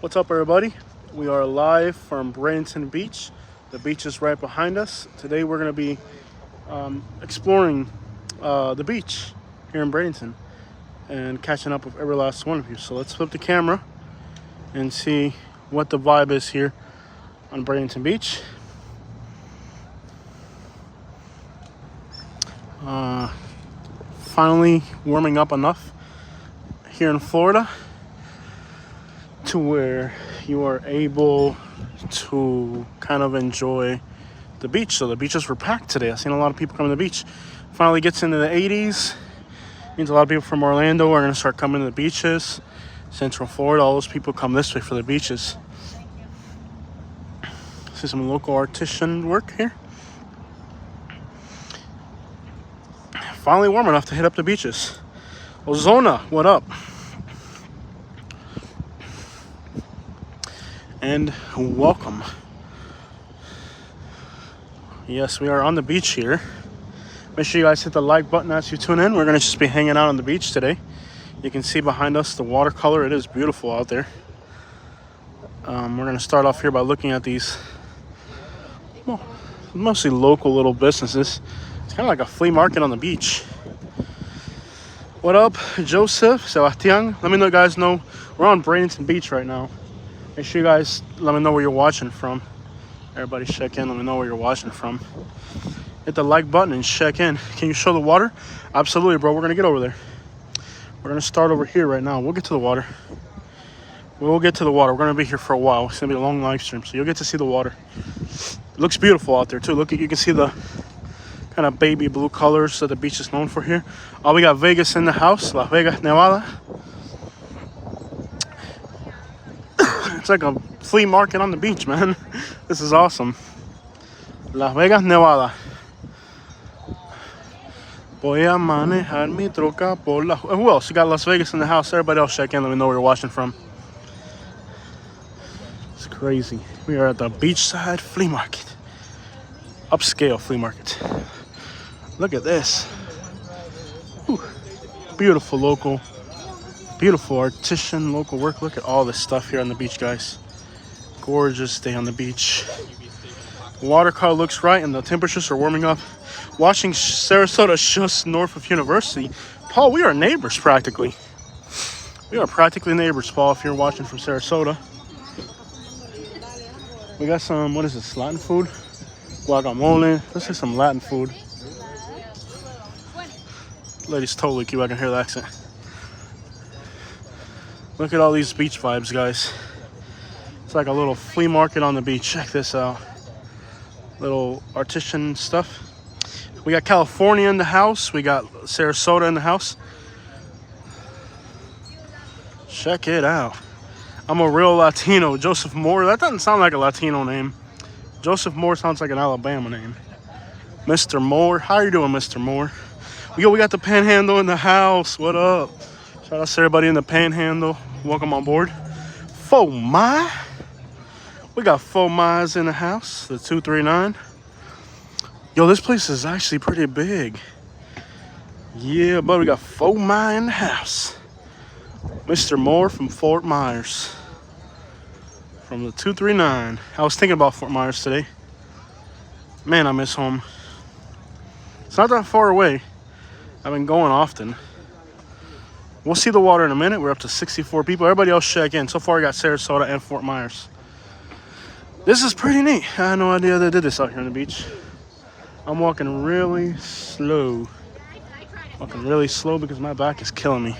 What's up, everybody? We are live from Bradenton Beach. The beach is right behind us. Today we're going to be exploring the beach here in Bradenton and catching up with every last one of you. So let's flip the camera and see what the vibe is here on Bradenton Beach. Finally warming up enough here in Florida to where you are able to kind of enjoy the beach. So the beaches were packed today. I've seen a lot of people coming to the beach. Finally gets into the 80s. Means a lot of people from Orlando are going to start coming to the beaches. Central Florida, all those people come this way for the beaches. See some local artisan work here. Finally warm enough to hit up the beaches. Ozona, what up? And welcome. Yes, we are on the beach here. Make sure you guys hit the like button as you tune in. We're going to just be hanging out on the beach today. You can see behind us the watercolor. It is beautiful out there. We're going to start off here by looking at these mostly local little businesses. It's kind of like a flea market on the beach. What up, Joseph, Sebastian? Let me know, guys. Know we're on Bradenton Beach right now. Make sure you guys let me know where you're watching from. Everybody check in. Let me know where you're watching from. Hit the like button and check in. Can you show the water? Absolutely, bro. We're going to get over there. We're going to start over here right now. We'll get to the water. We'll get to the water. We're going to be here for a while. It's going to be a long live stream, so you'll get to see the water. It looks beautiful out there, too. Look, you can see the kind of baby blue colors that the beach is known for here. Oh, we got Vegas in the house. Las Vegas, Nevada. It's like a flea market on the beach, man. This is awesome. Las Vegas, Nevada. Voy a manejar mi troca por la... Who else? You got Las Vegas in the house. Everybody else check in. Let me know where you're watching from. It's crazy. We are at the beachside flea market. Upscale flea market. Look at this. Whew. Beautiful local. Beautiful artisan local work. Look at all this stuff here on the beach, guys. Gorgeous day on the beach. Watercolor looks right and the temperatures are warming up. Watching Sarasota just north of University. Paul, we are neighbors practically. We are practically neighbors, Paul, if you're watching from Sarasota. We got some, what is this, Latin food? Guacamole. Let's get some Latin food. Lady's totally cute. I can hear the accent. Look at all these beach vibes, guys. It's like a little flea market on the beach. Check this out. Little artisan stuff. We got California in the house. We got Sarasota in the house. Check it out. I'm a real Latino. Joseph Moore. That doesn't sound like a Latino name. Joseph Moore sounds like an Alabama name. Mr. Moore. How are you doing, Mr. Moore? We got the Panhandle in the house. What up? Shout out to everybody in the Panhandle. Welcome on board. Faux My. We got Faux My's in the house. The 239. Yo, this place is actually pretty big. Yeah, but we got Faux My in the house. Mr. Moore from Fort Myers. From the 239. I was thinking about Fort Myers today. Man, I miss home. It's not that far away. I've been going often. We'll see the water in a minute. We're up to 64 people. Everybody else check in. So far, we got Sarasota and Fort Myers. This is pretty neat. I had no idea they did this out here on the beach. I'm walking really slow. Walking really slow because my back is killing me.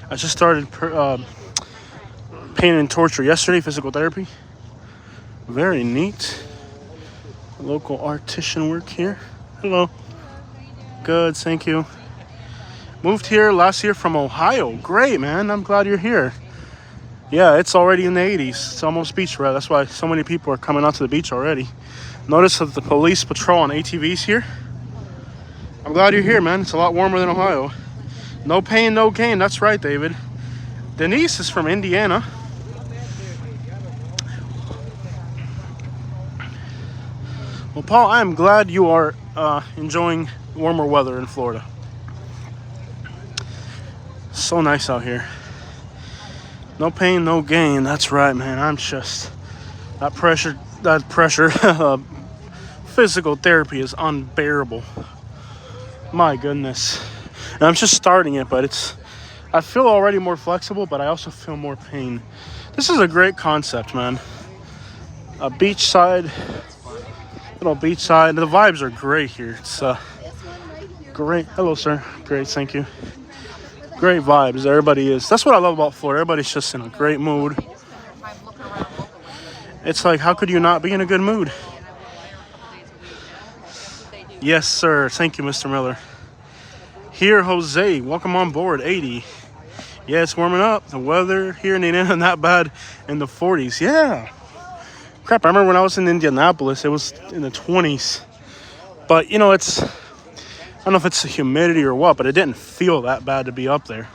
I just started pain and torture yesterday, physical therapy. Very neat. Local artisan work here. Hello. Good, thank you. Moved here last year from Ohio. Great, man. I'm glad you're here. Yeah, it's already in the 80s. It's almost beach weather. That's why so many people are coming out to the beach already. Notice that the police patrol on ATVs here. I'm glad you're here, man. It's a lot warmer than Ohio. No pain, no gain. That's right, David. Denise is from Indiana. Well, Paul, I am glad you are enjoying warmer weather in Florida. So nice out here. No pain, no gain. That's right, man. I'm just that pressure. Physical therapy is unbearable. My goodness. And I'm just starting it, but I feel already more flexible, but I also feel more pain. This is a great concept, man. A beachside, little beachside. The vibes are great here. It's great. Hello, sir. Great, thank you. Great vibes. Everybody is. That's what I love about Florida. Everybody's just in a great mood. It's like, how could you not be in a good mood? Yes, sir. Thank you, Mr. Miller. Here, Jose. Welcome on board. 80. Yeah, it's warming up. The weather here in Indiana not bad in the 40s. Yeah. Crap, I remember when I was in Indianapolis, it was in the 20s. But, you know, I don't know if it's the humidity or what, but it didn't feel that bad to be up there.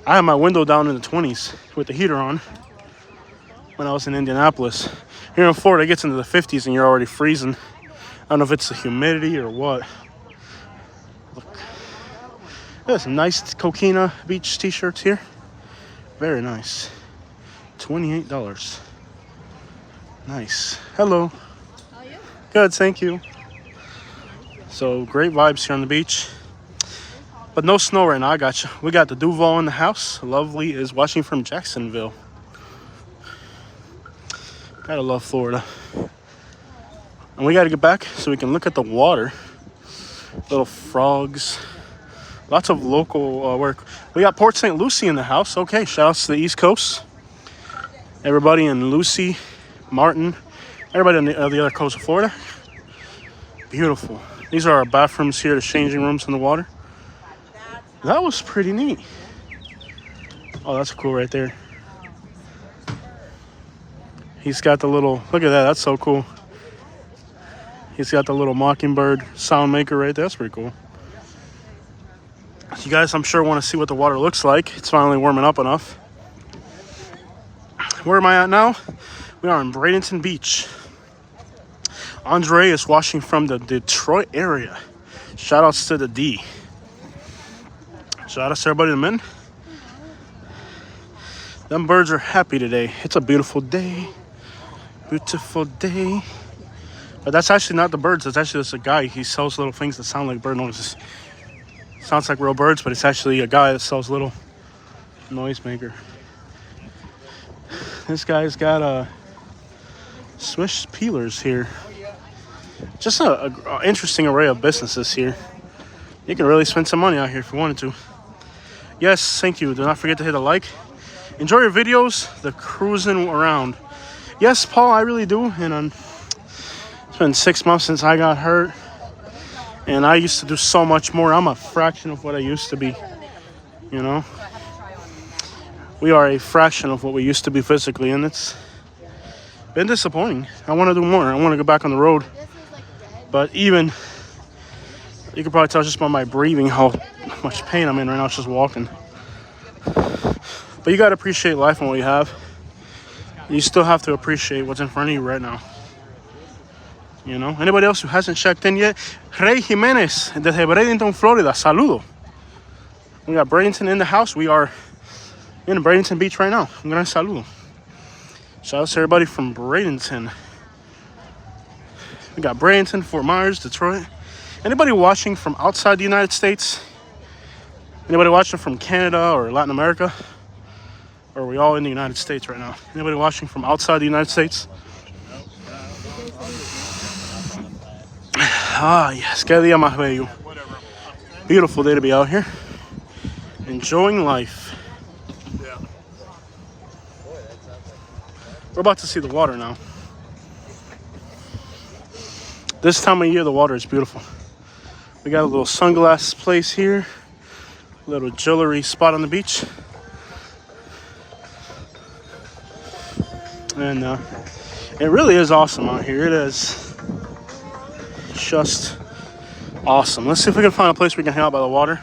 I had my window down in the 20s with the heater on when I was in Indianapolis. Here in Florida, it gets into the 50s and you're already freezing. I don't know if it's the humidity or what. Look. There's some nice Coquina Beach t-shirts here. Very nice. $28. Nice. Hello. How are you? Good, thank you. So great vibes here on the beach. But no snow right now, I got you. We got the Duval in the house. Lovely is watching from Jacksonville. Gotta love Florida. And we gotta get back so we can look at the water. Little frogs. Lots of local work. We got Port St. Lucie in the house. Okay, shout outs to the East Coast. Everybody in Lucie, Martin, everybody on the other coast of Florida. Beautiful. These are our bathrooms here, the changing rooms in the water. That was pretty neat. Oh, that's cool right there. He's got the little, look at that, that's so cool. He's got the little mockingbird sound maker right there. That's pretty cool. You guys, I'm sure, want to see what the water looks like. It's finally warming up enough. Where am I at now? We are in Bradenton Beach. Andre is watching from the Detroit area. Shout outs to the D. Shout outs to everybody in the men. Them birds are happy today. It's a beautiful day. Beautiful day. But that's actually not the birds. That's actually just a guy. He sells little things that sound like bird noises. Sounds like real birds, but it's actually a guy that sells little noisemaker. This guy's got Swiss peelers here. Just an interesting array of businesses here. You can really spend some money out here if you wanted to. Yes, thank you. Do not forget to hit a like. Enjoy your videos. The cruising around. Yes, Paul, I really do. And it's been 6 months since I got hurt. And I used to do so much more. I'm a fraction of what I used to be. You know? We are a fraction of what we used to be physically. And it's been disappointing. I want to do more. I want to go back on the road. But even, you can probably tell just by my breathing how much pain I'm in right now. It's just walking. But you got to appreciate life and what you have. You still have to appreciate what's in front of you right now. You know, anybody else who hasn't checked in yet? Rey Jimenez, desde Bradenton, Florida. Saludo. We got Bradenton in the house. We are in Bradenton Beach right now. Un gran saludo. Shout out to everybody from Bradenton. We got Bradenton, Fort Myers, Detroit. Anybody watching from outside the United States? Anybody watching from Canada or Latin America? Or are we all in the United States right now? Anybody watching from outside the United States? Ah, yes. Cada día más bello. Beautiful day to be out here. Enjoying life. We're about to see the water now. This time of year, the water is beautiful. We got a little sunglass place here. A little jewelry spot on the beach. And it really is awesome out here. It is just awesome. Let's see if we can find a place we can hang out by the water.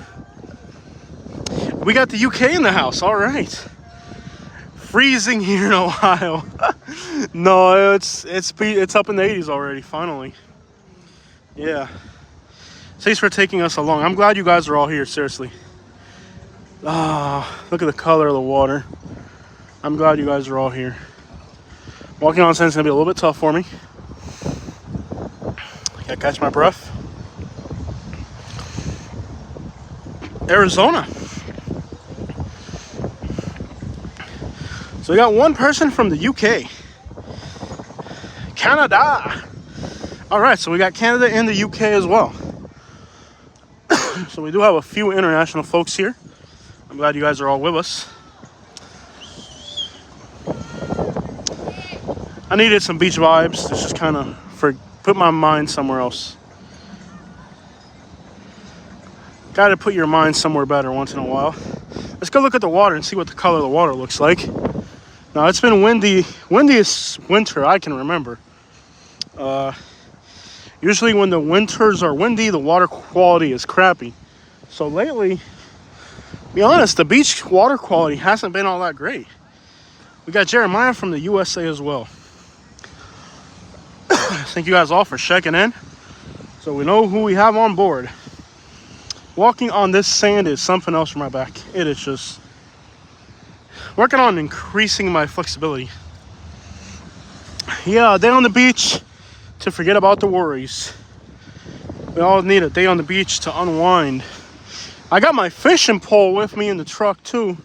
We got the UK in the house. All right. Freezing here in Ohio. No, it's up in the 80s already. Finally. Yeah. Thanks for taking us along. I'm glad you guys are all here. Seriously. Ah, look at the color of the water. I'm glad you guys are all here. Walking on sand is going to be a little bit tough for me. Gotta catch my breath. Arizona. So we got one person from the UK. Canada. All right, so we got Canada and the UK as well. So we do have a few international folks here. I'm glad you guys are all with us. I needed some beach vibes to just kind of put my mind somewhere else. Got to put your mind somewhere better once in a while. Let's go look at the water and see what the color of the water looks like. Now, it's been windiest winter I can remember. Usually when the winters are windy, the water quality is crappy. So lately, to be honest, the beach water quality hasn't been all that great. We got Jeremiah from the USA as well. Thank you guys all for checking in, so we know who we have on board. Walking on this sand is something else for my back. It is just working on increasing my flexibility. Yeah, a day on the beach to forget about the worries. We all need a day on the beach to unwind. I got my fishing pole with me in the truck too.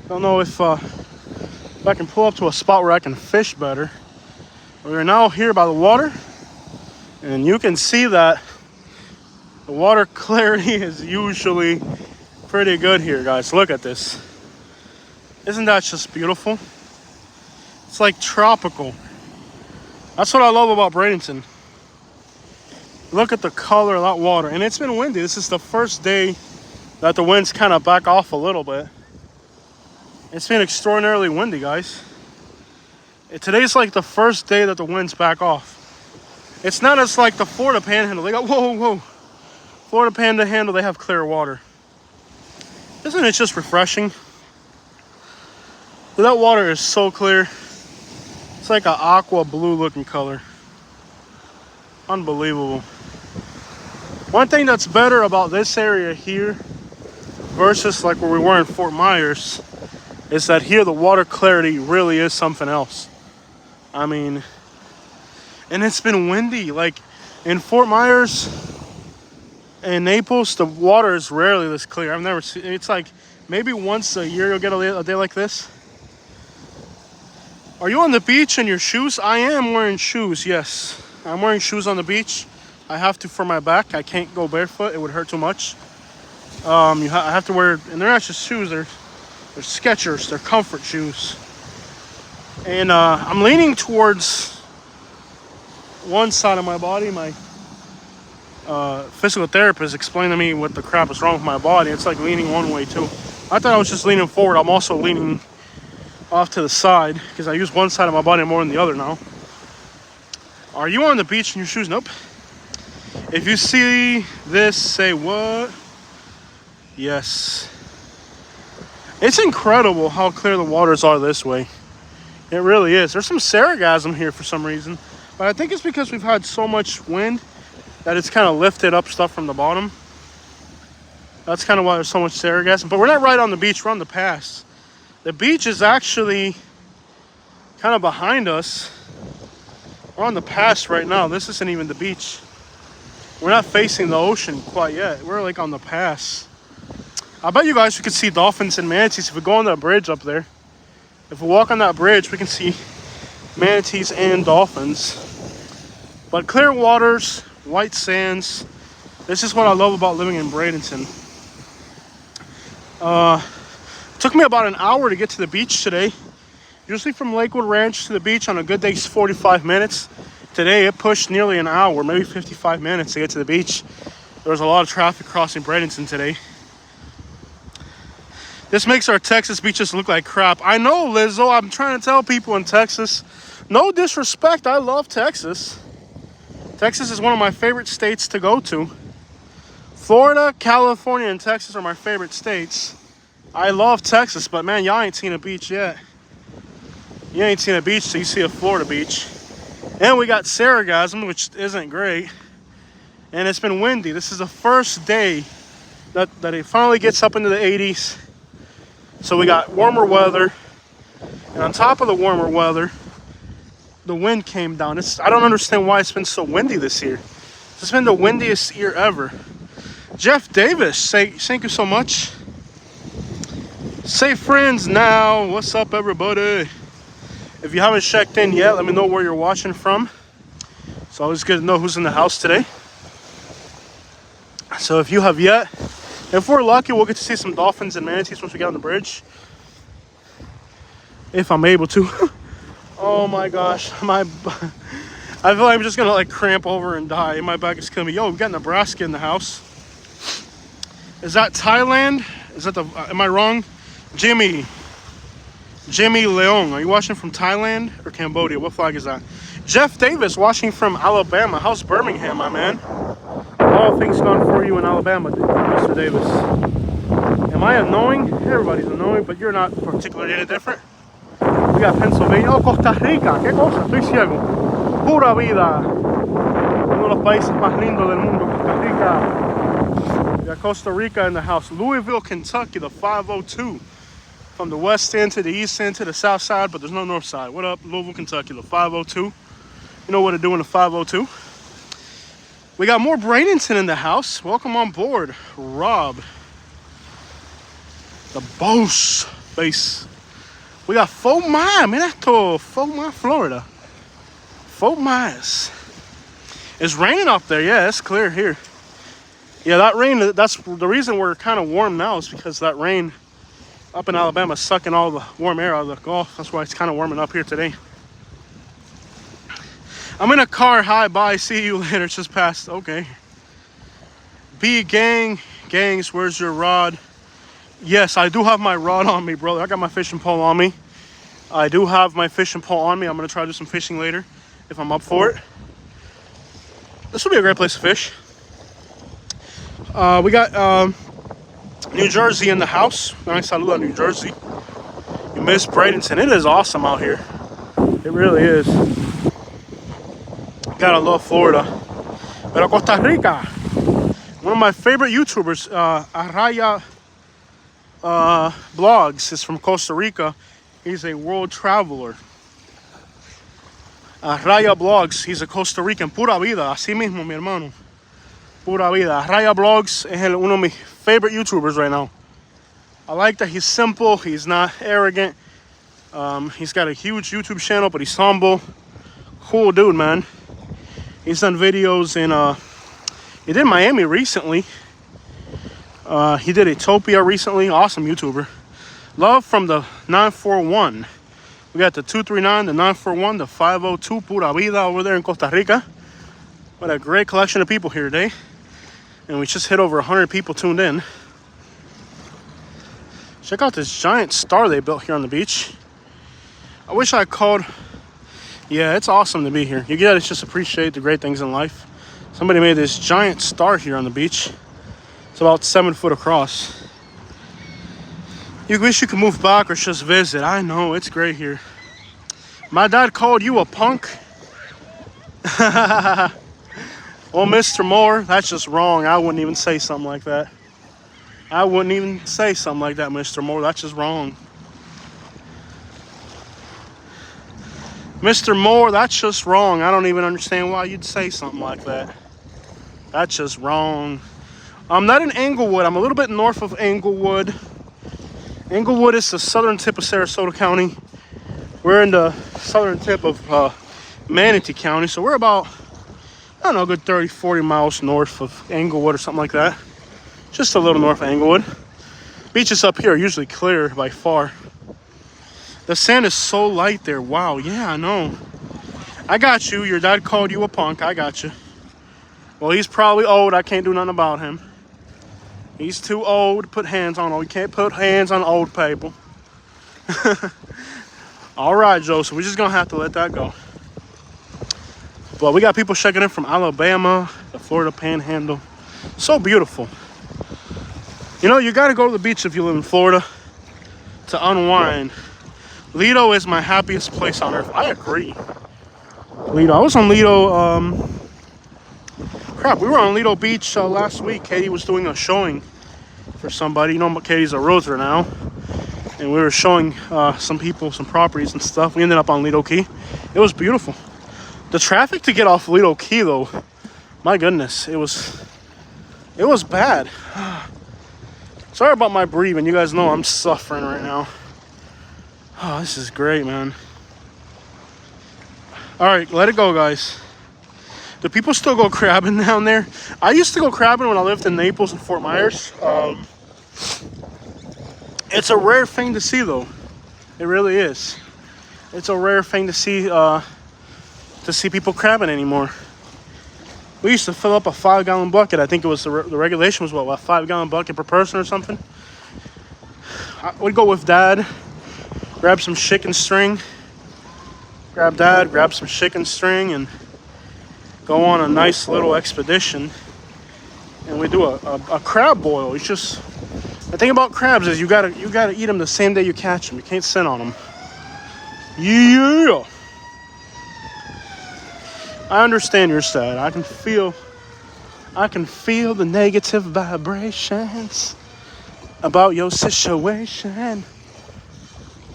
Don't know if I can pull up to a spot where I can fish better. We're now here by the water, and you can see that the water clarity is usually pretty good here, guys. Look at this. Isn't that just beautiful? It's like tropical. That's what I love about Bradenton. Look at the color of that water. And it's been windy. This is the first day that the winds kind of back off a little bit. It's been extraordinarily windy, guys. Today's like the first day that the winds back off. It's not as like the Florida Panhandle. They got, whoa. Florida Panhandle, they have clear water. Isn't it just refreshing? That water is so clear. It's like an aqua blue looking color. Unbelievable. One thing that's better about this area here versus like where we were in Fort Myers is that here the water clarity really is something else. I mean, and it's been windy. Like in Fort Myers and Naples, the water is rarely this clear. I've never seen. It's like maybe once a year you'll get a day like this. Are you on the beach in your shoes? I am wearing shoes, yes. I'm wearing shoes on the beach. I have to for my back. I can't go barefoot. It would hurt too much. I have to wear, and they're not just shoes. They're Skechers. They're comfort shoes. And I'm leaning towards one side of my body. My physical therapist explained to me what the crap is wrong with my body. It's like leaning one way too. I thought I was just leaning forward. I'm also leaning off to the side because I use one side of my body more than the other now. Are you on the beach in your shoes? Nope. If you see this, say what? Yes. It's incredible how clear the waters are this way. It really is. There's some sargassum here for some reason. But I think it's because we've had so much wind that it's kind of lifted up stuff from the bottom. That's kind of why there's so much sargassum. But we're not right on the beach. We're on the pass. The beach is actually kind of behind us. We're on the pass right now. This isn't even the beach. We're not facing the ocean quite yet. We're like on the pass. I bet you guys we could see dolphins and manatees if we go on that bridge up there. If we walk on that bridge, we can see manatees and dolphins. But clear waters, white sands. This is what I love about living in Bradenton. Took me about an hour to get to the beach today. Usually from Lakewood Ranch to the beach on a good day is 45 minutes. Today it pushed nearly an hour, maybe 55 minutes to get to the beach. There was a lot of traffic crossing Bradenton today. This makes our Texas beaches look like crap. I know, Lizzo. I'm trying to tell people in Texas. No disrespect. I love Texas. Texas is one of my favorite states to go to. Florida, California, and Texas are my favorite states. I love Texas, but man, y'all ain't seen a beach yet. You ain't seen a beach till you see a Florida beach. And we got sargassum, which isn't great. And it's been windy. This is the first day that it finally gets up into the 80s. So we got warmer weather. And on top of the warmer weather, the wind came down. I don't understand why it's been so windy this year. It's been the windiest year ever. Jeff Davis, thank you so much. Say friends now. What's up, everybody? If you haven't checked in yet, let me know where you're watching from. It's always good to know who's in the house today. So if you have yet, if we're lucky, we'll get to see some dolphins and manatees once we get on the bridge. If I'm able to. Oh my gosh, I feel like I'm just gonna like cramp over and die. My back is killing me. Yo, we got Nebraska in the house. Is that Thailand? Is that am I wrong? Jimmy Leong, are you watching from Thailand or Cambodia? What flag is that? Jeff Davis watching from Alabama. How's Birmingham, my man? All things gone for you in Alabama, Mr. Davis. Am I annoying? Everybody's annoying, but you're not particularly any different. We got Pennsylvania. Oh, Costa Rica. ¿Qué cosa? Estoy ciego. Pura vida. Uno de los países más lindos del mundo, Costa Rica. We got Costa Rica in the house. Louisville, Kentucky, the 502. From the west end to the east end to the south side, but there's no north side. What up, Louisville, Kentucky, the 502. You know what to do in the 502. We got more Bradenton in the house. Welcome on board, Rob. The boss base. We got Fort Myers, man. That's Fort Myers, Florida. Fort Myers. It's raining up there. Yeah, it's clear here. Yeah, that rain, that's the reason we're kind of warm now is because that rain up in Alabama is sucking all the warm air out of the Gulf. That's why it's kind of warming up here today. I'm in a car. Hi, bye. See you later. Just passed. Okay. B gangs, where's your rod? Yes, I do have my rod on me, brother. I got my fishing pole on me. I do have my fishing pole on me. I'm going to try to do some fishing later if I'm up for it. This will be a great place to fish. We got New Jersey in the house. Nice saludo, New Jersey. You miss Bradenton. It is awesome out here. It really is. Gotta love Florida. Pero Costa Rica. One of my favorite YouTubers, Araya Blogs, is from Costa Rica. He's a world traveler. Araya Blogs, he's a Costa Rican. Pura vida, así mismo, mi hermano. Pura vida. Araya Blogs es uno de mis favorite YouTubers right now. I like that he's simple, he's not arrogant. He's got a huge YouTube channel, but he's humble. Cool dude, man. He's done videos in, he did Miami recently. He did Ethiopia recently. Awesome YouTuber. Love from the 941. We got the 239, the 941, the 502, Pura Vida over there in Costa Rica. What a great collection of people here today. And we just hit over 100 people tuned in. Check out this giant star they built here on the beach. I wish I called. Yeah, it's awesome to be here. You gotta just appreciate the great things in life. Somebody made this giant star here on the beach. It's about 7 foot across. You wish you could move back or just visit. I know, it's great here. My dad called you a punk. Well, Mr. Moore, that's just wrong. I wouldn't even say something like that. I wouldn't even say something like that, Mr. Moore. That's just wrong. Mr. Moore, that's just wrong. I don't even understand why you'd say something like that. That's just wrong. I'm not in Englewood. I'm a little bit north of Englewood. Englewood is the southern tip of Sarasota County. We're in the southern tip of Manatee County. So we're about, I don't know, a good 30, 40 miles north of Englewood or something like that. Just a little north of Englewood. Beaches up here are usually clear by far. The sand is so light there. Wow, yeah, I know. I got you. Your dad called you a punk. I got you. Well, he's probably old. I can't do nothing about him. He's too old to put hands on. You can't put hands on old people. All right, Joseph. We're just going to have to let that go. But we got people checking in from Alabama, the Florida Panhandle. So beautiful. You know, you got to go to the beach if you live in Florida to unwind. Lido is my happiest place on earth. I agree. Lido. I was on Lido. Crap, we were on Lido Beach last week. Katie was doing a showing for somebody. You know, Katie's a realtor now. and we were showing some people some properties and stuff. We ended up on Lido Key. It was beautiful. The traffic to get off Lido Key, though, my goodness, it was bad. Sorry about my breathing. You guys know I'm suffering right now. Oh, this is great, man. All right, let it go, guys. Do people still go crabbing down there? I used to go crabbing when I lived in Naples and Fort Myers. It's a rare thing to see, though. It really is. It's a rare thing to see people crabbing anymore. We used to fill up a 5-gallon bucket. I think it was the regulation was what, a 5-gallon bucket per person or something. We'd go with Dad, grab some chicken string, grab some chicken string, and go on a nice little expedition. And we do a crab boil. It's just, the thing about crabs is you gotta eat them the same day you catch them. You can't sit on them. Yeah. I understand you're sad. I can feel the negative vibrations about your situation.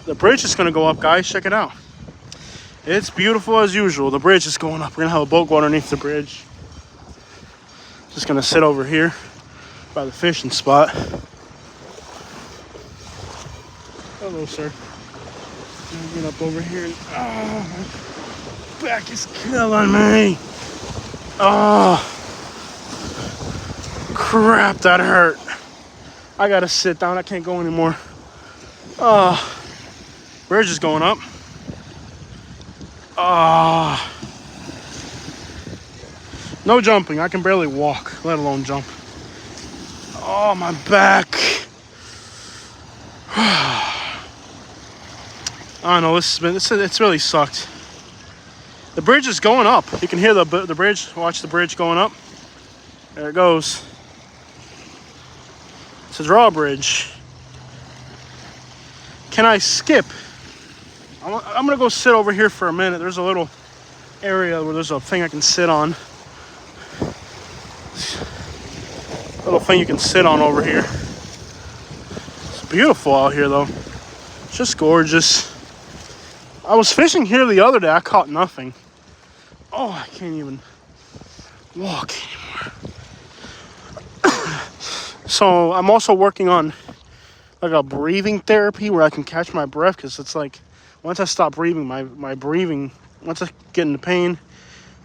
The bridge is gonna go up, guys. Check it out. It's beautiful as usual. The bridge is going up. We're gonna have a boat go underneath the bridge. Just gonna sit over here by the fishing spot. Hello, sir. Get up over here. My back is killing me. Oh, crap, that hurt. I gotta sit down. I can't go anymore. Bridge is going up. No jumping. I can barely walk, let alone jump. Oh, my back. I don't know. It's really sucked. The bridge is going up. You can hear the bridge. Watch the bridge going up. There it goes. It's a drawbridge. Can I skip? I'm gonna go sit over here for a minute. There's a little area where there's a thing I can sit on. Little thing you can sit on over here. It's beautiful out here, though. It's just gorgeous. I was fishing here the other day. I caught nothing. Oh, I can't even walk anymore. So I'm also working on like a breathing therapy where I can catch my breath, because it's like once I stop breathing, my breathing, once I get into pain,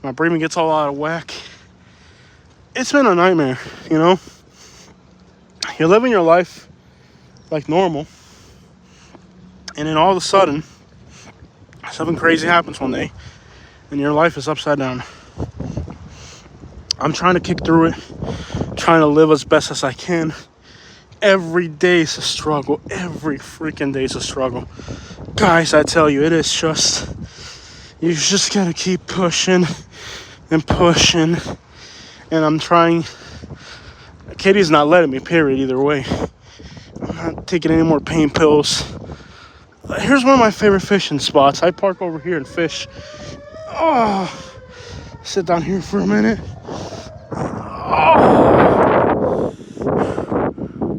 my breathing gets all out of whack. It's been a nightmare, you know? You're living your life like normal, and then all of a sudden, something crazy happens one day, and your life is upside down. I'm trying to kick through it, trying to live as best as I can. Every day is a struggle. Every freaking day is a struggle. Guys, I tell you, it is just, you just gotta keep pushing and pushing. And I'm trying. Katie's not letting me, period, either way. I'm not taking any more pain pills. Here's one of my favorite fishing spots. I park over here and fish. Oh, sit down here for a minute. Oh,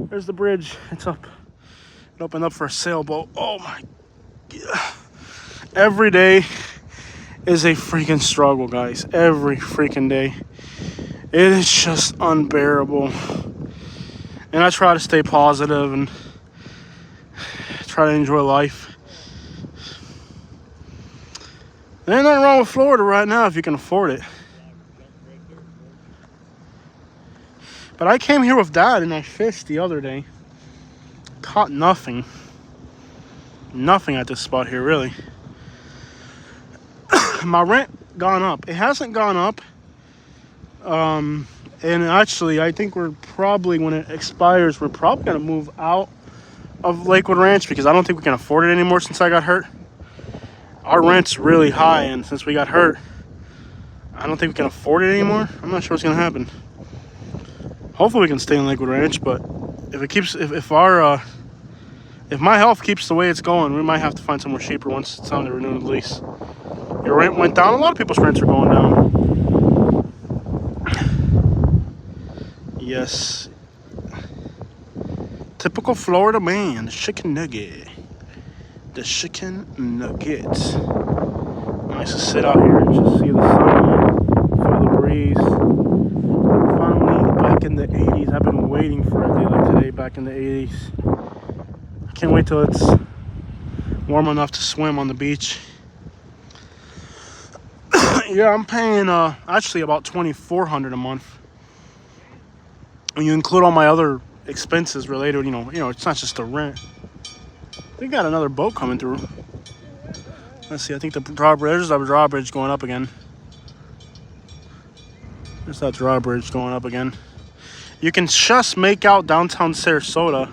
there's the bridge. It's up. It opened up for a sailboat. Oh my God. Every day is a freaking struggle, guys. Every freaking day. It is just unbearable. And I try to stay positive and try to enjoy life. There ain't nothing wrong with Florida right now if you can afford it. But I came here with Dad and I fished the other day. Caught nothing. Nothing at this spot here, really. My rent gone up. It hasn't gone up. And actually, I think we're probably, when it expires, we're probably going to move out of Lakewood Ranch, because I don't think we can afford it anymore since I got hurt. Our rent's really high, and since we got hurt, I don't think we can afford it anymore. I'm not sure what's going to happen. Hopefully we can stay in Lakewood Ranch, but if my health keeps the way it's going, we might have to find somewhere cheaper once it's time to renew the lease. Your rent went down. A lot of people's rents are going down. Yes. Typical Florida man, chicken nugget. the chicken nuggets. Nice to sit out here and just see the sun, feel the breeze. Finally back in the 80s. I've been waiting for a day like today back in the 80s. I can't wait till it's warm enough to swim on the beach. Yeah, I'm paying actually about $2,400 a month. When you include all my other expenses related, you know, it's not just the rent. We got another boat coming through. Let's see. I think there's a drawbridge going up again. There's that drawbridge going up again. You can just make out downtown Sarasota.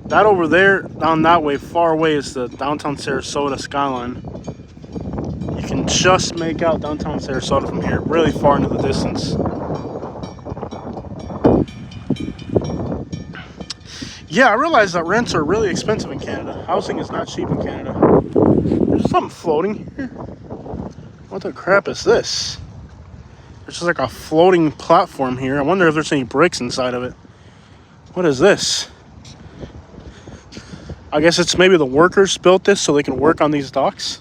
That over there, down that way, far away, is the downtown Sarasota skyline. You can just make out downtown Sarasota from here, really far into the distance. Yeah, I realize that rents are really expensive in Canada. Housing is not cheap in Canada. There's something floating here. What the crap is this? There's just like a floating platform here. I wonder if there's any bricks inside of it. What is this? I guess it's maybe the workers built this so they can work on these docks.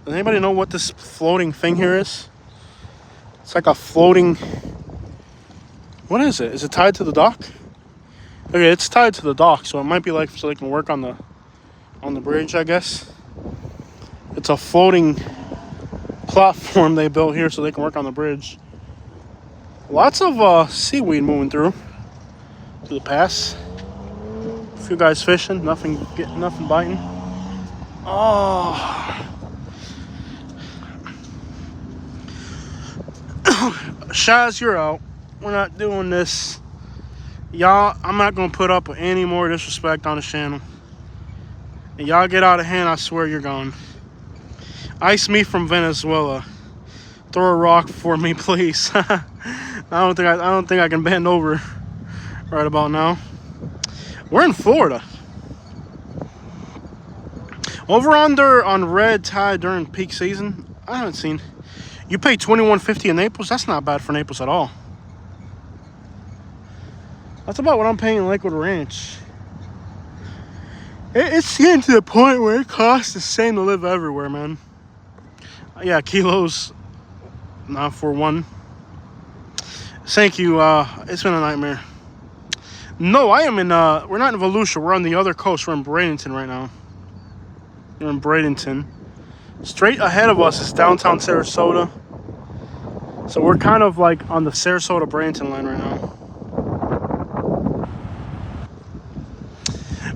Does anybody know what this floating thing here is? It's like a floating... What is it? Is it tied to the dock? Okay, it's tied to the dock, so it might be like so they can work on the bridge, I guess. It's a floating platform they built here so they can work on the bridge. Lots of seaweed moving through the pass. A few guys fishing, nothing biting. Oh. Shaz, you're out. We're not doing this. Y'all, I'm not going to put up with any more disrespect on the channel. And y'all get out of hand, I swear you're gone. Ice me from Venezuela. Throw a rock for me, please. I don't think I can bend over right about now. We're in Florida. Over under on red tide during peak season. I haven't seen. You pay $21.50 in Naples. That's not bad for Naples at all. That's about what I'm paying in Lakewood Ranch. It's getting to the point where it costs the same to live everywhere, man. Yeah, kilos. Not for one. Thank you. It's been a nightmare. No, I am in. We're not in Volusia. We're on the other coast. We're in Bradenton right now. We're in Bradenton. Straight ahead of us is downtown Sarasota. So we're kind of like on the Sarasota-Bradenton line right now.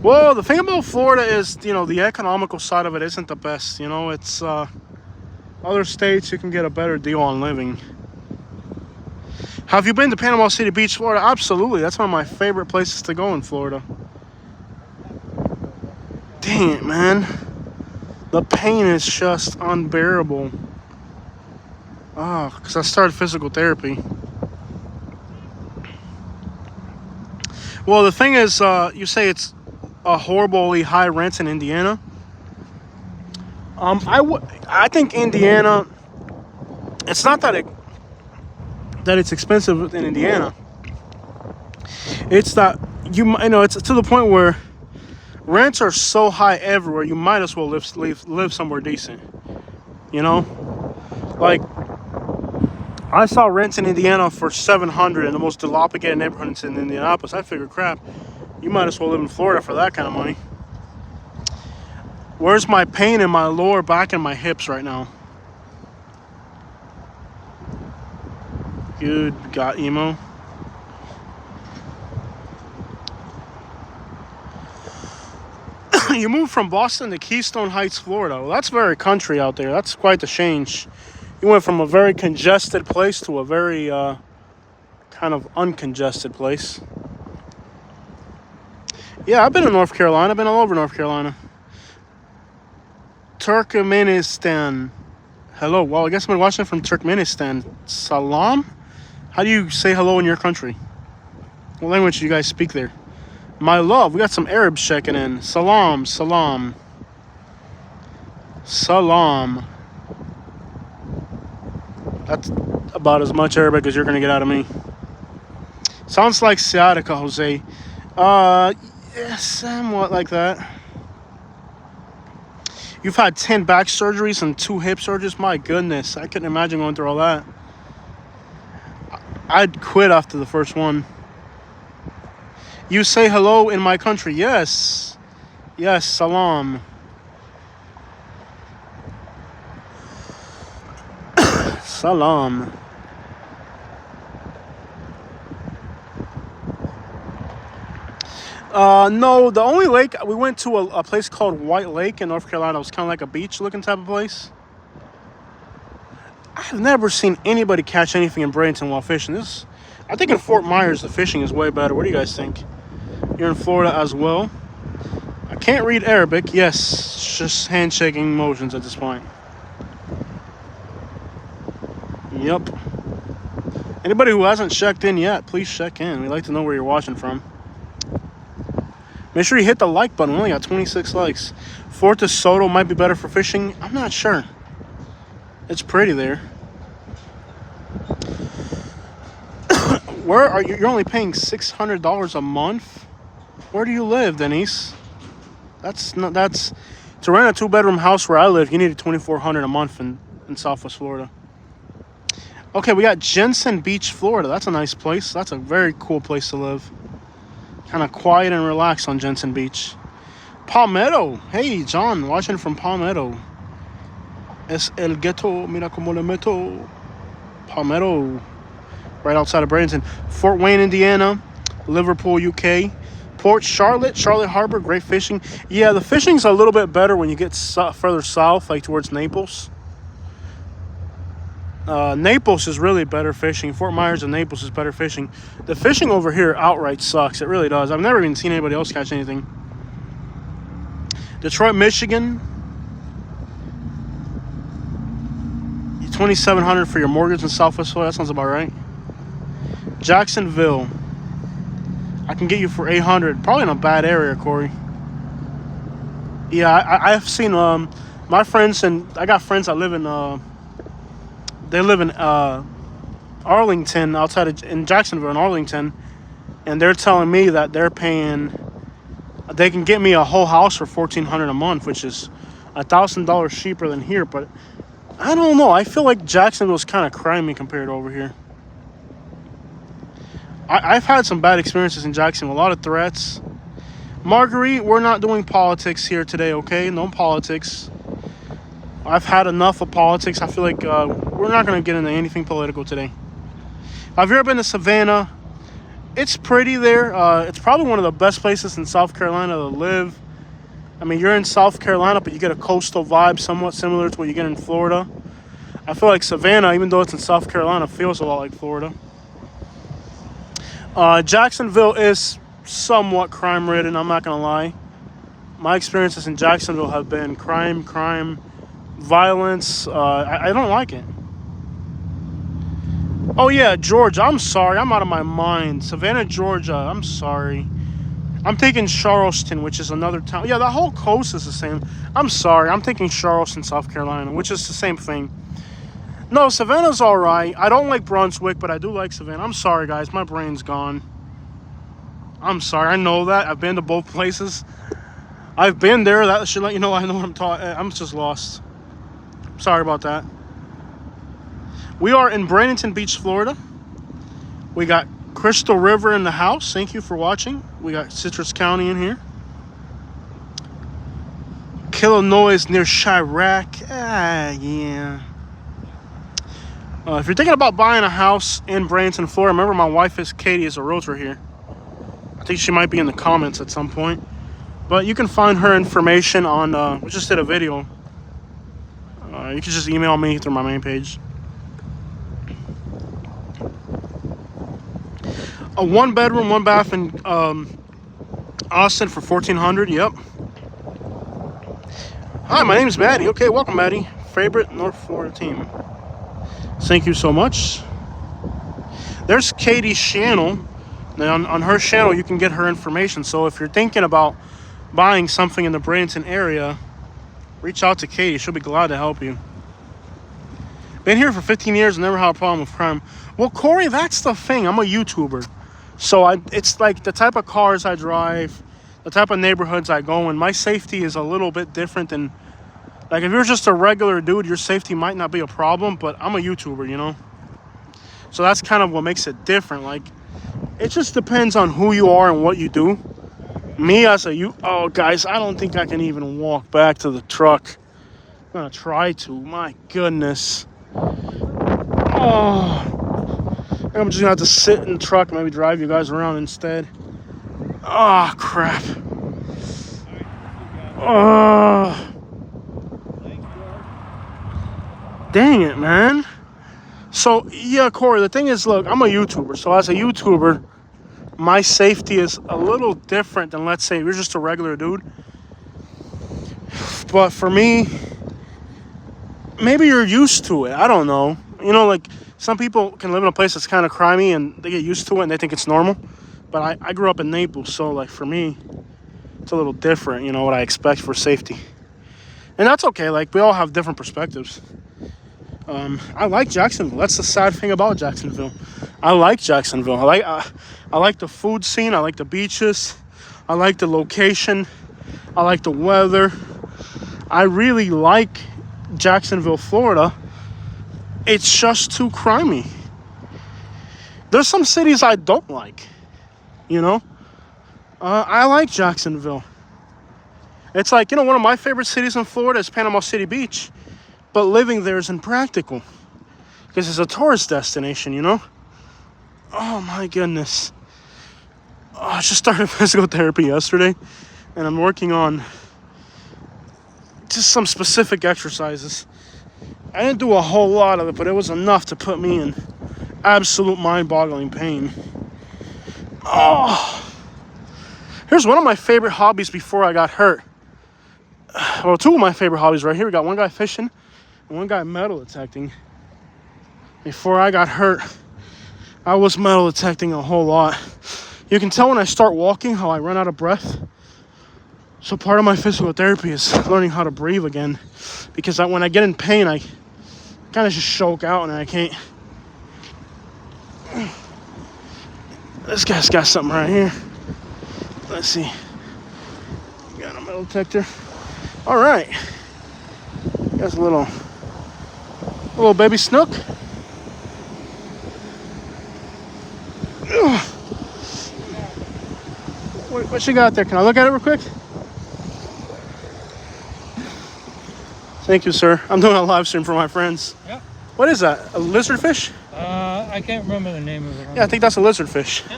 Well, the thing about Florida is, you know, the economical side of it isn't the best. You know, it's other states you can get a better deal on living. Have you been to Panama City Beach, Florida? Absolutely. That's one of my favorite places to go in Florida. Dang it, man. The pain is just unbearable. Oh, because I started physical therapy. Well, the thing is, you say it's a horribly high rents in Indiana. I think Indiana, it's not that it's expensive in Indiana. It's that it's to the point where rents are so high everywhere. You might as well live somewhere decent. You know, like I saw rents in Indiana for $700 in the most dilapidated neighborhoods in Indianapolis. I figured, crap, you might as well live in Florida for that kind of money. Where's my pain in my lower back and my hips right now? Good, got emo. You moved from Boston to Keystone Heights, Florida. Well, that's very country out there. That's quite the change. You went from a very congested place to a very kind of uncongested place. Yeah, I've been in North Carolina. I've been all over North Carolina. Turkmenistan. Hello. Well, I guess I've been watching from Turkmenistan. Salam? How do you say hello in your country? What language do you guys speak there? My love. We got some Arabs checking in. Salam. Salam. Salam. That's about as much Arabic as you're going to get out of me. Sounds like sciatica, Jose. Yeah, somewhat like that. You've had 10 back surgeries and 2 hip surgeries. My goodness, I couldn't imagine going through all that. I'd quit after the first one. You say hello in my country. Yes. Yes, salam. Salam. No, the only lake, we went to a place called White Lake in North Carolina. It was kind of like a beach-looking type of place. I've never seen anybody catch anything in Bradenton while fishing. I think in Fort Myers, the fishing is way better. What do you guys think? You're in Florida as well. I can't read Arabic. Yes, it's just handshaking motions at this point. Yep. Anybody who hasn't checked in yet, please check in. We'd like to know where you're watching from. Make sure you hit the like button. We only got 26 likes. Fort DeSoto might be better for fishing. I'm not sure. It's pretty there. Where are you? You're only paying $600 a month? Where do you live, Denise? To rent a 2-bedroom house where I live, you need $2,400 a month in Southwest Florida. Okay, we got Jensen Beach, Florida. That's a nice place. That's a very cool place to live. Kind of quiet and relaxed on Jensen Beach. Palmetto. Hey, John, watching from Palmetto. Es el ghetto, mira como le meto. Palmetto. Right outside of Bradenton. Fort Wayne, Indiana. Liverpool, UK. Port Charlotte, Charlotte Harbor, great fishing. Yeah, the fishing's a little bit better when you get further south, like towards Naples. Naples is really better fishing. Fort Myers and Naples is better fishing. The fishing over here outright sucks. It really does. I've never even seen anybody else catch anything. Detroit, Michigan. $2,700 for your mortgage in Southwest Florida. That sounds about right. Jacksonville. I can get you for $800. Probably in a bad area, Corey. Yeah, I've seen my friends, and I got friends that live in they live in Arlington, in Jacksonville in Arlington, and they're telling me that they can get me a whole house for $1,400 a month, which is $1,000 cheaper than here. But I don't know. I feel like Jacksonville's kind of crimey compared to over here. I've had some bad experiences in Jacksonville. A lot of threats. Marguerite, we're not doing politics here today, okay? No politics. I've had enough of politics. I feel like we're not going to get into anything political today. Have you ever been to Savannah? It's pretty there. It's probably one of the best places in South Carolina to live. I mean, you're in South Carolina, but you get a coastal vibe somewhat similar to what you get in Florida. I feel like Savannah, even though it's in South Carolina, feels a lot like Florida. Jacksonville is somewhat crime-ridden, I'm not going to lie. My experiences in Jacksonville have been crime, violence. I don't like it. Oh, yeah, Georgia. I'm sorry. I'm out of my mind. Savannah, Georgia. I'm sorry. I'm thinking Charleston, which is another town. Yeah, the whole coast is the same. I'm sorry. I'm thinking Charleston, South Carolina, which is the same thing. No, Savannah's all right. I don't like Brunswick, but I do like Savannah. I'm sorry, guys. My brain's gone. I'm sorry. I know that. I've been to both places. I've been there. That should let you know I know what I'm talking. I'm just lost. Sorry about that. We are in Bradenton Beach, Florida. We got Crystal River in the house. Thank you for watching. We got Citrus County in here. Illinois near Chirac. Yeah. If you're thinking about buying a house in Bradenton, Florida, remember my wife Katie is a realtor here. I think she might be in the comments at some point. But you can find her information on, we just did a video. You can just email me through my main page. A 1-bedroom, 1-bath in Austin for $1,400. Yep. Hi, my name's Maddie. Okay, welcome, Maddie. Favorite North Florida team. Thank you so much. There's Katie's channel. Now, on her channel, you can get her information. So if you're thinking about buying something in the Bradenton area, reach out to Katie. She'll be glad to help you. Been here for 15 years and never had a problem with crime. Well, Corey, that's the thing. I'm a YouTuber. So it's like the type of cars I drive, the type of neighborhoods I go in. My safety is a little bit different than Like, if you're just a regular dude, your safety might not be a problem, but I'm a YouTuber, you know? So that's kind of what makes it different. Like, it just depends on who you are and what you do. Me as a oh, guys, I don't think I can even walk back to the truck. I'm gonna try to. My goodness. Oh, I'm just gonna have to sit in the truck and maybe drive you guys around instead. Oh, crap. Oh. Dang it, man. So, yeah, Corey, the thing is, look, I'm a YouTuber. So as a YouTuber, my safety is a little different than, let's say, if you're just a regular dude. But for me, maybe you're used to it. I don't know. You know, like, some people can live in a place that's kind of crimey and they get used to it and they think it's normal. But I grew up in Naples, so, like, for me, it's a little different, you know, what I expect for safety. And that's okay. Like, we all have different perspectives. I like Jacksonville. That's the sad thing about Jacksonville. I like Jacksonville. I like the food scene. I like the beaches. I like the location. I like the weather. I really like Jacksonville, Florida. It's just too crimey. There's some cities I don't like, you know? I like Jacksonville. It's like, you know, one of my favorite cities in Florida is Panama City Beach. But living there is impractical. Because it's a tourist destination, you know? Oh, my goodness. Oh, I just started physical therapy yesterday. And I'm working on just some specific exercises. I didn't do a whole lot of it, but it was enough to put me in absolute mind-boggling pain. Oh. Here's one of my favorite hobbies before I got hurt. Well, two of my favorite hobbies right here. We got one guy fishing and one guy metal detecting. Before I got hurt, I was metal detecting a whole lot. You can tell when I start walking how I run out of breath. So part of my physical therapy is learning how to breathe again. Because when I get in pain, I kind of just choke out and I can't. This guy's got something right here. Let's see. Got a metal detector. All right. Got a little baby snook. What you got there? Can I look at it real quick? Thank you, sir. I'm doing a live stream for my friends. Yeah. What is that? A lizardfish? I can't remember the name of it. Yeah, I think that's a lizardfish. Yeah.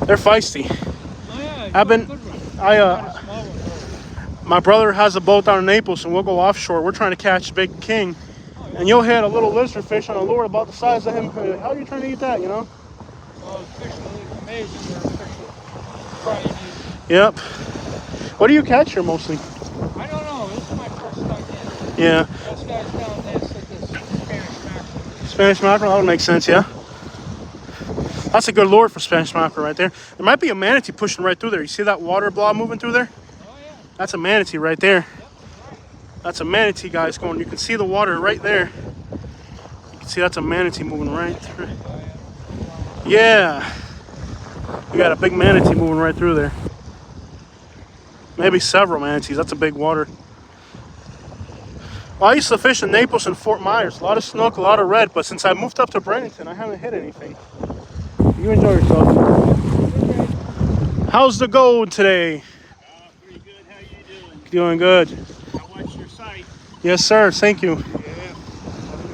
They're feisty. Oh yeah. My brother has a boat down in Naples, and we'll go offshore. We're trying to catch big king, and you'll hit a little lizardfish on a lure about the size of him. How are you trying to eat that? You know? Well, fish are amazing. They're fish trying to eat. Yep. What do you catch here mostly? I don't know. This is my first time in. Yeah. Those guys down there said this Spanish mackerel. Spanish mackerel? That would make sense, yeah. That's a good lure for Spanish mackerel right there. There might be a manatee pushing right through there. You see that water blob moving through there? Oh yeah. That's a manatee right there. Yep, right. That's a manatee, guys, going. You can see the water right there. You can see that's a manatee moving right through. Yeah. We got a big manatee moving right through there. Maybe several manatees. That's a big water. Well, I used to fish in Naples and Fort Myers. A lot of snook, a lot of red. But since I moved up to Bradenton, I haven't hit anything. You enjoy yourself. How's the gold today? Pretty good. How you doing? Doing good. I watched your site. Yes, sir. Thank you. Yeah.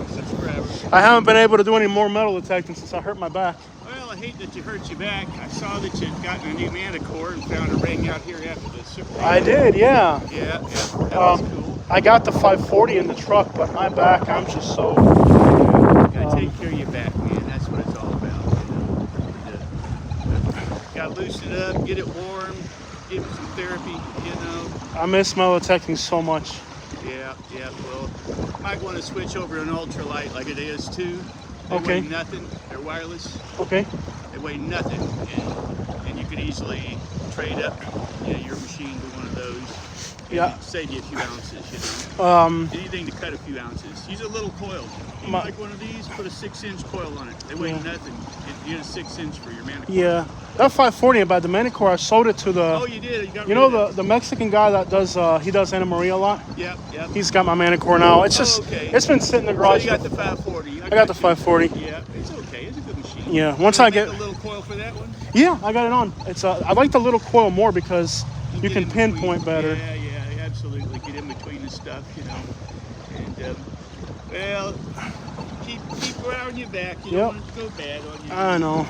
Subscribers. I haven't been able to do any more metal detecting since I hurt my back. Well, I hate that you hurt your back. I saw that you'd gotten a new Manicore and found a ring out here after the Super Bowl. I did, yeah. Yeah. That was cool. I got the 540 in the truck, but my back, I'm just so... You gotta take care of your back, man. That's what it's all about. You know? Gotta loosen it up, get it warm, give it some therapy, you know. I miss metal detecting so much. Yeah. Well, might want to switch over to an ultralight like it is too. They Okay. weigh nothing. They're wireless. Okay. They weigh nothing, and you could easily trade up, your machine to one of those. Yeah. Save you a few ounces, you know. Anything to cut a few ounces. Use a little coil. You like one of these? Put a 6-inch coil on it. They weigh nothing. You get a 6-inch for your manicure. Yeah, that 540 about the manicure. I sold it to the. Oh, you did. You know the Mexican guy that does he does Anna Maria a lot. Yep. He's got my manicure now. It's just it's been sitting in the garage. So you got the 540. I got the 540. Yeah, it's okay. It's a good machine. Yeah, once I get a little coil for that one. Yeah, I got it on. It's I like the little coil more because you can pinpoint better. Yeah, absolutely. Get in between the stuff, you know. And well, keep around your back. You don't want it to go bad on you. I know.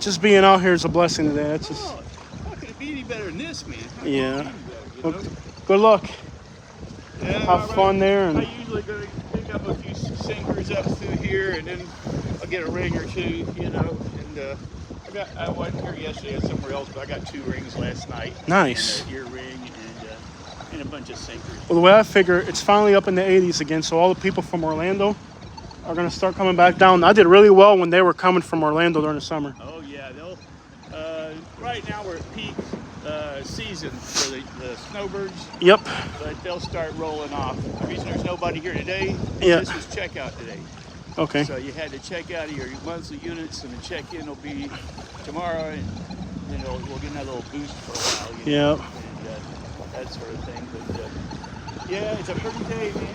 Just being out here is a blessing today. That's just. Oh, how could it be any better than this, man? Yeah. Better, you know? Good luck. Yeah, Have fun there. And I usually go to pick up a few sinkers up through here, and then I'll get a ring or two, you know. And I wasn't here yesterday, I was somewhere else, but I got 2 rings last night. Nice. And an ear ring and a bunch of sinkers. Well, the way I figure, it's finally up in the 80s again, so all the people from Orlando are going to start coming back down. I did really well when they were coming from Orlando during the summer. Oh, yeah. They'll. Right now we're at peak season for the snowbirds. Yep. But they'll start rolling off. The reason there's nobody here today, this was checkout today. Okay. So you had to check out of your monthly units, and the check-in will be tomorrow, and then we'll get another little boost for a while. You know, and that sort of thing. But yeah, it's a pretty day, man.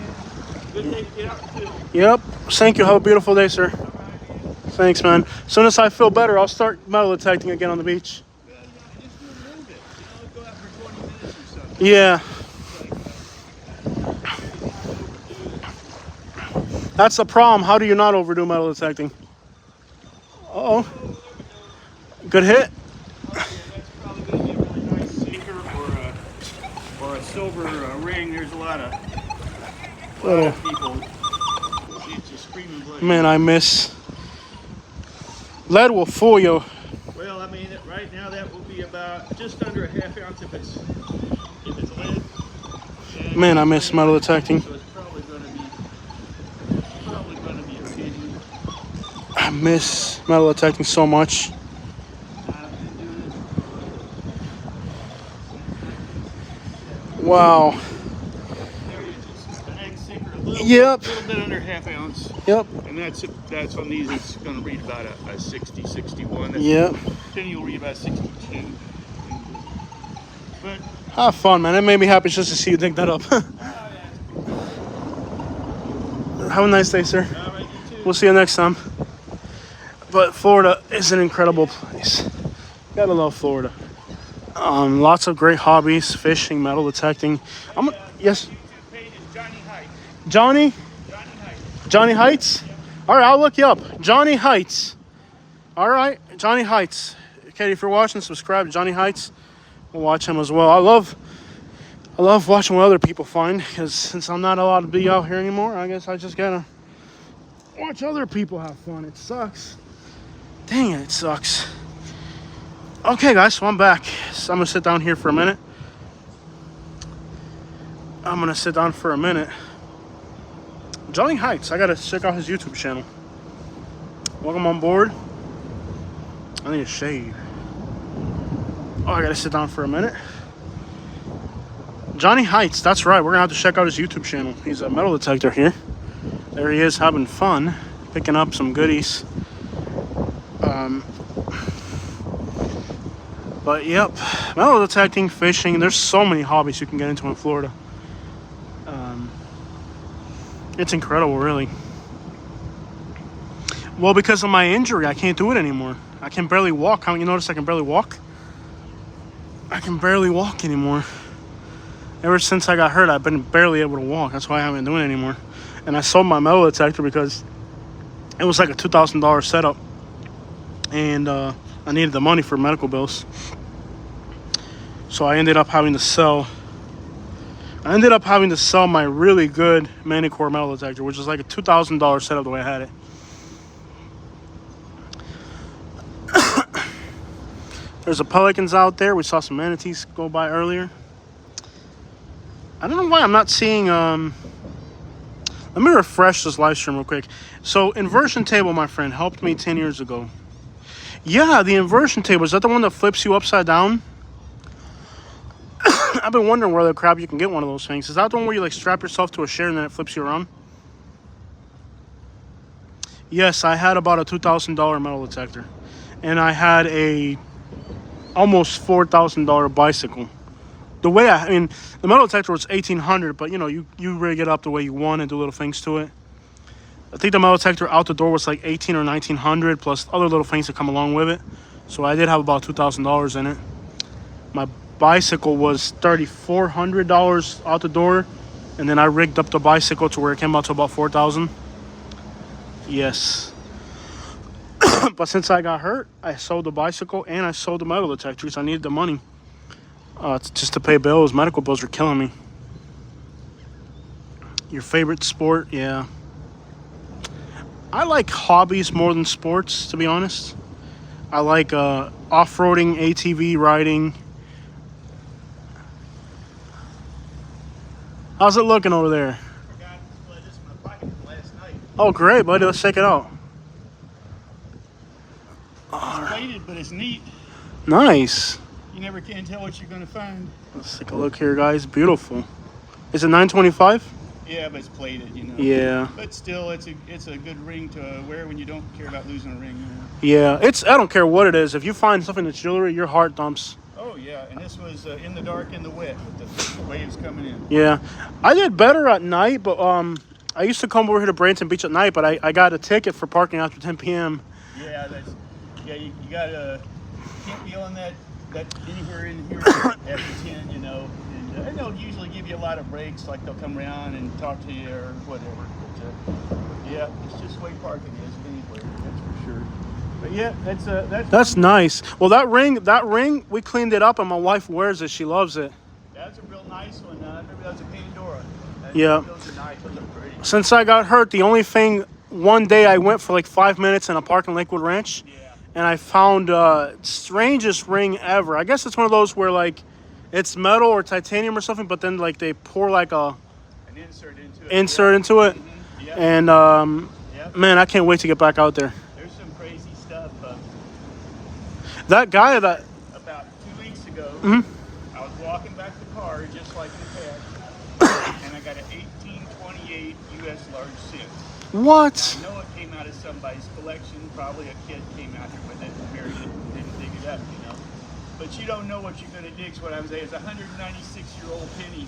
Good day to get out and film. Yep. Thank you. Have a beautiful day, sir. Thanks, man. As soon as I feel better, I'll start metal detecting again on the beach. Well, just do a little bit. Go out for 20 minutes or something. Yeah. That's the problem. How do you not overdo metal detecting? Uh-oh. Good hit. Oh, yeah, that's probably going to be a really nice sinker or a silver ring. There's a lot of people. It's just screaming blood. Man, I miss. Lead will fool you. Well, I mean, right now that will be about just under a ½ ounce if it's lead. And Man, I miss metal detecting. So it's probably going to be a penny. I miss metal detecting so much. Wow. There it is. It's an egg sinker, a little bit under ½ ounce. Yep. And that's on these. It's going to read about a 60, 61. Yep. Penny will read about 62. But Have fun, man. It made me happy just to see you dig that up. Have a nice day, sir. all right, you too. We'll see you next time. But Florida is an incredible place. Gotta love Florida. Lots of great hobbies: fishing, metal detecting. Yes. Johnny Heights. All right, I'll look you up. Johnny Heights. All right, Johnny Heights. Okay, if you're watching, subscribe to Johnny Heights. We'll watch him as well. I love watching what other people find, because since I'm not allowed to be out here anymore, I guess I just gotta watch other people have fun. It sucks. Dang it sucks. Okay, guys, so I'm back. So I'm gonna sit down here for a minute. Johnny Heights, I gotta check out his YouTube channel. Welcome on board. I need a shave. Oh, I gotta sit down for a minute. Johnny Heights, that's right. We're gonna have to check out his YouTube channel. He's a metal detector here. There he is, having fun, picking up some goodies. But yep, metal detecting, fishing. There's so many hobbies you can get into in Florida. It's incredible, really. Well, because of my injury, I can't do it anymore. I can barely walk. Haven't you noticed I can barely walk? I can barely walk anymore. Ever since I got hurt, I've been barely able to walk. That's why I haven't been doing it anymore. And I sold my metal detector because it was like a $2,000 setup. And I needed the money for medical bills. So I ended up having to sell my really good manicure metal detector, which is like a $2,000 setup the way I had it. There's a pelicans out there. We saw some manatees go by earlier. I don't know why I'm not seeing... Let me refresh this live stream real quick. So, inversion table, my friend, helped me 10 years ago. Yeah, the inversion table. Is that the one that flips you upside down? I've been wondering where the crap you can get one of those things. Is that the one where you like strap yourself to a chair and then it flips you around? Yes, I had about a $2,000 metal detector, and I had a almost $4,000 bicycle. The way I mean, the metal detector was $1,800, but you know, you rig it up the way you want and do little things to it. I think the metal detector out the door was like $1,800 or $1,900 plus other little things that come along with it. So I did have about $2,000 in it. My bicycle was $3,400 out the door, and then I rigged up the bicycle to where it came out to about $4,000. Yes. But since I got hurt, I sold the bicycle and I sold the metal detectors. I needed the money just to pay bills. Medical bills are killing me. Your favorite sport? Yeah. I like hobbies more than sports, to be honest. I like off-roading, ATV riding. How's it looking over there? I forgot this in my pocket from last night. Oh, great, buddy. Let's check it out. It's plated, but it's neat. Nice. You never can tell what you're going to find. Let's take a look here, guys. Beautiful. Is it 925? Yeah, but it's plated, you know. Yeah. But still, it's a good ring to wear when you don't care about losing a ring. You know? Yeah, I don't care what it is. If you find something that's jewelry, your heart dumps. Oh yeah, and this was in the dark and the wet with the waves coming in. Yeah, I did better at night, but I used to come over here to Bradenton Beach at night, but I got a ticket for parking after 10 p.m. Yeah, you gotta can't be on that anywhere in here after 10, you know. And they'll usually give you a lot of breaks, like they'll come around and talk to you or whatever. But yeah, it's just the way parking is anywhere, that's for sure. But yeah, That's nice. Well, that ring, we cleaned it up, and my wife wears it. She loves it. That's a real nice one. I remember that was a Pandora. Yeah. Those are nice. Those are pretty. Since I got hurt, the only thing, one day I went for like 5 minutes in a park in Lakewood Ranch, and I found strangest ring ever. I guess it's one of those where like it's metal or titanium or something, but then like they pour like an insert into it. Mm-hmm. Yep. And man, I can't wait to get back out there. There's some crazy stuff. That guy that about 2 weeks ago, Mm-hmm. I was walking back the car just like in the past, and I got an 1828 U.S. large cent. what? I know it came out of somebody's collection. Probably a kid came out here with it and buried it and didn't dig it up, you know. But you don't know what you're going to dig. So what I was saying is a 196-year-old penny.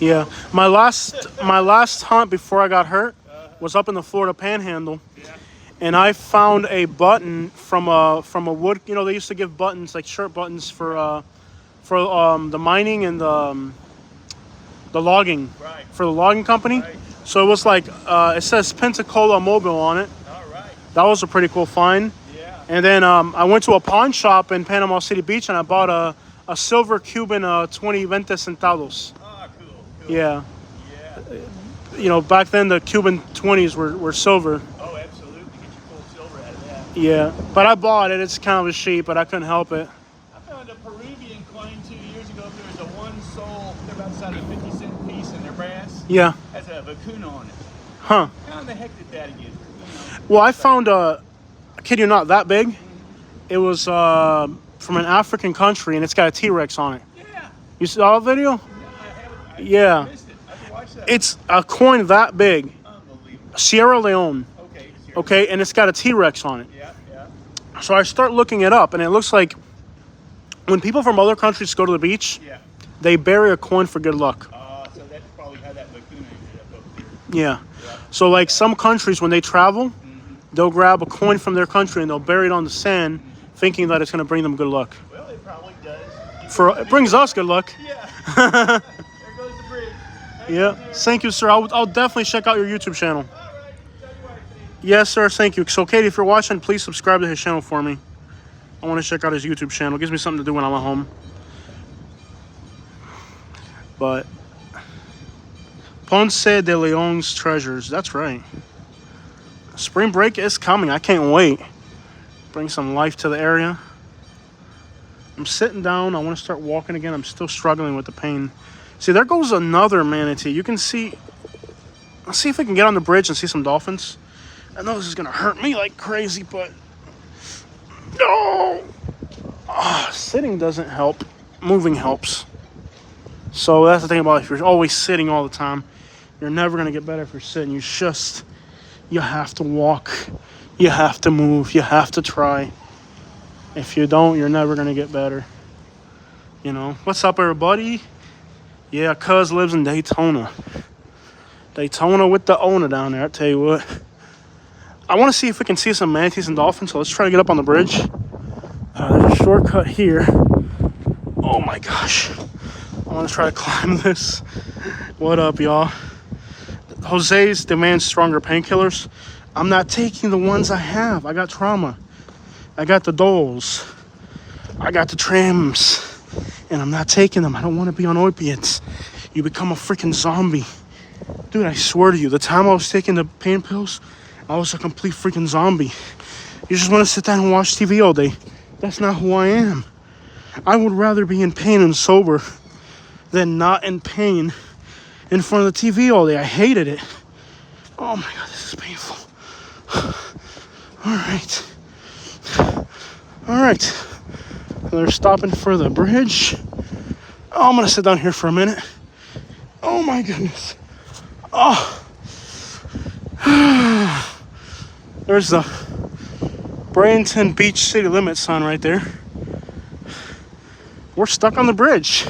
Yeah, my last hunt before I got hurt was up in the Florida Panhandle, and I found a button from a wood. You know, they used to give buttons like shirt buttons for the mining and the logging, Right. for the logging company. Right. So it was like it says Pensacola Mobile on it. All right. That was a pretty cool find. Yeah. And then I went to a pawn shop in Panama City Beach, and I bought a silver Cuban 20 20 centavos. Ah, cool. Yeah. Yeah. You know, back then the Cuban 20s were silver. Oh, absolutely. Get your full silver out of that. Yeah, but I bought it. It's kind of a sheep, but I couldn't help it. I found a Peruvian coin 2 years ago. There was a one sol, they're about the size of a 50-cent piece, and they're brass. Yeah. Has a vacuna on it. Huh. How in the heck did that again? You know? Well, I found I kid you not, that big. It was from an African country, and it's got a T-Rex on it. Yeah. You saw the video? I Yeah. missed it. I can watch that. It's a coin that big. Unbelievable. Sierra Leone. Okay. Seriously. Okay, and it's got a T-Rex on it. Yeah, yeah, So I start looking it up, and it looks like when people from other countries go to the beach, yeah. they bury a coin for good luck. So that's probably how that vacuna ended up over there. Yeah. Yeah. So like some countries, when they travel, they'll grab a coin from their country and they'll bury it on the sand, thinking that it's going to bring them good luck. Well, it probably does. It brings us good luck. Yeah. There goes the bridge. Yeah. Thank you, sir. I'll definitely check out your YouTube channel. All right. Tell you what, Yes, sir. Thank you. So, Katie, if you're watching, please subscribe to his channel for me. I want to check out his YouTube channel. It gives me something to do when I'm at home. But Ponce de Leon's treasures. That's right. Spring break is coming. I can't wait. Bring some life to the area. I'm sitting down. I want to start walking again. I'm still struggling with the pain. See, there goes another manatee. You can see. Let's see if we can get on the bridge and see some dolphins. I know this is going to hurt me like crazy, but no. Sitting doesn't help. Moving helps. So that's the thing about it. If you're always sitting all the time, you're never going to get better if you're sitting. You have to walk. You have to move. You have to try. If you don't, you're never going to get better. You know, what's up, everybody? Yeah, cuz lives in Daytona. Daytona with the owner down there, I tell you what. I want to see if we can see some manatees and dolphins, so let's try to get up on the bridge. There's a shortcut here. Oh my gosh. I want to try to climb this. What up, y'all? Jose's demands stronger painkillers. I'm not taking the ones I have. I got trauma. I got the doles. I got the trams. And I'm not taking them. I don't want to be on opiates. You become a freaking zombie. Dude, I swear to you, the time I was taking the pain pills, I was a complete freaking zombie. You just want to sit down and watch TV all day. That's not who I am. I would rather be in pain and sober than not in pain in front of the TV all day. I hated it. Oh my God, this is painful. All right. They're stopping for the bridge. Oh, I'm gonna sit down here for a minute. Oh my goodness. Oh. There's the Bradenton Beach city limit sign right there. We're stuck on the bridge.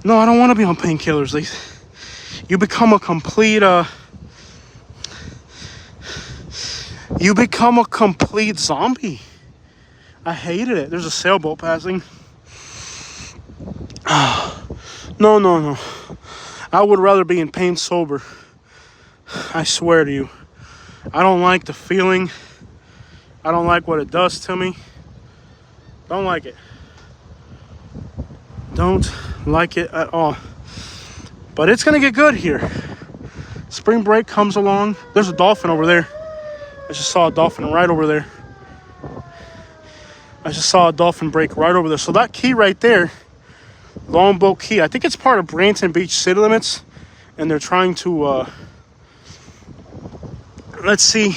No, I don't want to be on painkillers. You become a complete zombie. I hated it. There's a sailboat passing. No. I would rather be in pain sober. I swear to you. I don't like the feeling. I don't like what it does to me. Don't like it. Don't like it at all. But it's going to get good here. Spring break comes along. There's a dolphin over there. I just saw a dolphin right over there. I just saw a dolphin break right over there. So that key right there, Longboat Key, I think it's part of Bradenton Beach city limits. And they're trying to, let's see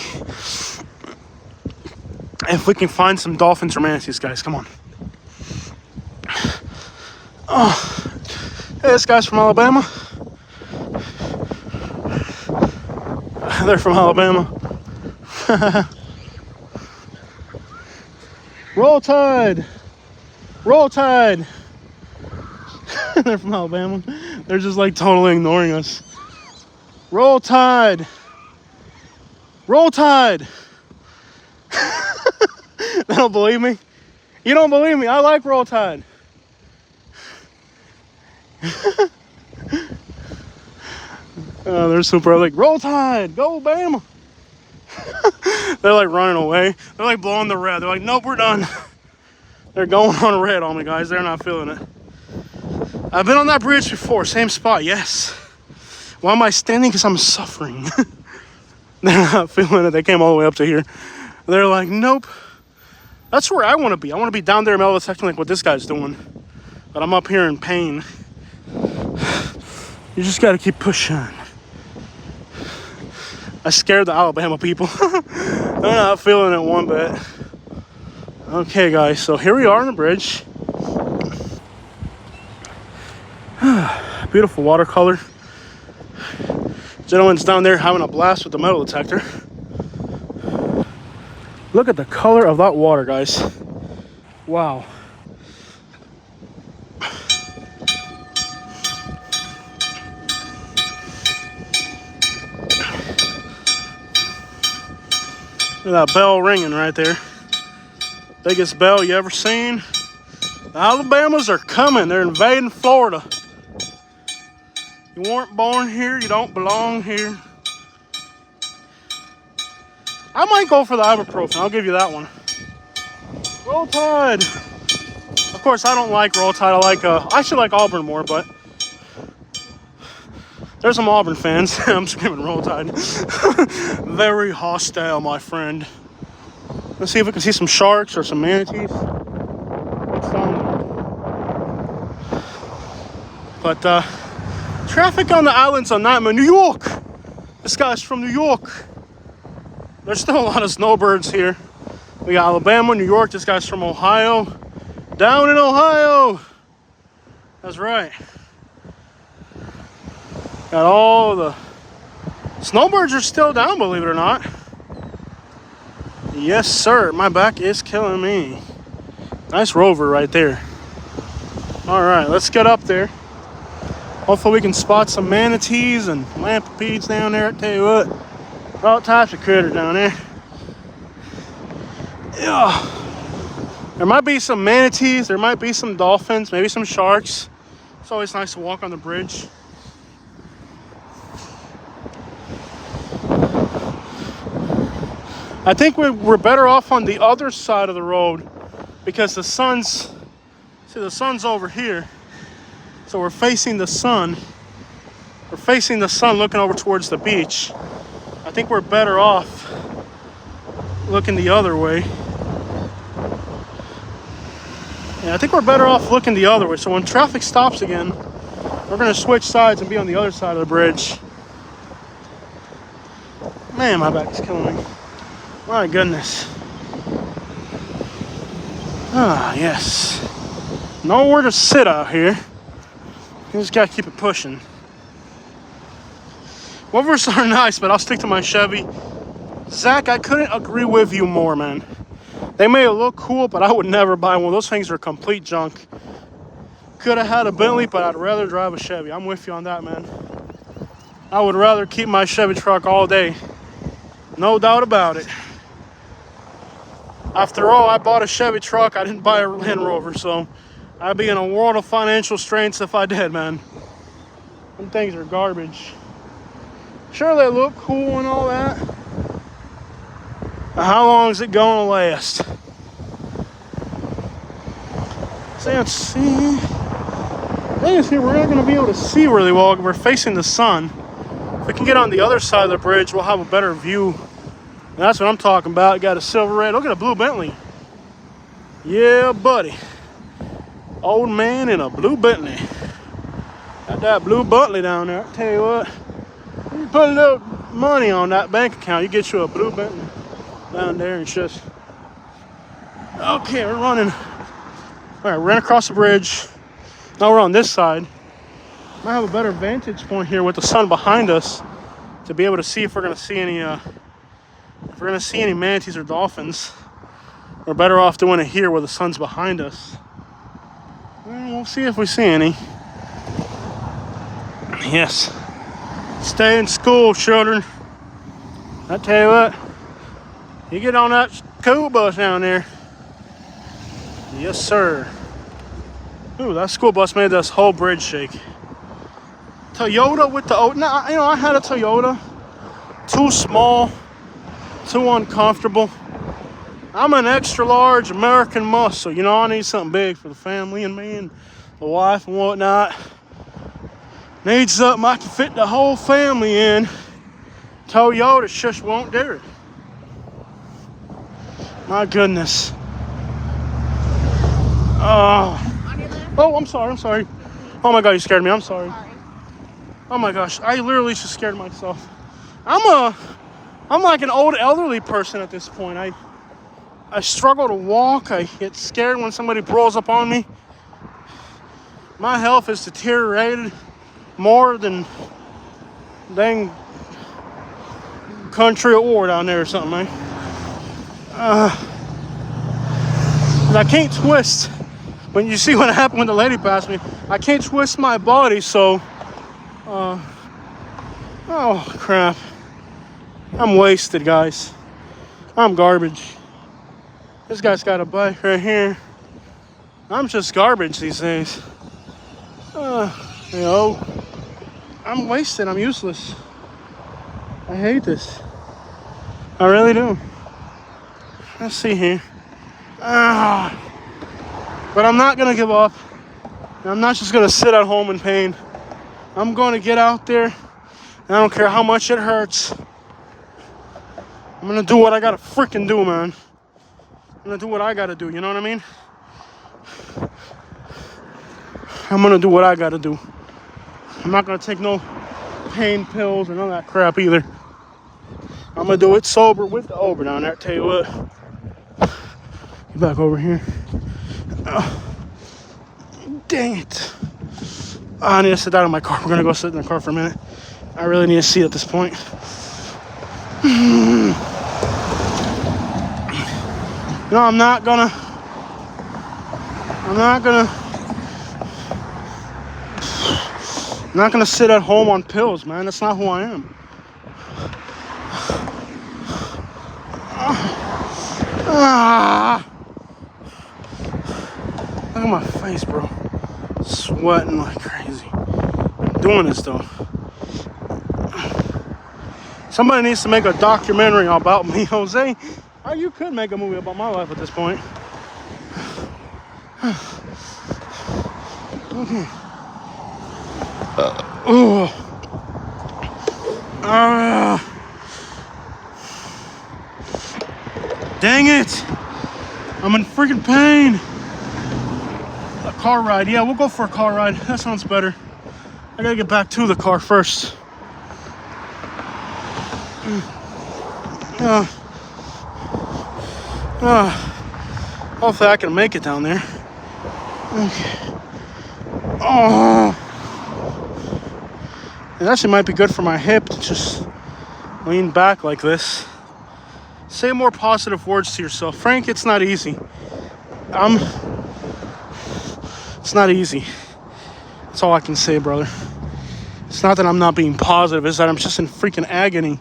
if we can find some dolphins or manatees, guys. Come on. Oh, hey, this guy's from Alabama. They're from Alabama. Roll Tide. Roll Tide. They're from Alabama. They're just like totally ignoring us. Roll Tide. Roll Tide. They don't believe me? You don't believe me? I like Roll Tide. They're super like, Roll Tide, go Bama. They're like running away. They're like blowing the red. They're like, nope, we're done. They're going on red on me, guys. They're not feeling it. I've been on that bridge before, same spot, yes. Why am I standing? Because I'm suffering. They're not feeling it. They came all the way up to here. They're like, nope. That's where I want to be. I want to be down there metal detecting like what this guy's doing. But I'm up here in pain. You just got to keep pushing. I scared the Alabama people. They're not feeling it one bit. Okay, guys, so here we are on the bridge. Beautiful watercolor. Gentleman's down there having a blast with the metal detector. Look at the color of that water, guys. Wow. Look at that bell ringing right there. Biggest bell you ever seen. The Alabamas are coming. They're invading Florida. You weren't born here. You don't belong here. I might go for the ibuprofen. I'll give you that one. Roll Tide. Of course, I don't like Roll Tide. I should like Auburn more, but there's some Auburn fans. I'm screaming Roll Tide. Very hostile, my friend. Let's see if we can see some sharks or some manatees. But traffic on the islands are not in New York. This guy's from New York. There's still a lot of snowbirds here. We got Alabama, New York. This guy's from Ohio. Down in Ohio. That's right. Got all the snowbirds are still down, believe it or not. Yes, sir. My back is killing me. Nice rover right there. All right, let's get up there. Hopefully we can spot some manatees and lamprids down there. I tell you what, all types of critters down there. Yeah. There might be some manatees. There might be some dolphins. Maybe some sharks. It's always nice to walk on the bridge. I think we're better off on the other side of the road because the sun's over here. So we're facing the sun. We're facing the sun looking over towards the beach. I think we're better off looking the other way. Yeah, I think we're better off looking the other way. So when traffic stops again, we're gonna switch sides and be on the other side of the bridge. Man, my back is killing me. My goodness. Ah, yes. Nowhere to sit out here. You just gotta keep it pushing. Rovers are nice, but I'll stick to my Chevy. Zach, I couldn't agree with you more, man. They may look cool, but I would never buy one. Those things are complete junk. Could have had a Bentley, but I'd rather drive a Chevy. I'm with you on that, man. I would rather keep my Chevy truck all day. No doubt about it. After all, I bought a Chevy truck. I didn't buy a Land Rover, so I'd be in a world of financial straits if I did, man. Them things are garbage. Sure, they look cool and all that. But how long is it gonna last? So let's see. We're not gonna be able to see really well. We're facing the sun. If we can get on the other side of the bridge, we'll have a better view. And that's what I'm talking about. Got a silver red. Look at a blue Bentley. Yeah, buddy. Old man in a blue Bentley. Got that blue Bentley down there. I tell you what, you put a little money on that bank account, you get you a blue Bentley down there. And it's just okay. We're running. All right, we're running across the bridge. Now we're on this side. Might have a better vantage point here with the sun behind us to be able to see if we're gonna see any manatees or dolphins. We're better off doing it here where the sun's behind us. We'll see if we see any. Yes. Stay in school, children. I tell you what, you get on that school bus down there. Yes, sir. Ooh, that school bus made this whole bridge shake. Toyota with the old. Now, you know, I had a Toyota. Too small, too uncomfortable. I'm an extra large American muscle. You know, I need something big for the family and me and the wife and whatnot. Need something I can fit the whole family in. Toyota just won't do it. My goodness. Oh, I'm sorry. Oh my God, you scared me. I'm sorry. Oh my gosh, I literally just scared myself. I'm like an old elderly person at this point. I struggle to walk. I get scared when somebody rolls up on me. My health is deteriorated more than dang country at war down there or something, man. I can't twist. When you see what happened when the lady passed me, I can't twist my body, so oh crap. I'm wasted, guys. I'm garbage. This guy's got a bike right here. I'm just garbage these days. You know, I'm wasted. I'm useless. I hate this. I really do. Let's see here. But I'm not gonna give up. I'm not just gonna sit at home in pain. I'm gonna get out there, and I don't care how much it hurts. I'm gonna do what I gotta freaking do, man. I'm gonna do what I gotta do, you know what I mean? I'm gonna do what I gotta do. I'm not gonna take no pain pills or none of that crap either. I'm gonna do it sober with the over down there. Tell you what. Get back over here. Dang it. Oh, I need to sit down in my car. We're gonna go sit in the car for a minute. I really need to see at this point. No, I'm not gonna sit at home on pills, man. That's not who I am. Look at my face, bro. Sweating like crazy. I'm doing this though. Somebody needs to make a documentary about me, Jose. Or you could make a movie about my life at this point. Okay. Dang it! I'm in freaking pain. A car ride. Yeah, we'll go for a car ride. That sounds better. I gotta get back to the car first. Hopefully I can make it down there. Okay. Oh. It actually might be good for my hip to just lean back like this. Say more positive words to yourself. Frank, it's not easy. It's not easy. That's all I can say, brother. It's not that I'm not being positive. It's that I'm just in freaking agony.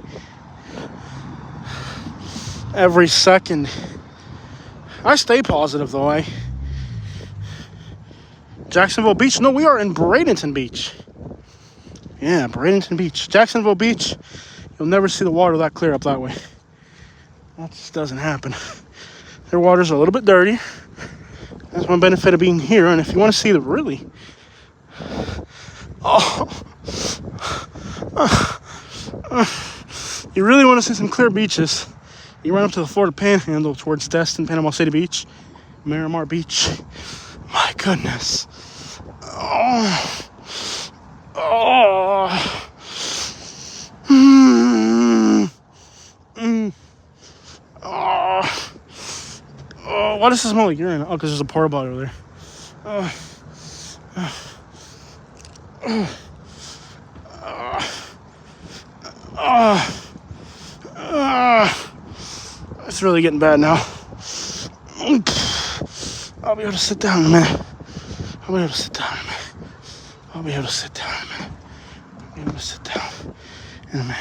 Every second. I stay positive, though. Jacksonville Beach? No, we are in Bradenton Beach. Yeah, Bradenton Beach. Jacksonville Beach, you'll never see the water that clear up that way. That just doesn't happen. Their waters are a little bit dirty. That's one benefit of being here. And if you want to see the really... you really want to see some clear beaches, you run up to the Florida Panhandle towards Destin, Panama City Beach, Miramar Beach. My goodness. Why does it smell like urine? Oh, because there's a porta potty over there. It's really getting bad now. I'll be able to sit down in a minute. I'll be able to sit down in a minute.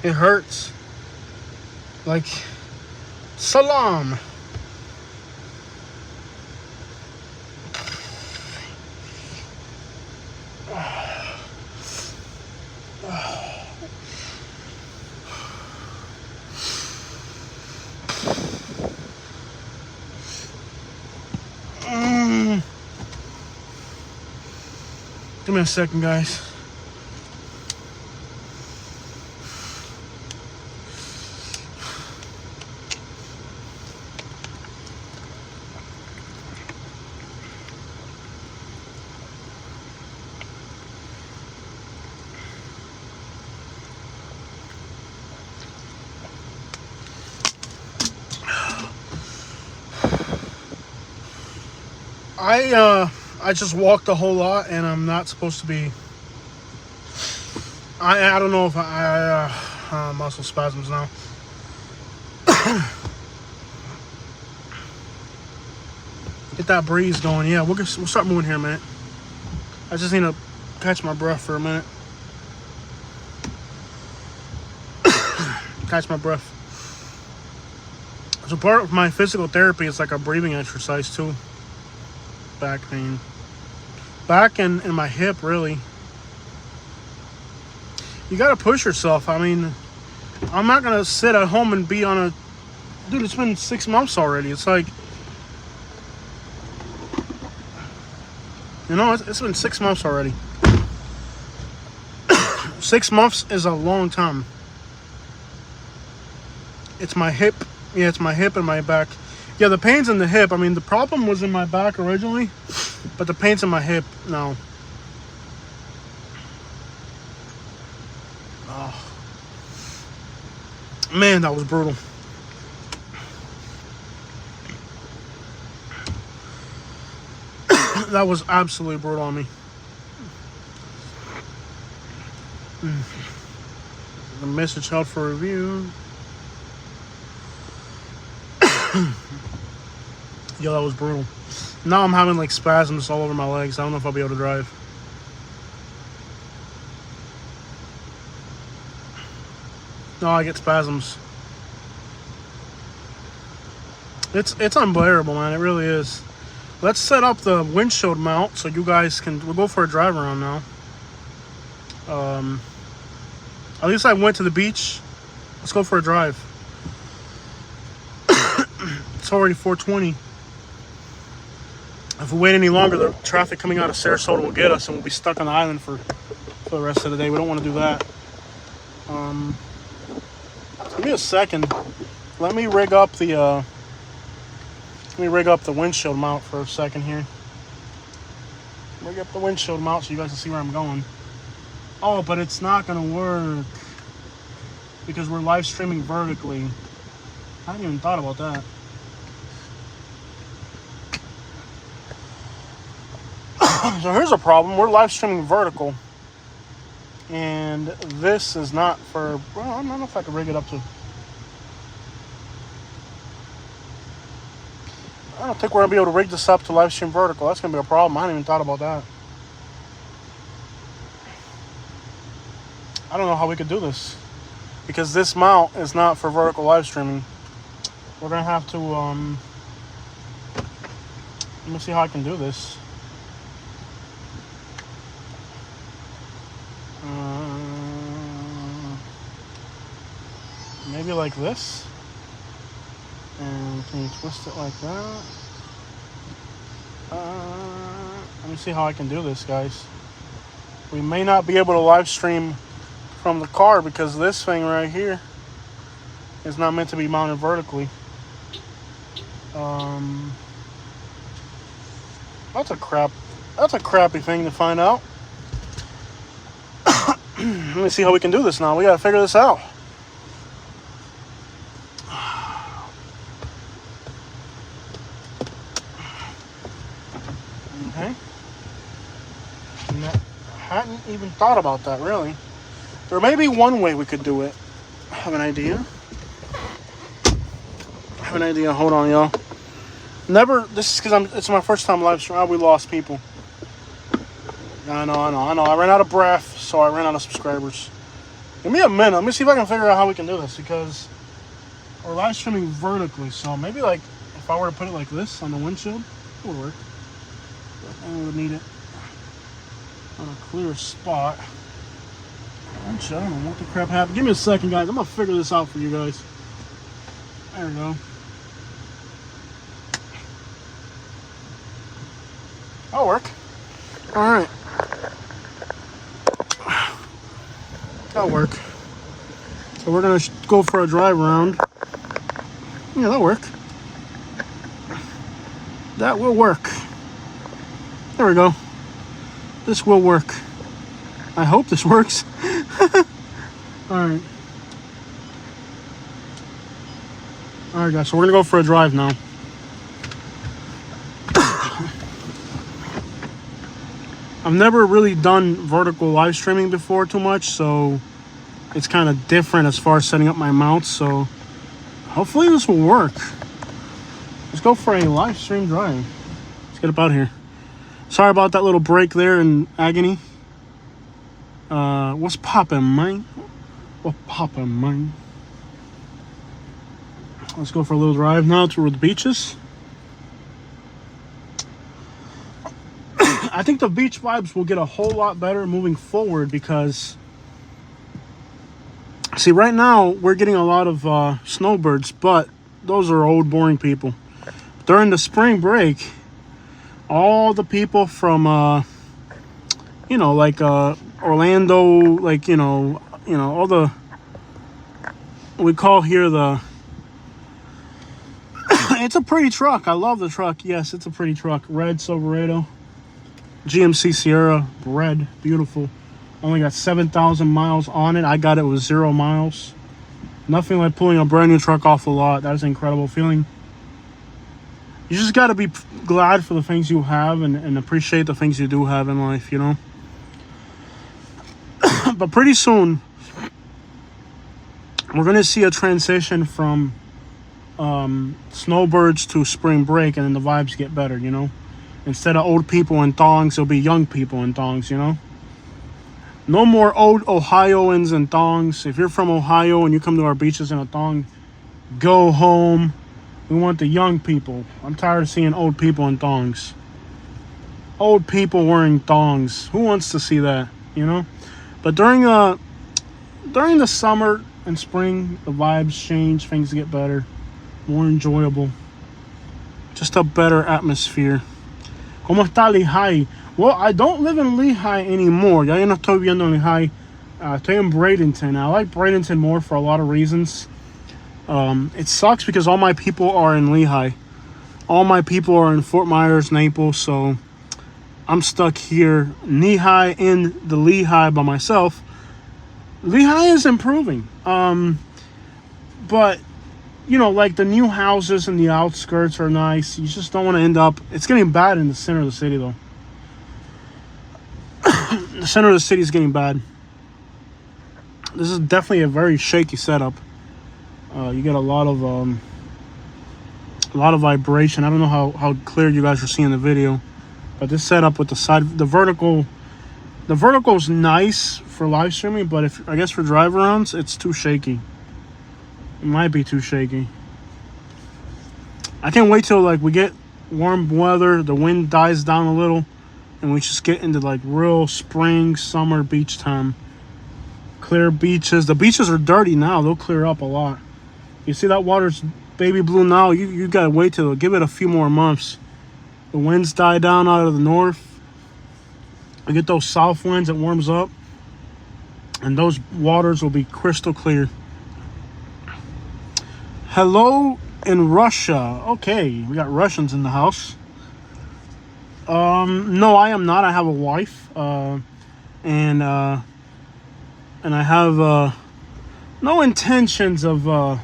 It hurts. Like salam. Give me a second, guys. I just walked a whole lot, and I'm not supposed to be. I don't know if I muscle spasms now. Get that breeze going. Yeah, we'll start moving here in a minute. I just need to catch my breath for a minute. Catch my breath. So part of my physical therapy is like a breathing exercise too. Back pain. Back and my hip, really. You gotta push yourself. I mean, I'm not gonna sit at home and be on a... Dude, it's been 6 months already. It's like, You know, it's been 6 months already. 6 months is a long time. It's my hip. Yeah, it's my hip and my back. Yeah, the pain's in the hip. I mean, the problem was in my back originally, but the pain's in my hip now. Oh. Man, that was brutal. That was absolutely brutal on me. The message held for review. Yo, that was brutal. Now I'm having like spasms all over my legs. I don't know if I'll be able to drive. No, I get spasms. It's unbearable, man. It really is. Let's set up the windshield mount so you guys can. We'll go for a drive around now. At least I went to the beach. Let's go for a drive. It's already 4:20. If we wait any longer, the traffic coming out of Sarasota will get us, and we'll be stuck on the island for the rest of the day. We don't want to do that. Give me a second. Let me rig up the windshield mount for a second here. Rig up the windshield mount so you guys can see where I'm going. Oh, but it's not gonna work because we're live streaming vertically. I hadn't even thought about that. So here's a problem. We're live streaming vertical, and this is not for. Well, I don't know if I can rig it up to. I don't think we're gonna be able to rig this up to live stream vertical. That's gonna be a problem. I hadn't even thought about that. I don't know how we could do this because this mount is not for vertical live streaming. We're gonna have to. Let me see how I can do this. Maybe like this. And can you twist it like that? Let me see how I can do this, guys. We may not be able to live stream from the car because this thing right here is not meant to be mounted vertically. That's a crappy thing to find out. Let me see how we can do this now. We gotta figure this out. Okay. Hadn't even thought about that, really. There may be one way we could do it. I have an idea. Hold on, y'all. This is because it's my first time live streaming. We lost people. I know. I ran out of breath, so I ran out of subscribers. Give me a minute. Let me see if I can figure out how we can do this because we're live streaming vertically. So maybe like if I were to put it like this on the windshield, it would work. And we would need it on a clear spot. Actually, I don't know what the crap happened. Give me a second, guys. I'm gonna figure this out for you guys. There we go. That'll work. All right. That'll work. So we're gonna go for a drive around. Yeah, that'll work. That will work. There we go. This will work. I hope this works. Alright. Alright, guys, so we're gonna go for a drive now. I've never really done vertical live streaming before too much, so it's kind of different as far as setting up my mounts, so hopefully this will work. Let's go for a live stream drive. Let's get up out here. Sorry about that little break there in agony. What's poppin', man? What's poppin', man? Let's go for a little drive now toward the beaches. I think the beach vibes will get a whole lot better moving forward because, see, right now we're getting a lot of snowbirds, but those are old, boring people. During the spring break, all the people from you know, like Orlando, like you know, all the we call here the. It's a pretty truck. I love the truck. Yes, it's a pretty truck. Red Silverado, GMC Sierra, red, beautiful. Only got 7,000 miles on it. I got it with 0 miles. Nothing like pulling a brand new truck off the lot. That is an incredible feeling. You just got to be glad for the things you have and appreciate the things you do have in life, you know. But pretty soon, we're going to see a transition from snowbirds to spring break, and then the vibes get better, you know. Instead of old people in thongs, it'll be young people in thongs, you know. No more old Ohioans in thongs. If you're from Ohio and you come to our beaches in a thong, go home. We want the young people. I'm tired of seeing old people in thongs. Old people wearing thongs. Who wants to see that, you know? But during the summer and spring, the vibes change, things get better, more enjoyable. Just a better atmosphere. ¿Cómo está Lehigh? Well, I don't live in Lehigh anymore. Ya no estoy viviendo en Lehigh. Estoy in Bradenton. I like Bradenton more for a lot of reasons. It sucks because all my people are in Lehigh. All my people are in Fort Myers, Naples, so I'm stuck here, knee-high in the Lehigh by myself. Lehigh is improving. But, you know, like the new houses in the outskirts are nice. You just don't want to end up... It's getting bad in the center of the city, though. The center of the city is getting bad. This is definitely a very shaky setup. You get a lot of vibration. I don't know how clear you guys are seeing the video, but this setup with the side, the vertical is nice for live streaming, but if I guess for drive arounds, it's too shaky. It might be too shaky. I can't wait till like we get warm weather, the wind dies down a little, and we just get into like real spring, summer beach time. Clear beaches. The beaches are dirty now. They'll clear up a lot. You see that water's baby blue now? You gotta wait till give it a few more months. The winds die down out of the north. We get those south winds, it warms up, and those waters will be crystal clear. Hello in Russia. Okay, we got Russians in the house. No, I am not. I have a wife, and I have no intentions of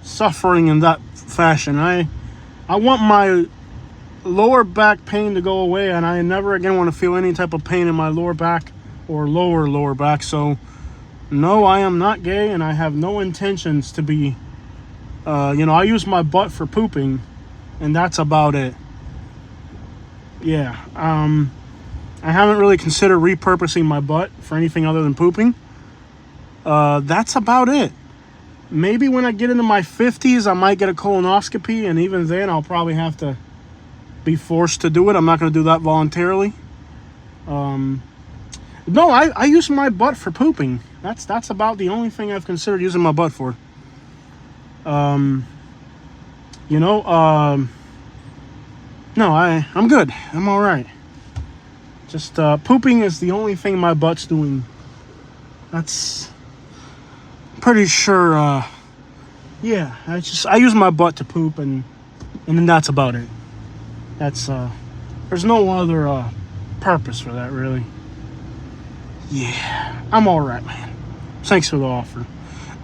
suffering in that fashion. I want my lower back pain to go away, and I never again want to feel any type of pain in my lower back or lower back. So, no, I am not gay, and I have no intentions to be. I use my butt for pooping, and that's about it. Yeah, I haven't really considered repurposing my butt for anything other than pooping. That's about it. Maybe when I get into my 50s, I might get a colonoscopy, and even then, I'll probably have to be forced to do it. I'm not going to do that voluntarily. No, I use my butt for pooping. That's about the only thing I've considered using my butt for. No, I'm good. I'm all right. Just pooping is the only thing my butt's doing. That's pretty sure. Yeah, I use my butt to poop, and then that's about it. That's there's no other purpose for that, really. Yeah, I'm all right, man. Thanks for the offer.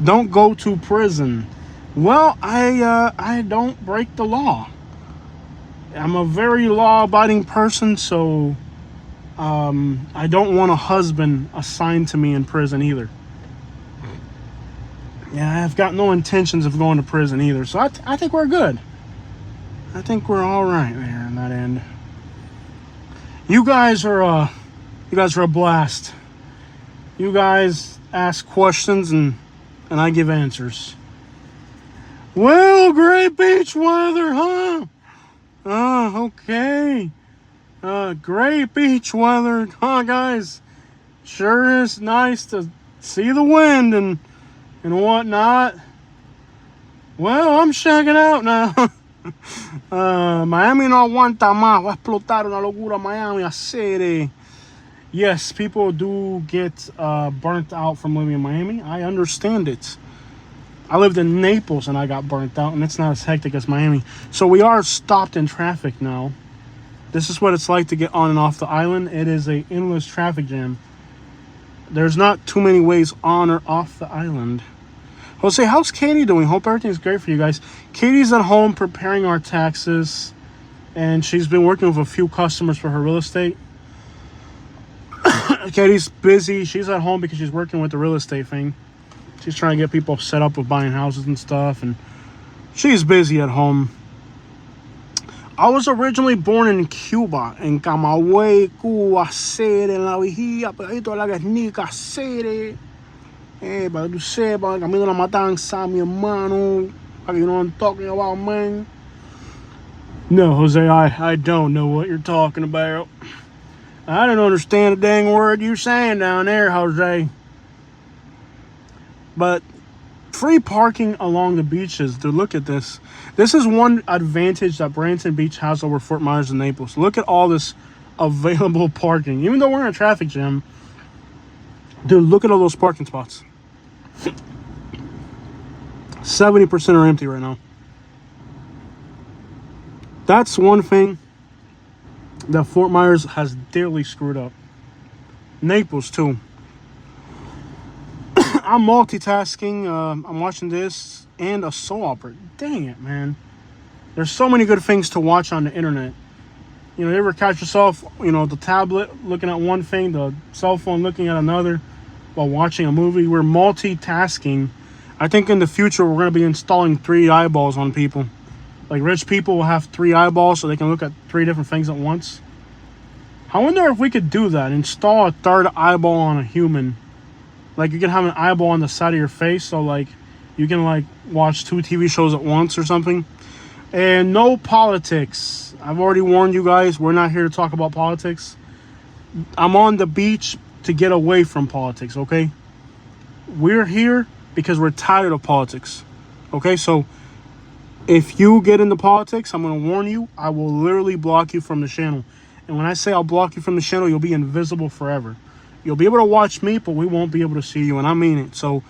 Don't go to prison. Well, I don't break the law. I'm a very law-abiding person, so I don't want a husband assigned to me in prison either. Yeah, I've got no intentions of going to prison either, so I think we're good. I think we're all right there on that end. You guys are a blast. You guys ask questions and I give answers. Well, great beach weather, huh? Oh, okay. Great beach weather, huh, guys? Sure is nice to see the wind and whatnot. Well, I'm checking out now. Miami no aguanta más. Va a explotar una locura Miami. City. Yes, people do get burnt out from living in Miami. I understand it. I lived in Naples and I got burnt out, and it's not as hectic as Miami. So we are stopped in traffic now. This is what it's like to get on and off the island. It is a endless traffic jam. There's not too many ways on or off the island. Jose, how's Katie doing? Hope everything's great for you guys. Katie's at home preparing our taxes, and she's been working with a few customers for her real estate. Katie's busy. She's at home because she's working with the real estate thing. She's trying to get people set up with buying houses and stuff, and she's busy at home. I was originally born in Cuba, in Camagüey, Cuba City, en la vigía, pegadito a la Guernica City. Para que tú sepas, camino de la matanza, mi hermano. Like, you know what I'm talking about, man? No, Jose, I don't know what you're talking about. I don't understand a dang word you're saying down there, Jose. But free parking along the beaches, dude, look at this. This is one advantage that Bradenton Beach has over Fort Myers and Naples. Look at all this available parking. Even though we're in a traffic jam, dude, look at all those parking spots. 70% are empty right now. That's one thing that Fort Myers has dearly screwed up. Naples, too. I'm multitasking. I'm watching this and a soap opera. Dang it, man. There's so many good things to watch on the internet. You know, you ever catch yourself, you know, the tablet looking at one thing, the cell phone looking at another while watching a movie? We're multitasking. I think in the future we're going to be installing 3 eyeballs on people. Like, rich people will have 3 eyeballs so they can look at 3 different things at once. I wonder if we could do that. Install a 3rd eyeball on a human. Like, you can have an eyeball on the side of your face, so, like, you can, like, watch 2 TV shows at once or something. And no politics. I've already warned you guys, we're not here to talk about politics. I'm on the beach to get away from politics, okay? We're here because we're tired of politics, okay? So, if you get into politics, I'm going to warn you, I will literally block you from the channel. And when I say I'll block you from the channel, you'll be invisible forever. You'll be able to watch me, but we won't be able to see you, and I mean it. So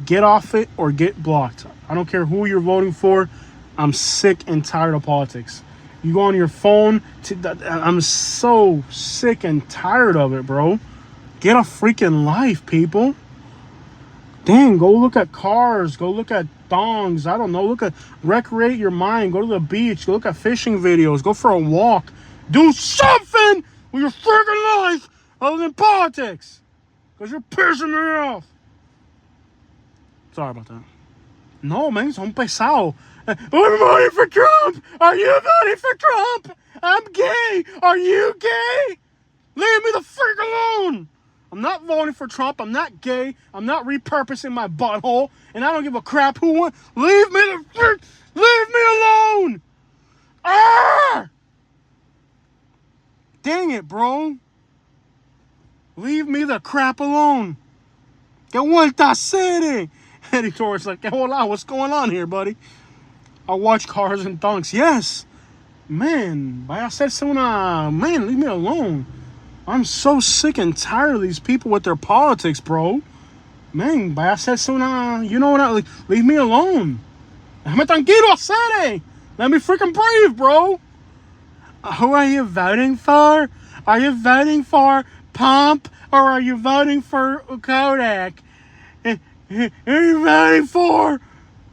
get off it or get blocked. I don't care who you're voting for. I'm sick and tired of politics. You go on your phone. I'm so sick and tired of it, bro. Get a freaking life, people. Dang, go look at cars. Go look at thongs. I don't know. Recreate your mind. Go to the beach. Go look at fishing videos. Go for a walk. Do something with your freaking life other than politics, because you're pissing me off. Sorry about that. No, man, son pesado. I'm voting for Trump. Are you voting for Trump? I'm gay. Are you gay? Leave me the freak alone. I'm not voting for Trump. I'm not gay. I'm not repurposing my butthole. And I don't give a crap who won. Leave me the freak. Leave me alone. Ah! Dang it, bro. Leave me the crap alone. Que vuelta city. Eddie Torres like, hola, what's going on here, buddy? I watch cars and thongs. Yes. Man, vaya a hacerse una... Man, leave me alone. I'm so sick and tired of these people with their politics, bro. Man, vaya a hacerse una... You know what? Leave me alone. Déjame tranquilo, city. Let me freaking breathe, bro. Who are you voting for? Are you voting for Pump, or are you voting for Kodak? Who are you voting for?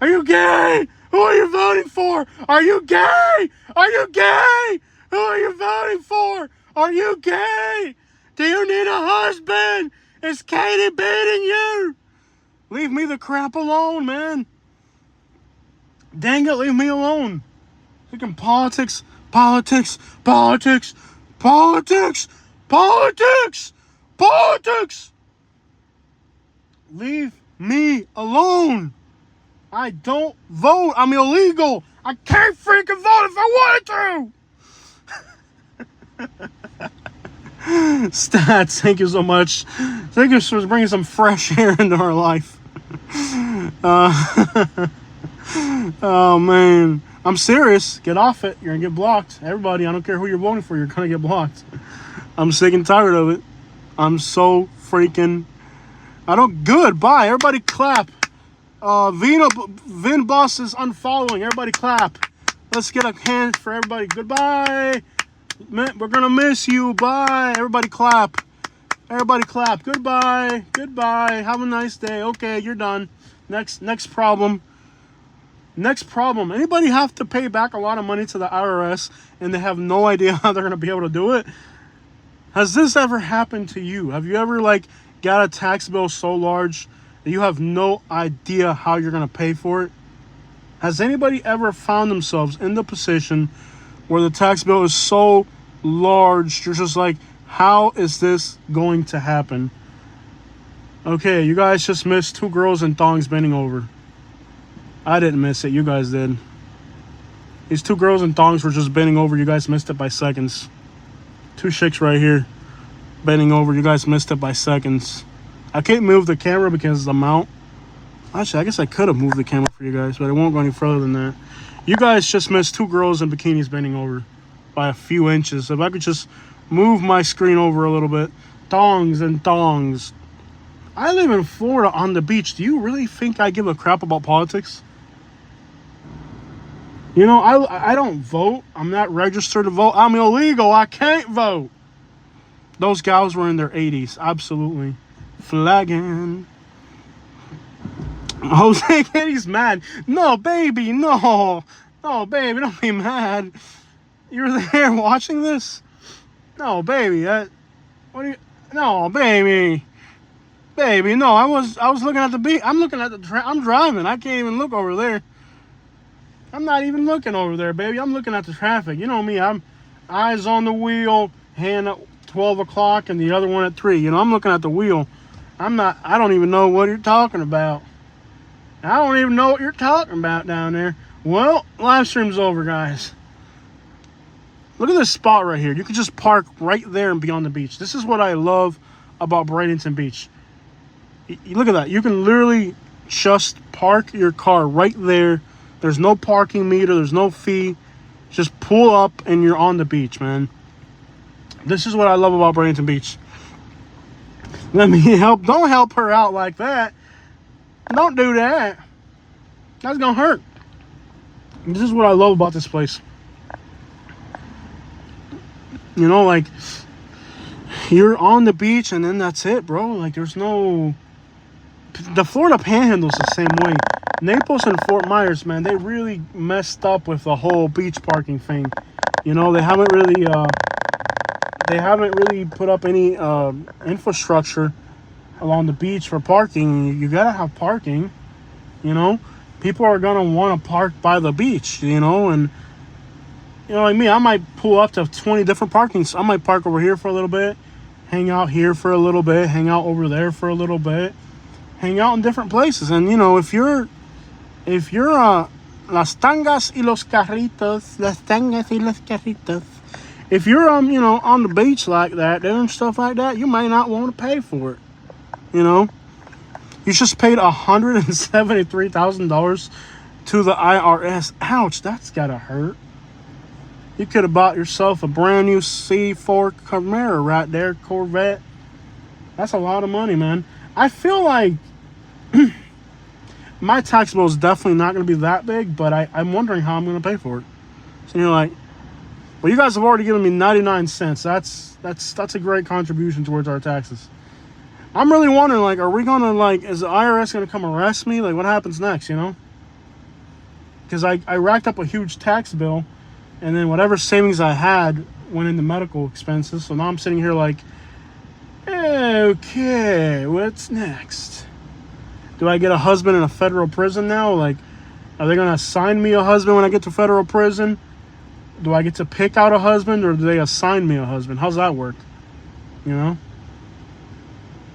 Are you gay? Who are you voting for? Are you gay? Are you gay? Who are you voting for? Are you gay? Do you need a husband? Is Katie beating you? Leave me the crap alone, man. Dang it, leave me alone. Freaking politics, politics, politics, politics. Politics! Politics! Leave me alone. I don't vote. I'm illegal. I can't freaking vote if I wanted to. Stats, thank you so much. Thank you for bringing some fresh air into our life. Oh, man. I'm serious. Get off it. You're gonna get blocked. Everybody, I don't care who you're voting for, you're gonna get blocked. I'm sick and tired of it. I'm so freaking. I don't. Good. Bye. Everybody clap. Vin Boss is unfollowing. Everybody clap. Let's get a hand for everybody. Goodbye. We're gonna miss you. Bye. Everybody clap. Everybody clap. Goodbye. Goodbye. Have a nice day. Okay, you're done. Next problem. Next problem. Anybody have to pay back a lot of money to the IRS and they have no idea how they're gonna be able to do it? Has this ever happened to you? Have you ever got a tax bill so large that you have no idea how you're gonna pay for it? Has anybody ever found themselves in the position where the tax bill is so large, you're just like, how is this going to happen? Okay, you guys just missed 2 girls in thongs bending over. I didn't miss it, you guys did. These 2 girls in thongs were just bending over, you guys missed it by seconds. 2 chicks right here bending over, you guys missed it by seconds. I can't move the camera because of the mount. Actually, I guess I could have moved the camera for you guys, but it won't go any further than that. You guys just missed 2 girls in bikinis bending over by a few inches. If I could just move my screen over a little bit. Thongs and thongs. I live in Florida on the beach. Do you really think I give a crap about politics? You know, I don't vote. I'm not registered to vote. I'm illegal. I can't vote. Those gals were in their 80s. Absolutely. Flagging. Jose Kitty's mad. No, baby, no. No, baby, don't be mad. You're there watching this? No, baby. What do you... No, baby. Baby, no. I was looking at the beat. I'm looking at the... I'm driving. I can't even look over there. I'm not even looking over there, baby. I'm looking at the traffic. You know me. I'm eyes on the wheel, hand at 12 o'clock, and the other one at 3. You know, I'm looking at the wheel. I don't even know what you're talking about. I don't even know what you're talking about down there. Well, live stream's over, guys. Look at this spot right here. You can just park right there and be on the beach. This is what I love about Bradenton Beach. Look at that. You can literally just park your car right there. There's no parking meter. There's no fee. Just pull up and you're on the beach, man. This is what I love about Bradenton Beach. Let me help. Don't help her out like that. Don't do that. That's gonna hurt. This is what I love about this place. You know, like, you're on the beach and then that's it, bro. Like, there's no... The Florida Panhandle's the same way. Naples and Fort Myers, man, they really messed up with the whole beach parking thing. You know, they haven't really put up any infrastructure along the beach for parking. You gotta have parking, you know. People are gonna want to park by the beach, you know, and you know, like me, I might pull up to 20 different parkings. I might park over here for a little bit, hang out here for a little bit, hang out over there for a little bit, hang out in different places. And you know, if you're las tangas y los carritos, if you're you know, on the beach like that, doing stuff like that, you may not want to pay for it. You know, you just paid $173,000 to the IRS. Ouch, that's gotta hurt. You could have bought yourself a brand new C4 Camaro right there, Corvette. That's a lot of money, man. I feel like my tax bill is definitely not going to be that big, but I'm wondering how I'm going to pay for it. So you're like, well, you guys have already given me 99 cents. That's a great contribution towards our taxes. I'm really wondering, like, are we going to, like, is the IRS going to come arrest me? Like, what happens next, you know? Because I racked up a huge tax bill, and then whatever savings I had went into medical expenses. So now I'm sitting here like, okay, what's next? Do I get a husband in a federal prison now? Like, are they going to assign me a husband when I get to federal prison? Do I get to pick out a husband, or do they assign me a husband? How's that work? You know?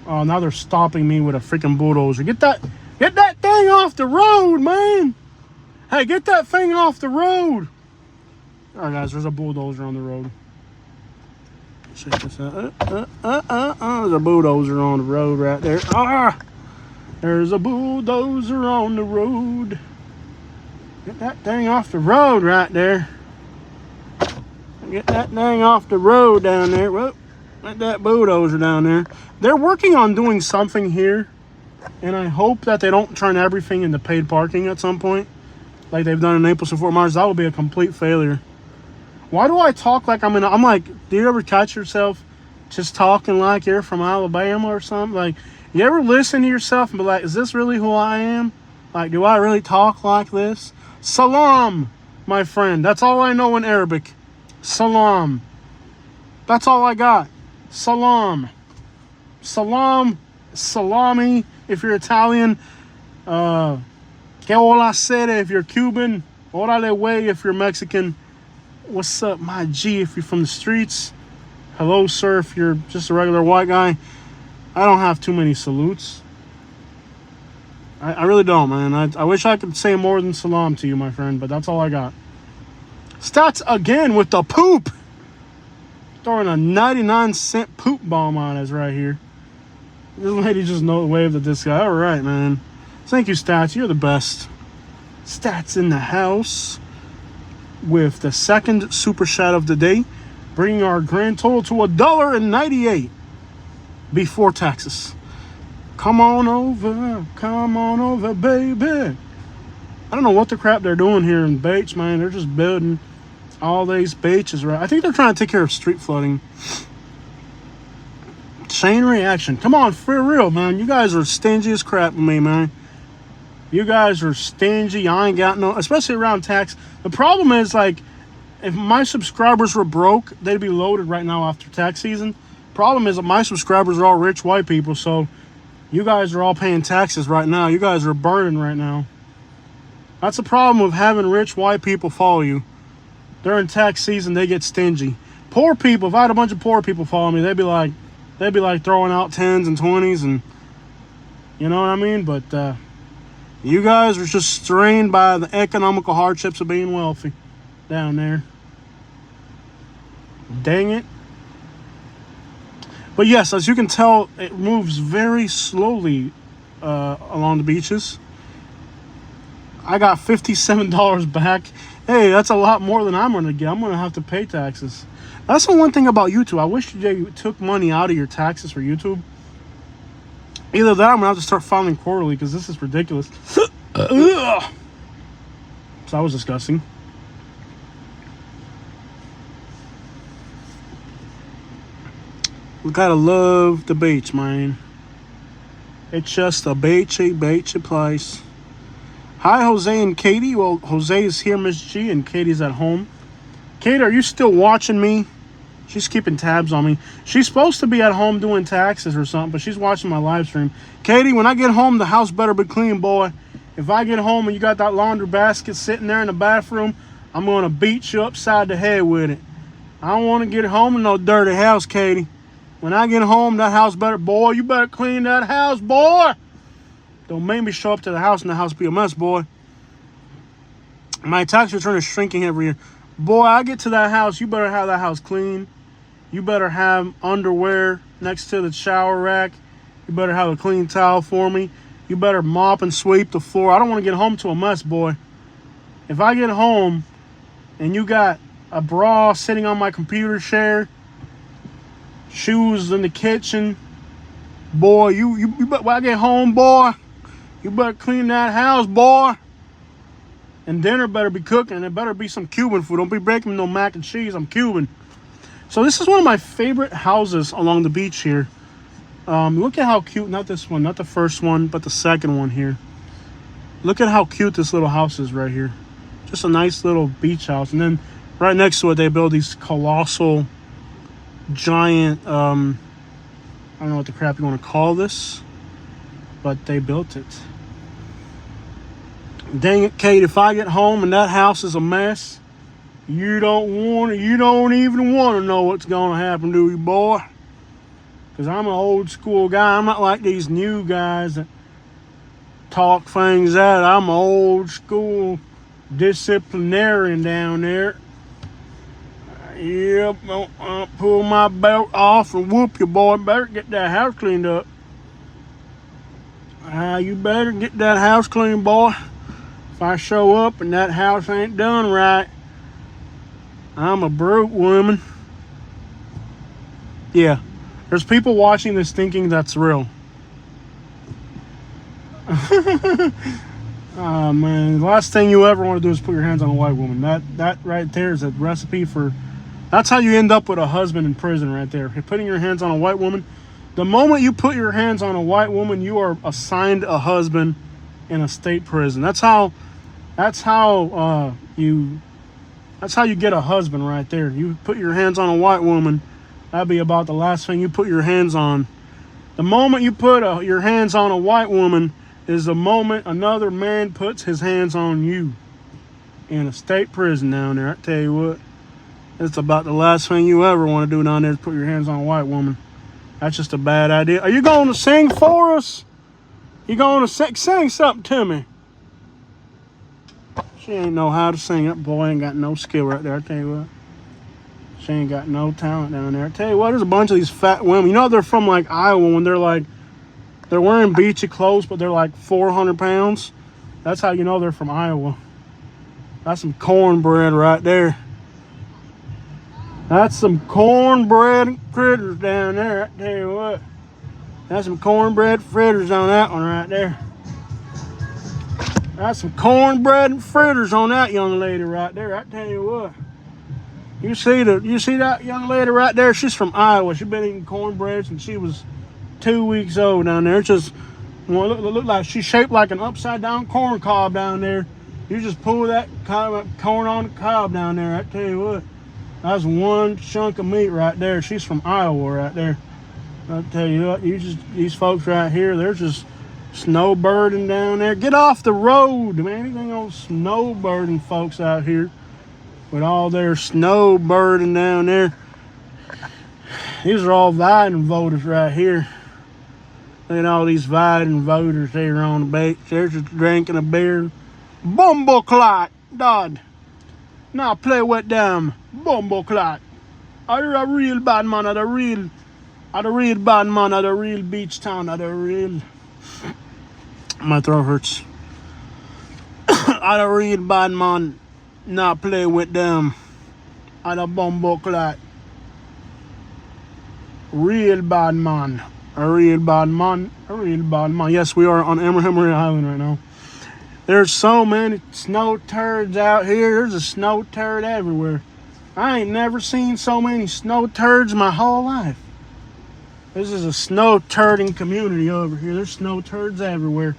Oh, now they're stopping me with a freaking bulldozer. Get that thing off the road, man. Hey, get that thing off the road. All right, guys, there's a bulldozer on the road. Check this out. There's a bulldozer on the road right there. Ah, there's a bulldozer on the road. Get that thing off the road right there. Get that thing off the road down there. Whoop. Let that bulldozer down there. They're working on doing something here, and I hope that they don't turn everything into paid parking at some point, like they've done in Naples and Fort Myers. That would be a complete failure. Why do I talk like I'm like, do you ever catch yourself just talking like you're from Alabama or something? Like, you ever listen to yourself and be like, is this really who I am? Like, do I really talk like this? Salam, my friend. That's all I know in Arabic. Salam. That's all I got. Salam. Salam. Salami if you're Italian. Que hola sere if you're Cuban. Orale way if you're Mexican. What's up, my G, if you're from the streets? Hello, sir, if you're just a regular white guy. I don't have too many salutes. I really don't, man. I wish I could say more than salam to you, my friend, but that's all I got. Stats again with the poop. Throwing a 99-cent poop bomb on us right here. This lady just waved at this guy. All right, man. Thank you, Stats. You're the best. Stats in the house with the second super chat of the day, bringing our grand total to $1.98 before taxes. Come on over, baby. I don't know what the crap they're doing here in Bates, man. They're just building all these beaches, right? I think they're trying to take care of street flooding. Chain reaction. Come on, for real, man. You guys are stingy as crap with me, man. You guys are stingy. I ain't got no, especially around tax. The problem is, like, if my subscribers were broke, they'd be loaded right now after tax season. Problem is that my subscribers are all rich white people, so you guys are all paying taxes right now. You guys are burning right now. That's the problem with having rich white people follow you. During tax season, they get stingy. Poor people, if I had a bunch of poor people follow me, they'd be like throwing out 10s and 20s, and you know what I mean? But you guys are just strained by the economical hardships of being wealthy down there. Dang it. But yes, as you can tell, it moves very slowly along the beaches. I got $57 back. Hey, that's a lot more than I'm going to get. I'm going to have to pay taxes. That's the one thing about YouTube. I wish they took money out of your taxes for YouTube. Either that or I'm going to have to start filing quarterly because this is ridiculous. So that was disgusting. We gotta love the beach, man. It's just a beachy place. Hi, Jose and Katie. Well, Jose is here, Miss G, and Katie's at home. Katie, are you still watching me? She's keeping tabs on me. She's supposed to be at home doing taxes or something, but she's watching my live stream. Katie, when I get home, the house better be clean, boy. If I get home and you got that laundry basket sitting there in the bathroom, I'm going to beat you upside the head with it. I don't want to get home in no dirty house, Katie. When I get home, that house better, boy, you better clean that house, boy. Don't make me show up to the house and the house be a mess, boy. My tax return is shrinking every year. Boy, I get to that house, you better have that house clean. You better have underwear next to the shower rack. You better have a clean towel for me. You better mop and sweep the floor. I don't want to get home to a mess, boy. If I get home and you got a bra sitting on my computer chair, shoes in the kitchen, boy, you better, when I get home, boy, you better clean that house, boy. And dinner better be cooking. It better be some Cuban food. Don't be breaking me no mac and cheese. I'm Cuban. So this is one of my favorite houses along the beach here. Look at how cute, not this one, not the first one, but the second one here. Look at how cute this little house is right here. Just a nice little beach house. And then right next to it, they build these colossal, giant, I don't know what the crap you want to call this, but they built it. Dang it, Kate, if I get home and that house is a mess, you don't even want to know what's going to happen to you, boy. Because I'm an old school guy. I'm not like these new guys that talk things out. I'm an old school disciplinarian down there. Yep, I'll pull my belt off and whoop you, boy. Better get that house cleaned up. You better get that house clean, boy. If I show up and that house ain't done right, I'm a broke woman. Yeah, there's people watching this thinking that's real. Oh man, the last thing you ever want to do is put your hands on a white woman. That right there is a recipe for, that's how you end up with a husband in prison right there. You're putting your hands on a white woman. The moment you put your hands on a white woman, you are assigned a husband in a state prison. That's how you get a husband right there. You put your hands on a white woman, that'd be about the last thing you put your hands on. The moment you put your hands on a white woman is the moment another man puts his hands on you in a state prison down there. I tell you what, it's about the last thing you ever want to do down there is put your hands on a white woman. That's just a bad idea. Are you going to sing for us? You going to sing something to me? She ain't know how to sing. That boy ain't got no skill right there. I tell you what. She ain't got no talent down there. I tell you what, there's a bunch of these fat women. You know they're from like Iowa when they're wearing beachy clothes, but they're like 400 pounds. That's how you know they're from Iowa. That's some cornbread right there. That's some cornbread critters down there. I tell you what. That's some cornbread fritters on that one right there. That's some cornbread and fritters on that young lady right there. I tell you what. You see that young lady right there? She's from Iowa. She's been eating cornbread since she was 2 weeks old down there. It's just, well, look like she's shaped like an upside down corn cob down there. You just pull that corn on the cob down there. I tell you what, that's one chunk of meat right there. She's from Iowa right there. I tell you what, these folks right here, they're just snowbirding down there. Get off the road, man. Anything on snowbirding folks out here with all their snowbirding down there. These are all Biden voters right here. Look at all these Biden voters here on the beach. They're just drinking a beer. Bumbleclot, Dodd. Now play with them. Bumbleclot. Are you a real bad man? Are the real bad man? Are the real beach town? Are the real... My throat hurts. Are the real bad man? Now play with them. Are the bumbleclot. Real bad man. A real bad man. A real bad man. Yes, we are on Emery Island right now. There's so many snow turds out here. There's a snow turd everywhere. I ain't never seen so many snow turds my whole life. This is a snow turding community over here. There's snow turds everywhere.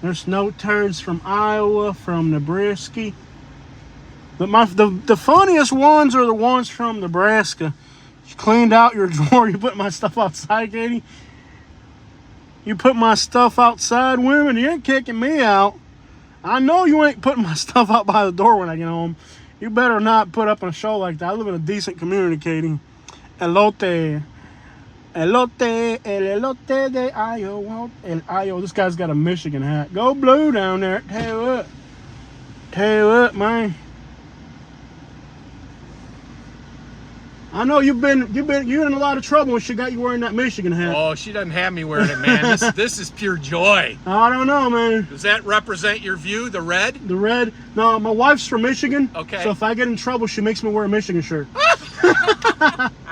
There's snow turds from Iowa, from Nebraska. But the funniest ones are the ones from Nebraska. You cleaned out your drawer. You put my stuff outside, Katie. You put my stuff outside, women. You ain't kicking me out. I know you ain't putting my stuff out by the door when I get home. You better not put up a show like that. I live in a decent community, Katie. Elote. Elote. El elote de Iowa. El Iowa. This guy's got a Michigan hat. Go blue down there. Tell you what. Tell you what, man. I know you're in a lot of trouble when she got you wearing that Michigan hat. Oh, she doesn't have me wearing it, man. This is pure joy. I don't know, man. Does that represent your view, the red? The red? No, my wife's from Michigan. Okay. So if I get in trouble, she makes me wear a Michigan shirt.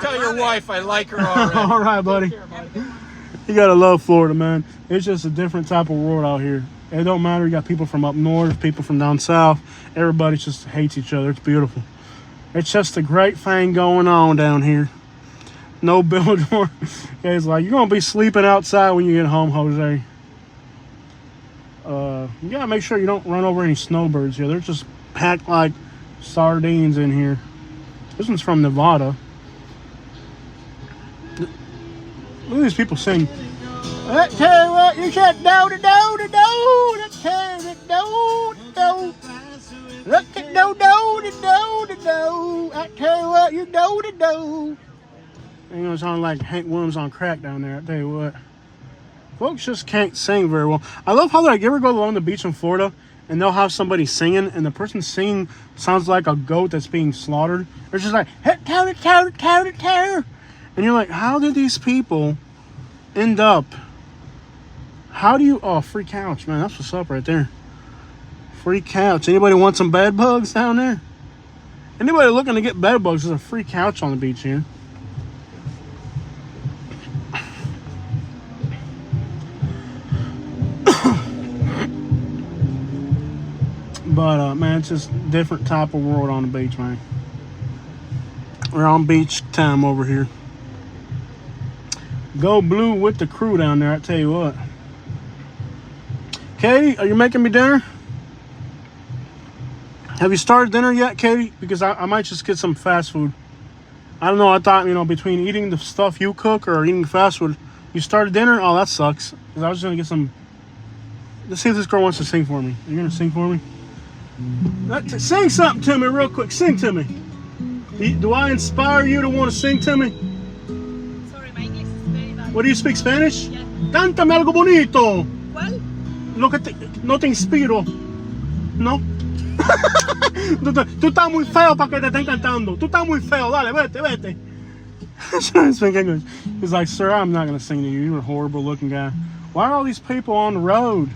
Tell your wife I like her already. All right, buddy. You gotta love Florida, man. It's just a different type of world out here. It don't matter. You got people from up north, people from down south. Everybody just hates each other. It's beautiful. It's just a great thing going on down here. No billboard. It's like, you're going to be sleeping outside when you get home, Jose. You got to make sure you don't run over any snowbirds here. They're just packed like sardines in here. This one's from Nevada. Look at these people sing. I tell you what, you said do-do-do-do-do. I tell you do-do-do. Look at do-do-do-do-do. I tell you what, you do-do-do. Ain't gonna sound like Hank Williams on crack down there, I tell you what. Folks just can't sing very well. I love how, like, you ever go along the beach in Florida and they'll have somebody singing and the person singing sounds like a goat that's being slaughtered. They're just like, and you're like, how did these people end up? How do you, oh, free couch, man, that's what's up right there. Free couch. Anybody want some bed bugs down there? Anybody looking to get bed bugs? There's a free couch on the beach here. But man, it's just a different type of world on the beach, man. We're on beach time over here. Go blue with the crew down there, I tell you what. Katie, are you making me dinner? Have you started dinner yet, Katie? Because I might just get some fast food. I don't know, I thought, between eating the stuff you cook or eating fast food, you started dinner? Oh, that sucks. Because I was just going to get some... Let's see if this girl wants to sing for me. Are you going to sing for me? Sing something to me real quick. Sing to me. Do I inspire you to want to sing to me? Sorry, my English is very bad. What, do you speak Spanish? Yeah. Cántame algo bonito. ¿Cuál? No te inspiro. No. Tú estás muy feo para que te estén cantando. Tú estás muy feo. Dale, vete. Speak English. He's like, sir, I'm not going to sing to you. You're a horrible looking guy. Why are all these people on the road?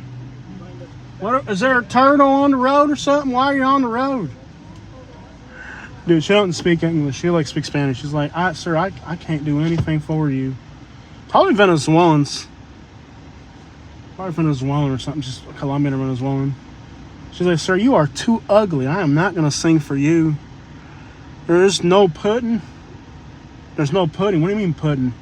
Is there a turtle on the road or something? Why are you on the road? Dude, she doesn't speak English. She speaks Spanish. She's like, sir, I can't do anything for you. Probably Venezuelans. Probably Venezuelan or something. Just Colombian or Venezuelan. She's like, sir, you are too ugly. I am not going to sing for you. There is no pudding. There's no pudding. What do you mean pudding?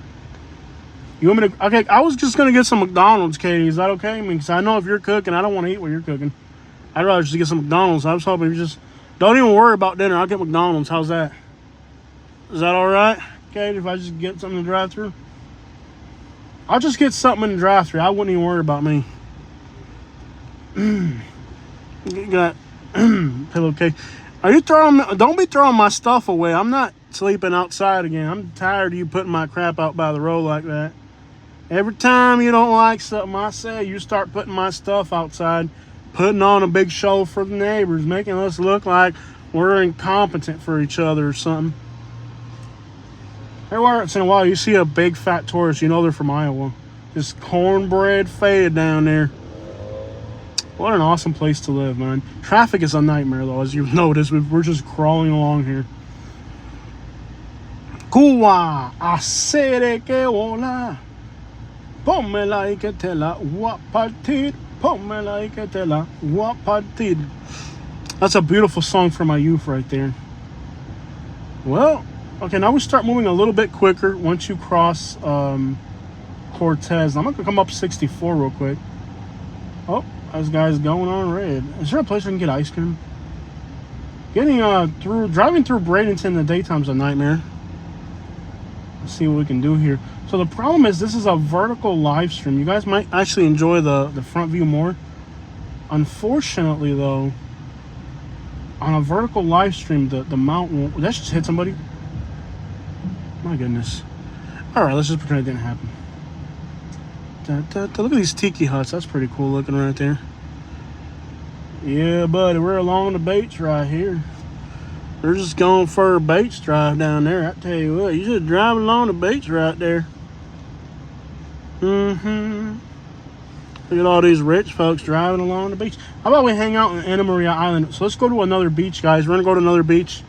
You want me to... Okay, I was just going to get some McDonald's, Katie. Is that okay? I mean, because I know if you're cooking, I don't want to eat what you're cooking. I'd rather just get some McDonald's. I was hoping you just... Don't even worry about dinner. I'll get McDonald's. How's that? Is that all right, Katie, if I just get something to drive through? I'll just get something in the drive through. I wouldn't even worry about me. You got pillowcase. Are you throwing... Don't be throwing my stuff away. I'm not sleeping outside again. I'm tired of you putting my crap out by the road like that. Every time you don't like something I say, you start putting my stuff outside, putting on a big show for the neighbors, making us look like we're incompetent for each other or something. Every once in a while, you see a big fat tourist, you know they're from Iowa. Just cornbread fed down there. What an awesome place to live, man. Traffic is a nightmare, though, as you've noticed. We're just crawling along here. Cuba, hacer que volar. Pónmela y que te la voy a partir. Pónmela y que te la voy a partir. That's a beautiful song for my youth right there. Well, okay, now we start moving a little bit quicker once you cross Cortez. I'm going to come up 64 real quick. Oh, this guy's going on red. Is there a place I can get ice cream? Driving through Bradenton in the daytime's a nightmare. Let's see what we can do here. So the problem is this is a vertical live stream. You guys might actually enjoy the front view more. Unfortunately, though, on a vertical live stream, the mount won't... That just hit somebody. My goodness. All right, let's just pretend it didn't happen. Look at these tiki huts. That's pretty cool looking right there. Yeah, buddy, we're along the beach right here. We're just going for a beach drive down there. I tell you what, you just drive along the beach right there. Look at all these rich folks driving along the beach. How about we hang out on Anna Maria Island? So let's go to another beach, guys. We're going to go to another beach.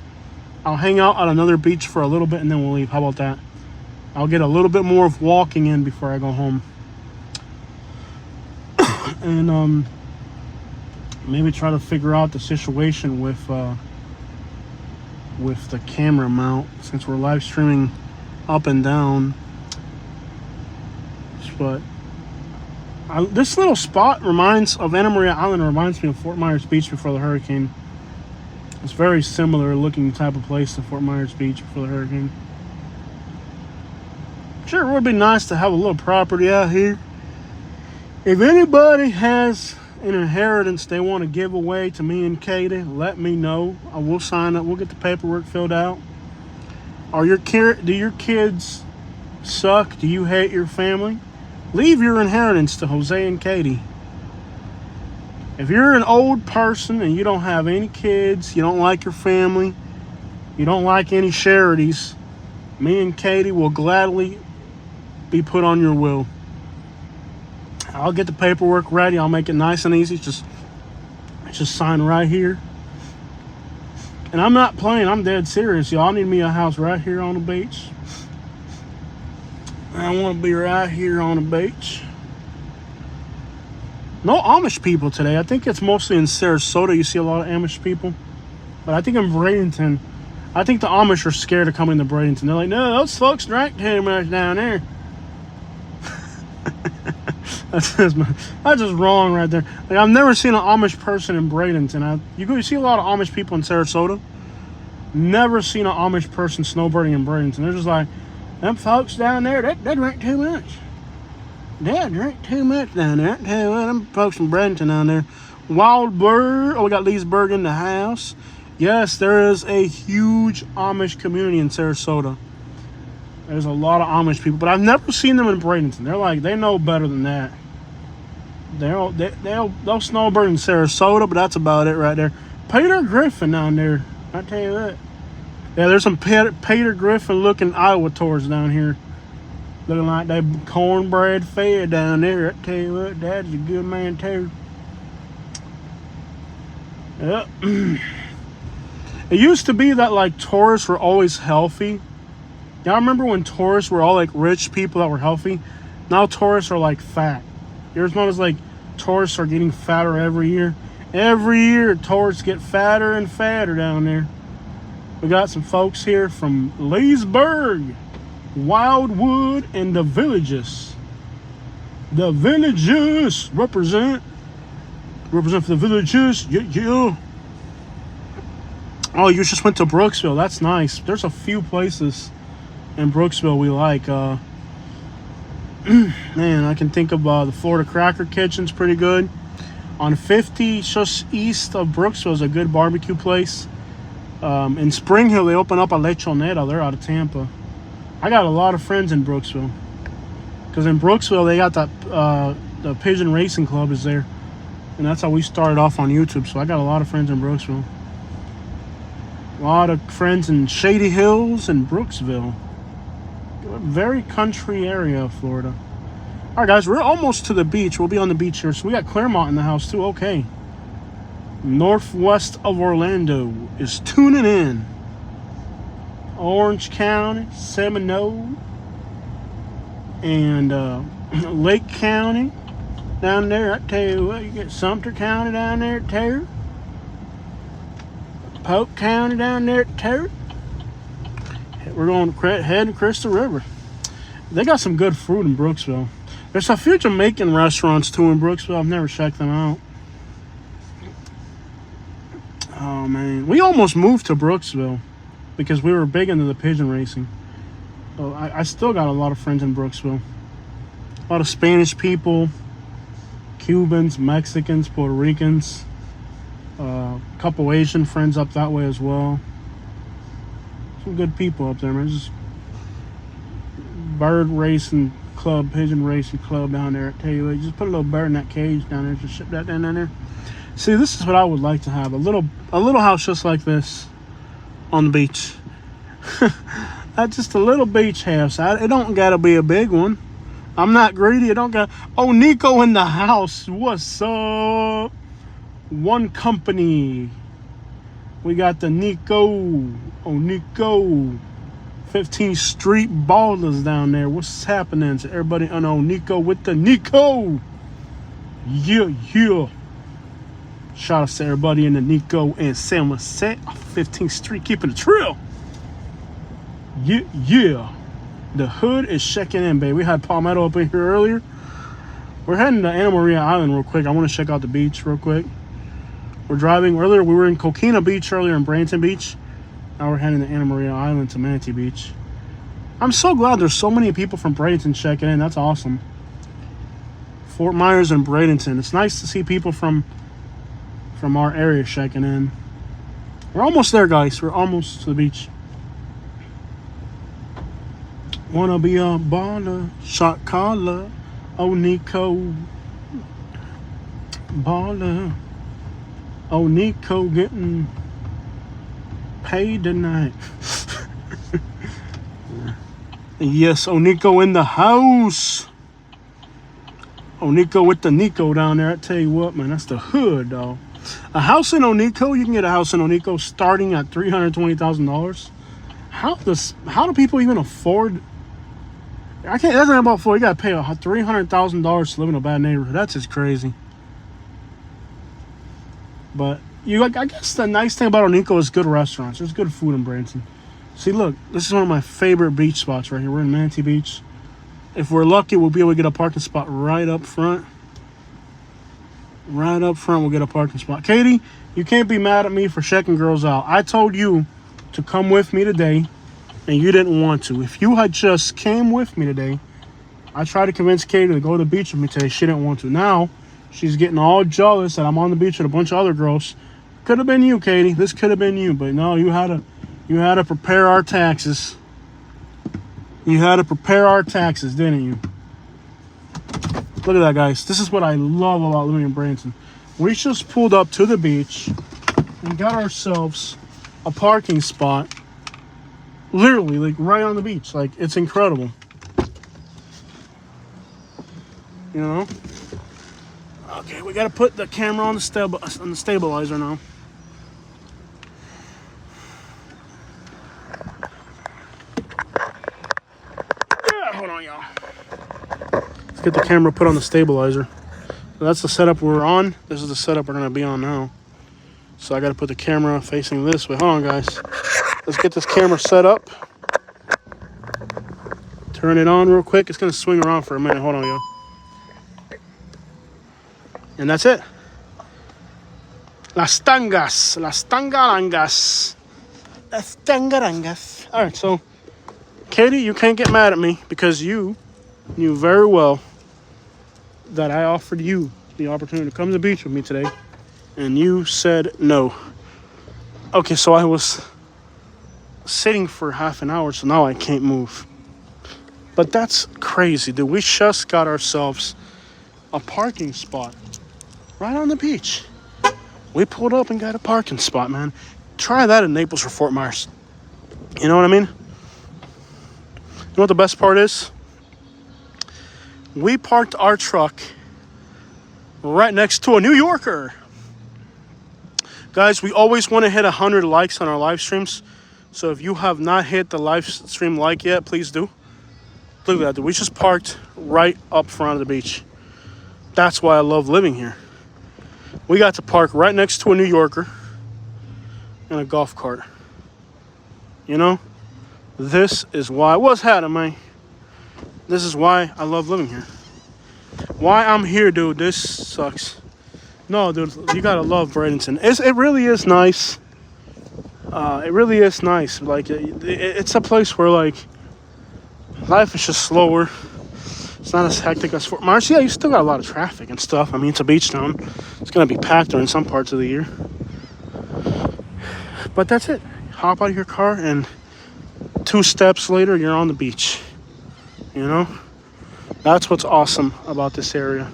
I'll hang out at another beach for a little bit and then we'll leave. How about that? I'll get a little bit more of walking in before I go home. And maybe try to figure out the situation with the camera mount since we're live streaming up and down. But this little spot of Anna Maria Island reminds me of Fort Myers Beach before the hurricane. It's very similar looking type of place to Fort Myers Beach before the hurricane. Sure, it would be nice to have a little property out here. If anybody has an inheritance they want to give away to me and Katie, let me know. I will sign up. We'll get the paperwork filled out. Do your kids suck? Do you hate your family? Leave your inheritance to Jose and Katie. If you're an old person and you don't have any kids, you don't like your family, you don't like any charities, me and Katie will gladly be put on your will. I'll get the paperwork ready. I'll make it nice and easy. Just It's just sign right here. And I'm not playing. I'm dead serious, y'all. I need me a house right here on the beach. I want to be right here on the beach. No Amish people today. I think it's mostly in Sarasota. You see a lot of Amish people. But I think in Bradenton, I think the Amish are scared of coming to Bradenton. They're like, no, those folks drink too much down there. That's just wrong right there. Like, I've never seen an Amish person in Bradenton. You see a lot of Amish people in Sarasota. Never seen an Amish person snowbirding in Bradenton. They're just like, them folks down there, they drink too much. They drink too much down there. Them folks from Bradenton down there. Wild Bird. Oh, we got Leesburg in the house. Yes, there is a huge Amish community in Sarasota. There's a lot of Amish people, but I've never seen them in Bradenton. They're like, they know better than that. They'll snowbird in Sarasota, but that's about it right there. Peter Griffin down there. I tell you that. Yeah, there's some Peter Griffin looking Iowa tours down here. Looking like they cornbread fed down there. I tell you what, Dad's a good man too. Yep. It used to be that like tourists were always healthy. Y'all remember when tourists were all like rich people that were healthy? Now tourists are like fat. You ever notice like tourists are getting fatter every year? Every year tourists get fatter and fatter down there. We got some folks here from Leesburg, Wildwood, and the Villages. The Villages represent for the Villages. Yeah. Oh, you just went to Brooksville. That's nice. There's a few places in Brooksville we like. Man, I can think of the Florida Cracker Kitchen's pretty good. On 50, just east of Brooksville, is a good barbecue place. In Spring Hill, they open up a Lechoneta. They're out of Tampa. I got a lot of friends in Brooksville. Because in Brooksville, they got that, the Pigeon Racing Club is there. And that's how we started off on YouTube. So I got a lot of friends in Brooksville. A lot of friends in Shady Hills and Brooksville. Very country area of Florida. All right, guys, we're almost to the beach. We'll be on the beach here. So we got Claremont in the house, too. Okay. Northwest of Orlando is tuning in. Orange County, Seminole, and Lake County down there. I tell you what, you get Sumter County down there, too. Polk County down there, too. We're going to head to Crystal River. They got some good food in Brooksville. There's a few Jamaican restaurants too in Brooksville. I've never checked them out. Oh man, we almost moved to Brooksville because we were big into the pigeon racing. So I still got a lot of friends in Brooksville. A lot of Spanish people, Cubans, Mexicans, Puerto Ricans. A couple Asian friends up that way as well. Some good people up there, man. Just bird racing club, pigeon racing club down there. I tell you what, you just put a little bird in that cage down there, just ship that down there. See, this is what I would like to have. A little house just like this on the beach. That's just a little beach house. It don't gotta be a big one. I'm not greedy. It don't got. Oh, Nico in the house. What's up? One company. We got the Nico. Oh, Nico. 15th Street Ballers down there. What's happening to everybody? I know Nico with the Nico. Yeah. Shout out to everybody in the Nico and Somerset. 15th Street, keeping it trill. Yeah. The hood is checking in, baby. We had Palmetto up in here earlier. We're heading to Anna Maria Island real quick. I want to check out the beach real quick. We're driving. Earlier, we were in Coquina Beach earlier in Bradenton Beach. Now we're heading to Anna Maria Island to Manatee Beach. I'm so glad there's so many people from Bradenton checking in. That's awesome. Fort Myers and Bradenton. It's nice to see people from our area checking in. We're almost there, guys. We're almost to the beach. Wanna be a baller, shot caller. Oh, Nico. Baller. Oh, Nico getting paid tonight. Yes, Nico in the house. Nico with the Nico down there. I tell you what, man, that's the hood, dog. A house in Onico, you can get a house in Onico starting at $320,000. How do people even afford? I can't. That's not about afford. You gotta pay $300,000 to live in a bad neighborhood. That's just crazy. But I guess the nice thing about Onico is good restaurants. There's good food in Bradenton. See, look, this is one of my favorite beach spots right here. We're in Manatee Beach. If we're lucky, we'll be able to get a parking spot right up front. Right up front, we'll get a parking spot. Katie, you can't be mad at me for checking girls out. I told you to come with me today, and you didn't want to. If you had just came with me today, I tried to convince Katie to go to the beach with me today. She didn't want to. Now, she's getting all jealous that I'm on the beach with a bunch of other girls. Could have been you, Katie. This could have been you, but no, you had to prepare our taxes. You had to prepare our taxes, didn't you? Look at that, guys. This is what I love about living in Bradenton. We just pulled up to the beach and got ourselves a parking spot. Literally, like right on the beach. Like, it's incredible. You know? Okay, we gotta put the camera on the stabilizer now. Yeah, hold on, y'all. Let's get the camera put on the stabilizer. So that's the setup we're on. This is the setup we're gonna be on now. So I gotta put the camera facing this way. Hold on, guys. Let's get this camera set up. Turn it on real quick. It's gonna swing around for a minute. Hold on, y'all. And that's it. Las tangas. Las tangarangas. Las tangarangas. All right, so Katie, you can't get mad at me because you knew very well that I offered you the opportunity to come to the beach with me today, and you said no. Okay, so I was sitting for half an hour, so now I can't move. But that's crazy, dude. We just got ourselves a parking spot right on the beach. We pulled up and got a parking spot, man. Try that in Naples or Fort Myers. You know what I mean? You know what the best part is? We parked our truck right next to a New Yorker. Guys, we always want to hit 100 likes on our live streams. So if you have not hit the live stream like yet, please do. Look at that, dude. We just parked right up front of the beach. That's why I love living here. We got to park right next to a New Yorker and a golf cart. You know? This is why. What's happening, man? This is why I love living here. Why I'm here, dude. This sucks. No, dude, you gotta love Bradenton. It really is nice. It really is nice. Like, it's a place where, like, life is just slower. It's not as hectic as Fort Myers. Yeah, you still got a lot of traffic and stuff. I mean, it's a beach town. It's gonna be packed during some parts of the year. But that's it. Hop out of your car and 2 steps later, you're on the beach. You know? That's what's awesome about this area.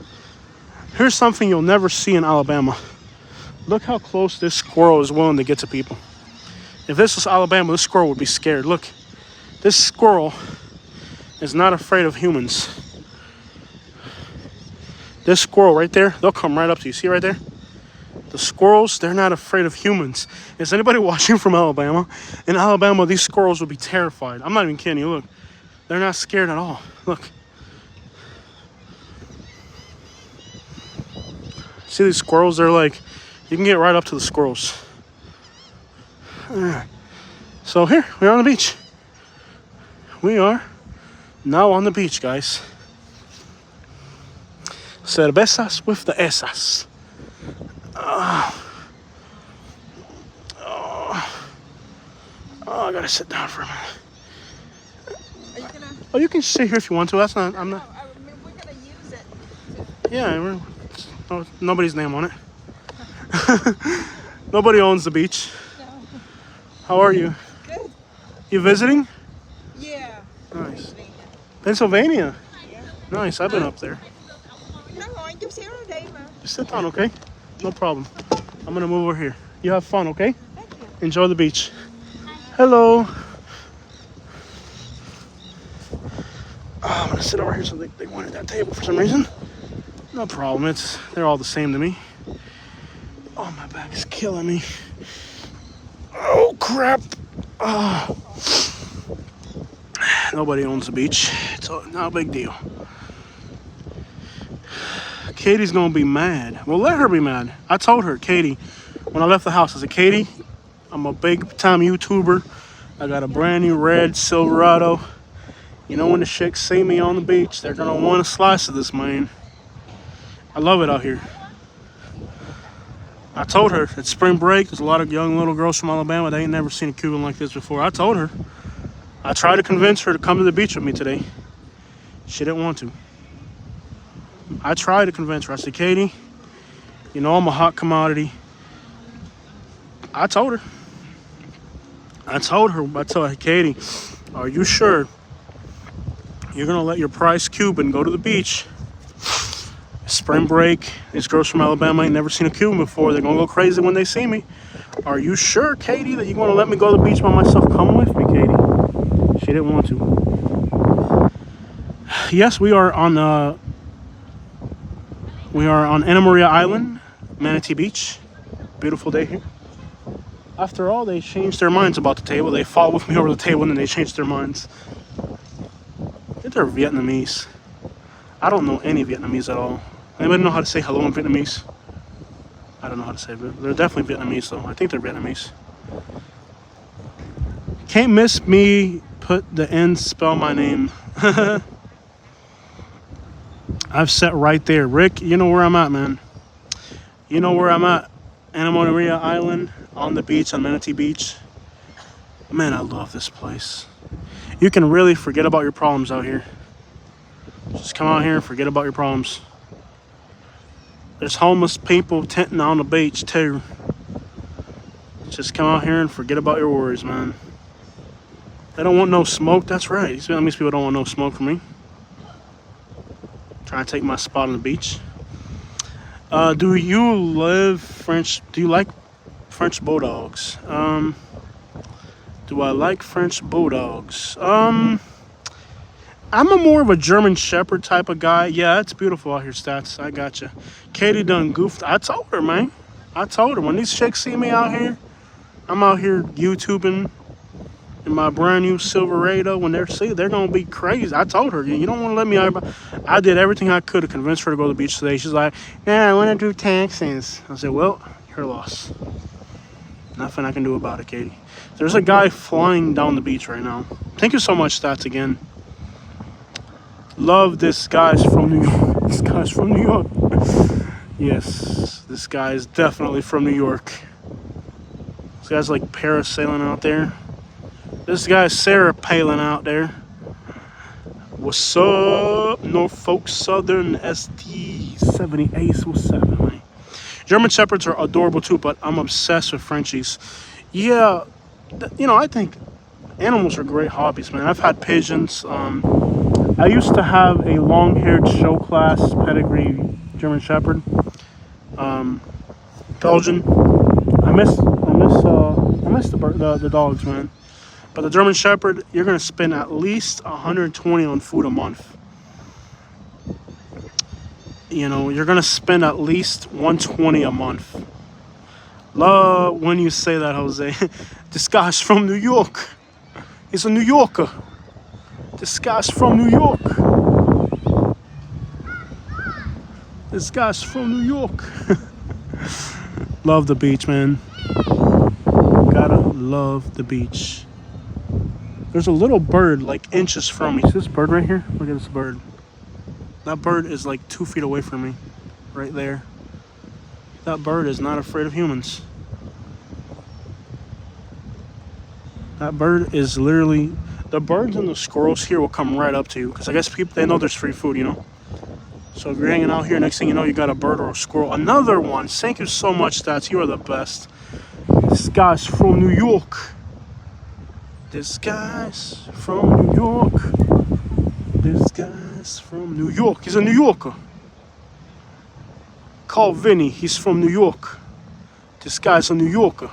Here's something you'll never see in Alabama. Look how close this squirrel is willing to get to people. If this was Alabama, this squirrel would be scared. Look, this squirrel is not afraid of humans. This squirrel right there, they'll come right up to you. See right there? The squirrels, they're not afraid of humans. Is anybody watching from Alabama? In Alabama, these squirrels would be terrified. I'm not even kidding you. Look, they're not scared at all. Look. See these squirrels? They're like, you can get right up to the squirrels. So here, we're on the beach. We are now on the beach, guys. Cervezas with the esas. I gotta sit down for a minute. Are you gonna? Oh, you can sit here if you want to. That's not. I'm not. I mean, we're gonna use it. Yeah, nobody's name on it. Nobody owns the beach. No. How are you? Good. You visiting? Yeah. Nice. Pennsylvania? Yeah. Nice, I've been up there. No, anh chút xíu nữa đây mà. Just sit down, okay? No problem. I'm gonna move over here. You have fun, okay? Thank you. Enjoy the beach. Hello. I'm gonna sit over here so they wanted that table for some reason. No problem, they're all the same to me. Oh my It's killing me. Oh crap. Ah. Nobody owns the beach. It's not a big deal. Katie's gonna be mad. Well, let her be mad. I told her, Katie, when I left the house, I said, Katie, I'm a big time YouTuber. I got a brand new red Silverado. You know, when the chicks see me on the beach, they're gonna want a slice of this, man. I love it out here. I told her it's spring break. There's a lot of young little girls from Alabama. They ain't never seen a Cuban like this before. I told her. I tried to convince her to come to the beach with me today. She didn't want to. I tried to convince her. I said, Katie, you know I'm a hot commodity. I told her, Katie, are you sure you're going to let your prize Cuban go to the beach? Spring break. These girls from Alabama ain't never seen a Cuban before. They're going to go crazy when they see me. Are you sure, Katie, that you're going to let me go to the beach by myself? Come with me, Katie. She didn't want to. Yes, we are on Anna Maria Island, Manatee Beach. Beautiful day here. After all, they changed their minds about the table. They fought with me over the table and then they changed their minds. I think they're Vietnamese. I don't know any Vietnamese at all. Anybody know how to say hello in Vietnamese? I don't know how to say it, but they're definitely Vietnamese though. I think they're Vietnamese. Can't miss me, put the N, spell my name. I've sat right there. Rick, you know where I'm at, man. You know where I'm at. Anna Maria Island, on the beach, on Manatee Beach. Man, I love this place. You can really forget about your problems out here. Just come out here and forget about your problems. There's homeless people tenting on the beach, too. Just come out here and forget about your worries, man. They don't want no smoke. That's right. These Vietnamese people don't want no smoke from me. Trying to take my spot on the beach. Do you like French bulldogs? Do I like French bulldogs? I'm more of a German Shepherd type of guy. Yeah, it's beautiful out here, Stats. I got you. Katie done goofed. I told her, man. I told her when these chicks see me out here, I'm out here YouTubing in my brand new Silverado. When they're gonna be crazy. I told her, you don't want to let me out. I did everything I could to convince her to go to the beach today. She's like, nah, I want to do taxis. I said, well, your loss. Nothing I can do about it, Katie. There's a guy flying down the beach right now. Thank you so much, Stats, again. Love this guy's from New York. This guy's from New York. Yes, this guy is definitely from New York. This guy's like parasailing out there. This guy's Sarah Palin out there. What's up, Norfolk Southern ST78? What's up, man? German Shepherds are adorable too, but I'm obsessed with Frenchies. Yeah, you know, I think animals are great hobbies, man. I've had pigeons. I used to have a long-haired show class pedigree German Shepherd. Belgian. I miss the dogs, man. But the German Shepherd, you're gonna spend at least $120 on food a month. You know, you're gonna spend at least $120 a month. Love when you say that, Jose. This guy's from New York. He's a New Yorker. This guy's from New York. This guy's from New York. Love the beach, man. Gotta love the beach. There's a little bird like inches from me. See this bird right here? Look at this bird. That bird is like 2 feet away from me. Right there. That bird is not afraid of humans. That bird is literally... The birds and the squirrels here will come right up to you. Because I guess people, they know there's free food, you know? So if you're hanging out here, next thing you know, you got a bird or a squirrel. Another one. Thank you so much, Stats. You are the best. This guy's from New York. This guy's from New York. This guy's from New York. He's a New Yorker. Call Vinny. He's from New York. This guy's a New Yorker.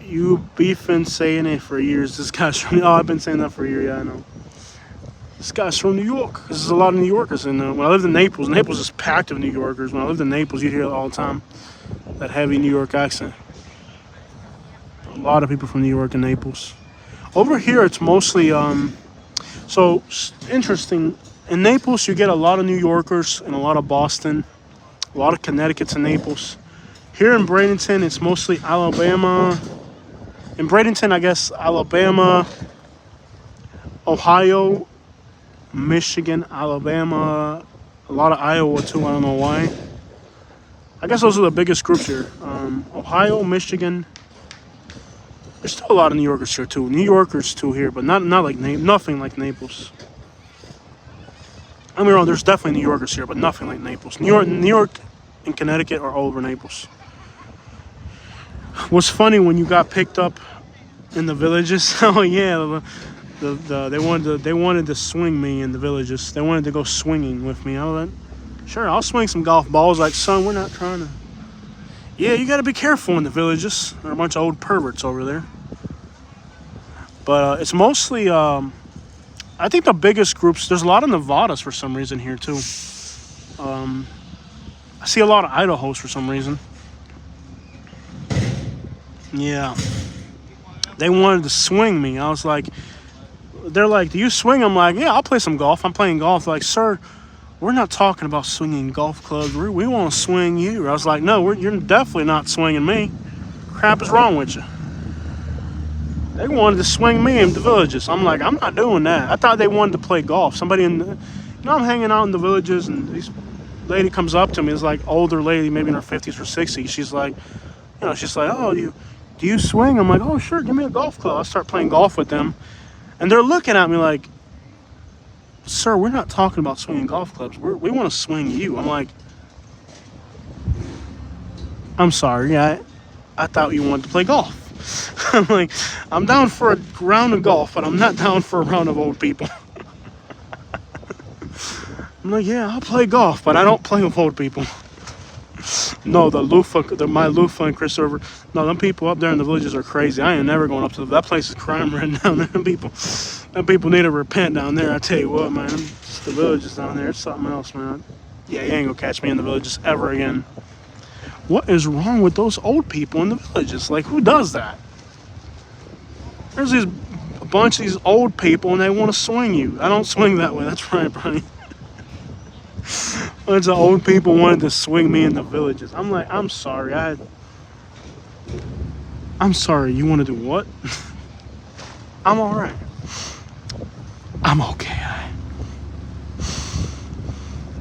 You beefing saying it for years. This guy's from... Oh, I've been saying that for a year. Yeah, I know. This guy's from New York. 'Cause there's a lot of New Yorkers in when I lived in Naples, Naples is packed with New Yorkers. When I lived in Naples, you'd hear it all the time. That heavy New York accent. A lot of people from New York and Naples. Over here, it's mostly interesting. In Naples, you get a lot of New Yorkers and a lot of Boston, a lot of Connecticut's in Naples. Here in Bradenton, it's mostly Alabama. In Bradenton, I guess Alabama, Ohio, Michigan, Alabama, a lot of Iowa too. I don't know why. I guess those are the biggest groups here. Ohio, Michigan. There's still a lot of New Yorkers here too. New Yorkers too here, but not like nothing like Naples. I mean, there's definitely New Yorkers here, but nothing like Naples. New York, and Connecticut are all over Naples. What's funny when you got picked up in the villages? Oh yeah, they wanted to swing me in the villages. They wanted to go swinging with me. I was like, sure, I'll swing some golf balls. Like, son, we're not trying to. Yeah, you got to be careful in the villages. There are a bunch of old perverts over there. But it's mostly, I think the biggest groups, there's a lot of Nevadas for some reason here too. I see a lot of Idahos for some reason. Yeah. They wanted to swing me. I was like, they're like, do you swing? I'm like, yeah, I'll play some golf. I'm playing golf. They're like, sir, we're not talking about swinging golf clubs. We want to swing you. I was like, no, you're definitely not swinging me. Crap is wrong with you. They wanted to swing me in the villages. I'm like, I'm not doing that. I thought they wanted to play golf. Somebody I'm hanging out in the villages, and this lady comes up to me. It's like older lady, maybe in her 50s or 60s. She's like, oh, do you swing? I'm like, oh, sure, give me a golf club. I start playing golf with them. And they're looking at me like, sir, we're not talking about swinging golf clubs. We want to swing you. I'm like, I'm sorry. I thought you wanted to play golf. I'm like, I'm down for a round of golf, but I'm not down for a round of old people. I'm like, yeah, I'll play golf, but I don't play with old people. No, my Lufa and Christopher. No, them people up there in the villages are crazy. I ain't never going up to that place is crime ridden down there. Them people need to repent down there. I tell you what, man. The villages down there, it's something else, man. Yeah, you ain't gonna catch me in the villages ever again. What is wrong with those old people in the villages? Like, who does that? There's a bunch of these old people and they want to swing you. I don't swing that way. That's right, Brian. A bunch of old people wanted to swing me in the villages. I'm like, I'm sorry. I'm sorry. You want to do what? I'm all right. I'm okay.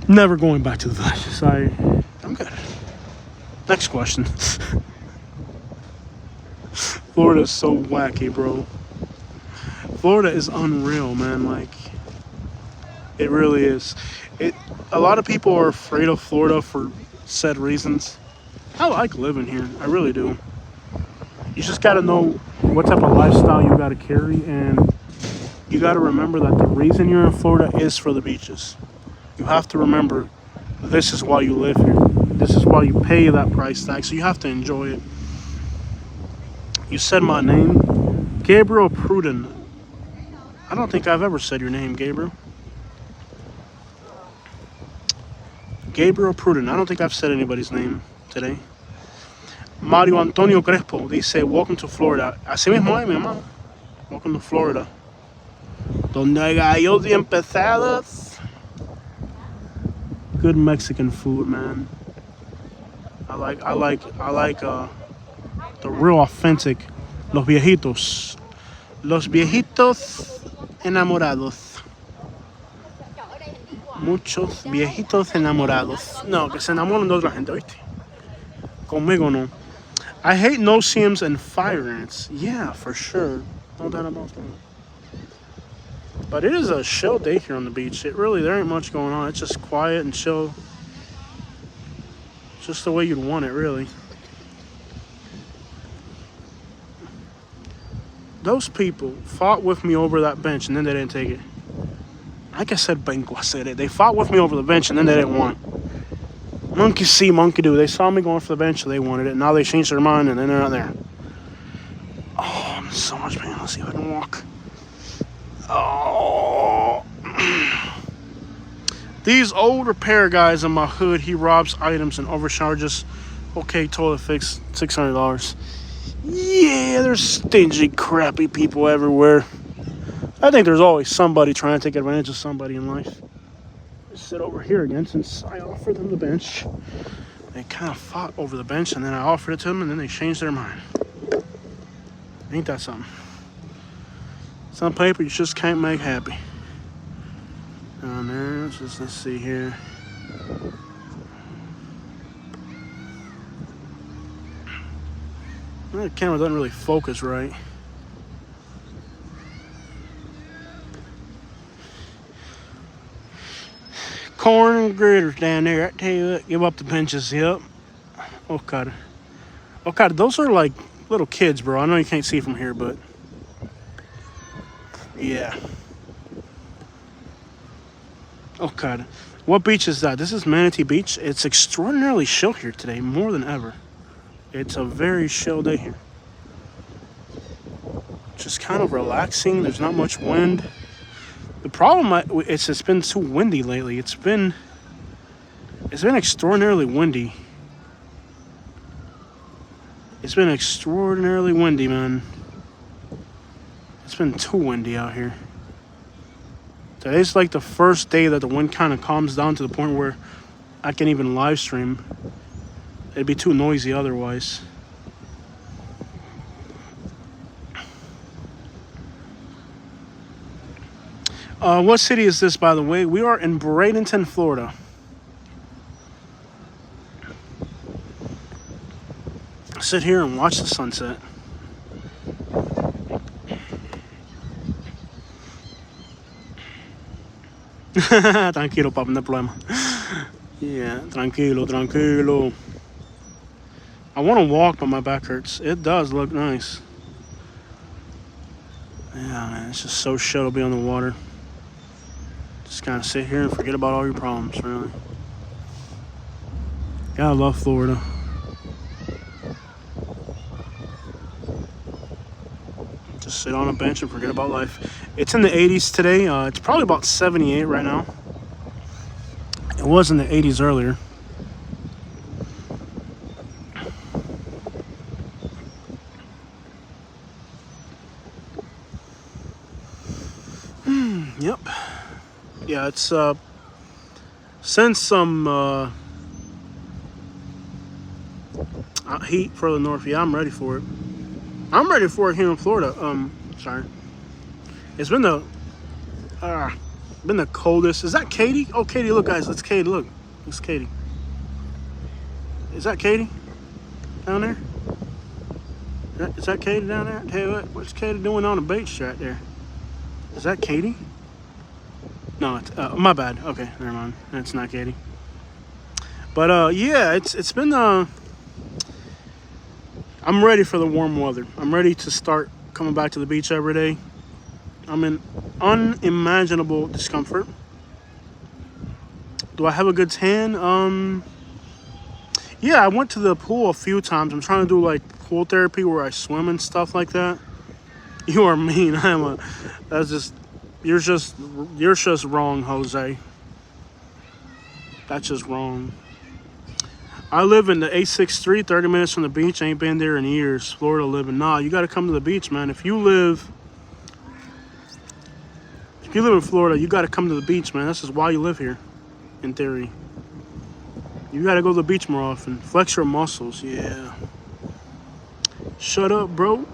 Never going back to the villages. I'm good. Next question. Florida's so wacky, bro. Florida is unreal, man. Like, it really is. A lot of people are afraid of Florida for said reasons. I like living here. I really do. You just got to know what type of lifestyle you got to carry, and you got to remember that the reason you're in Florida is for the beaches. You have to remember this is why you live here. This is why you pay that price tag, so you have to enjoy it. You said my name, Gabriel Pruden. I don't think I've ever said your name, Gabriel. Gabriel Pruden. I don't think I've said anybody's name today. Mario Antonio Crespo. They say, welcome to Florida. Así mismo es, mi hermano. Welcome to Florida. Donde hay gallos bien pesados. Good Mexican food, man. I like the real authentic Los Viejitos. Los Viejitos enamorados. Muchos viejitos enamorados. No, que se enamoran de otra gente, ¿viste? Conmigo no. I hate no-see-ums and fire ants. Yeah, for sure. No doubt about that. But it is a chill day here on the beach. There ain't much going on. It's just quiet and chill. Just the way you'd want it, really. Those people fought with me over that bench and then they didn't take it. Like I said, vengo a hacer it. They fought with me over the bench and then they didn't want it. Monkey see, monkey do. They saw me going for the bench, so they wanted it. Now they changed their mind and then they're not there. Oh, I'm in so much pain. Let's see if I can walk. Oh. These old repair guys in my hood, he robs items and overcharges. Okay, toilet fix, $600. Yeah, there's stingy, crappy people everywhere. I think there's always somebody trying to take advantage of somebody in life. Just sit over here again since I offered them the bench. They kind of fought over the bench, and then I offered it to them, and then they changed their mind. Ain't that something? Some people you just can't make happy. Down there, let's see here. The camera doesn't really focus right. Corn and gritters down there. I tell you what, give up the benches. Yep. Okay. Okay, those are like little kids, bro. I know you can't see from here, but yeah. Okay. What beach is that? This is Manatee Beach. It's extraordinarily chill here today, more than ever. It's a very chill day here. Just kind of relaxing. There's not much wind. The problem is it's been too windy lately. It's been extraordinarily windy. It's been extraordinarily windy, man. It's been too windy out here. Today's like the first day that the wind kind of calms down to the point where I can even live stream. It'd be too noisy otherwise. What city is this, by the way? We are in Bradenton, Florida. Sit here and watch the sunset. Tranquilo, papi, no problema. Yeah, tranquilo, tranquilo. I want to walk, but my back hurts. It does look nice. Yeah, man, it's just so chill to be on the water. Just kind of sit here and forget about all your problems, really. Gotta love Florida. Just sit on a bench and forget about life. It's in the 80s today. It's probably about 78 right now. It was in the 80s earlier. Yep. Yeah, it's since some heat further north. Yeah, I'm ready for it. I'm ready for it here in Florida. Sorry. It's been the coldest. Is that Katie? Oh, Katie, look, guys. That's Katie. Look, it's Katie. Is that Katie down there? Is that Katie down there? Tell you what, what's Katie doing on the beach right there? Is that Katie? No, it's my bad. Okay, never mind. That's not Katie. But yeah, it's been I'm ready for the warm weather. I'm ready to start coming back to the beach every day. I'm in unimaginable discomfort. Do I have a good tan? Yeah, I went to the pool a few times. I'm trying to do like pool therapy where I swim and stuff like that. You are mean. You're just wrong, Jose. That's just wrong. I live in the 863, 30 minutes from the beach. Ain't been there in years. Florida living. Nah, you got to come to the beach, man. If you live in Florida, you got to come to the beach, man. This is why you live here, in theory. You got to go to the beach more often. Flex your muscles, yeah. Shut up, bro.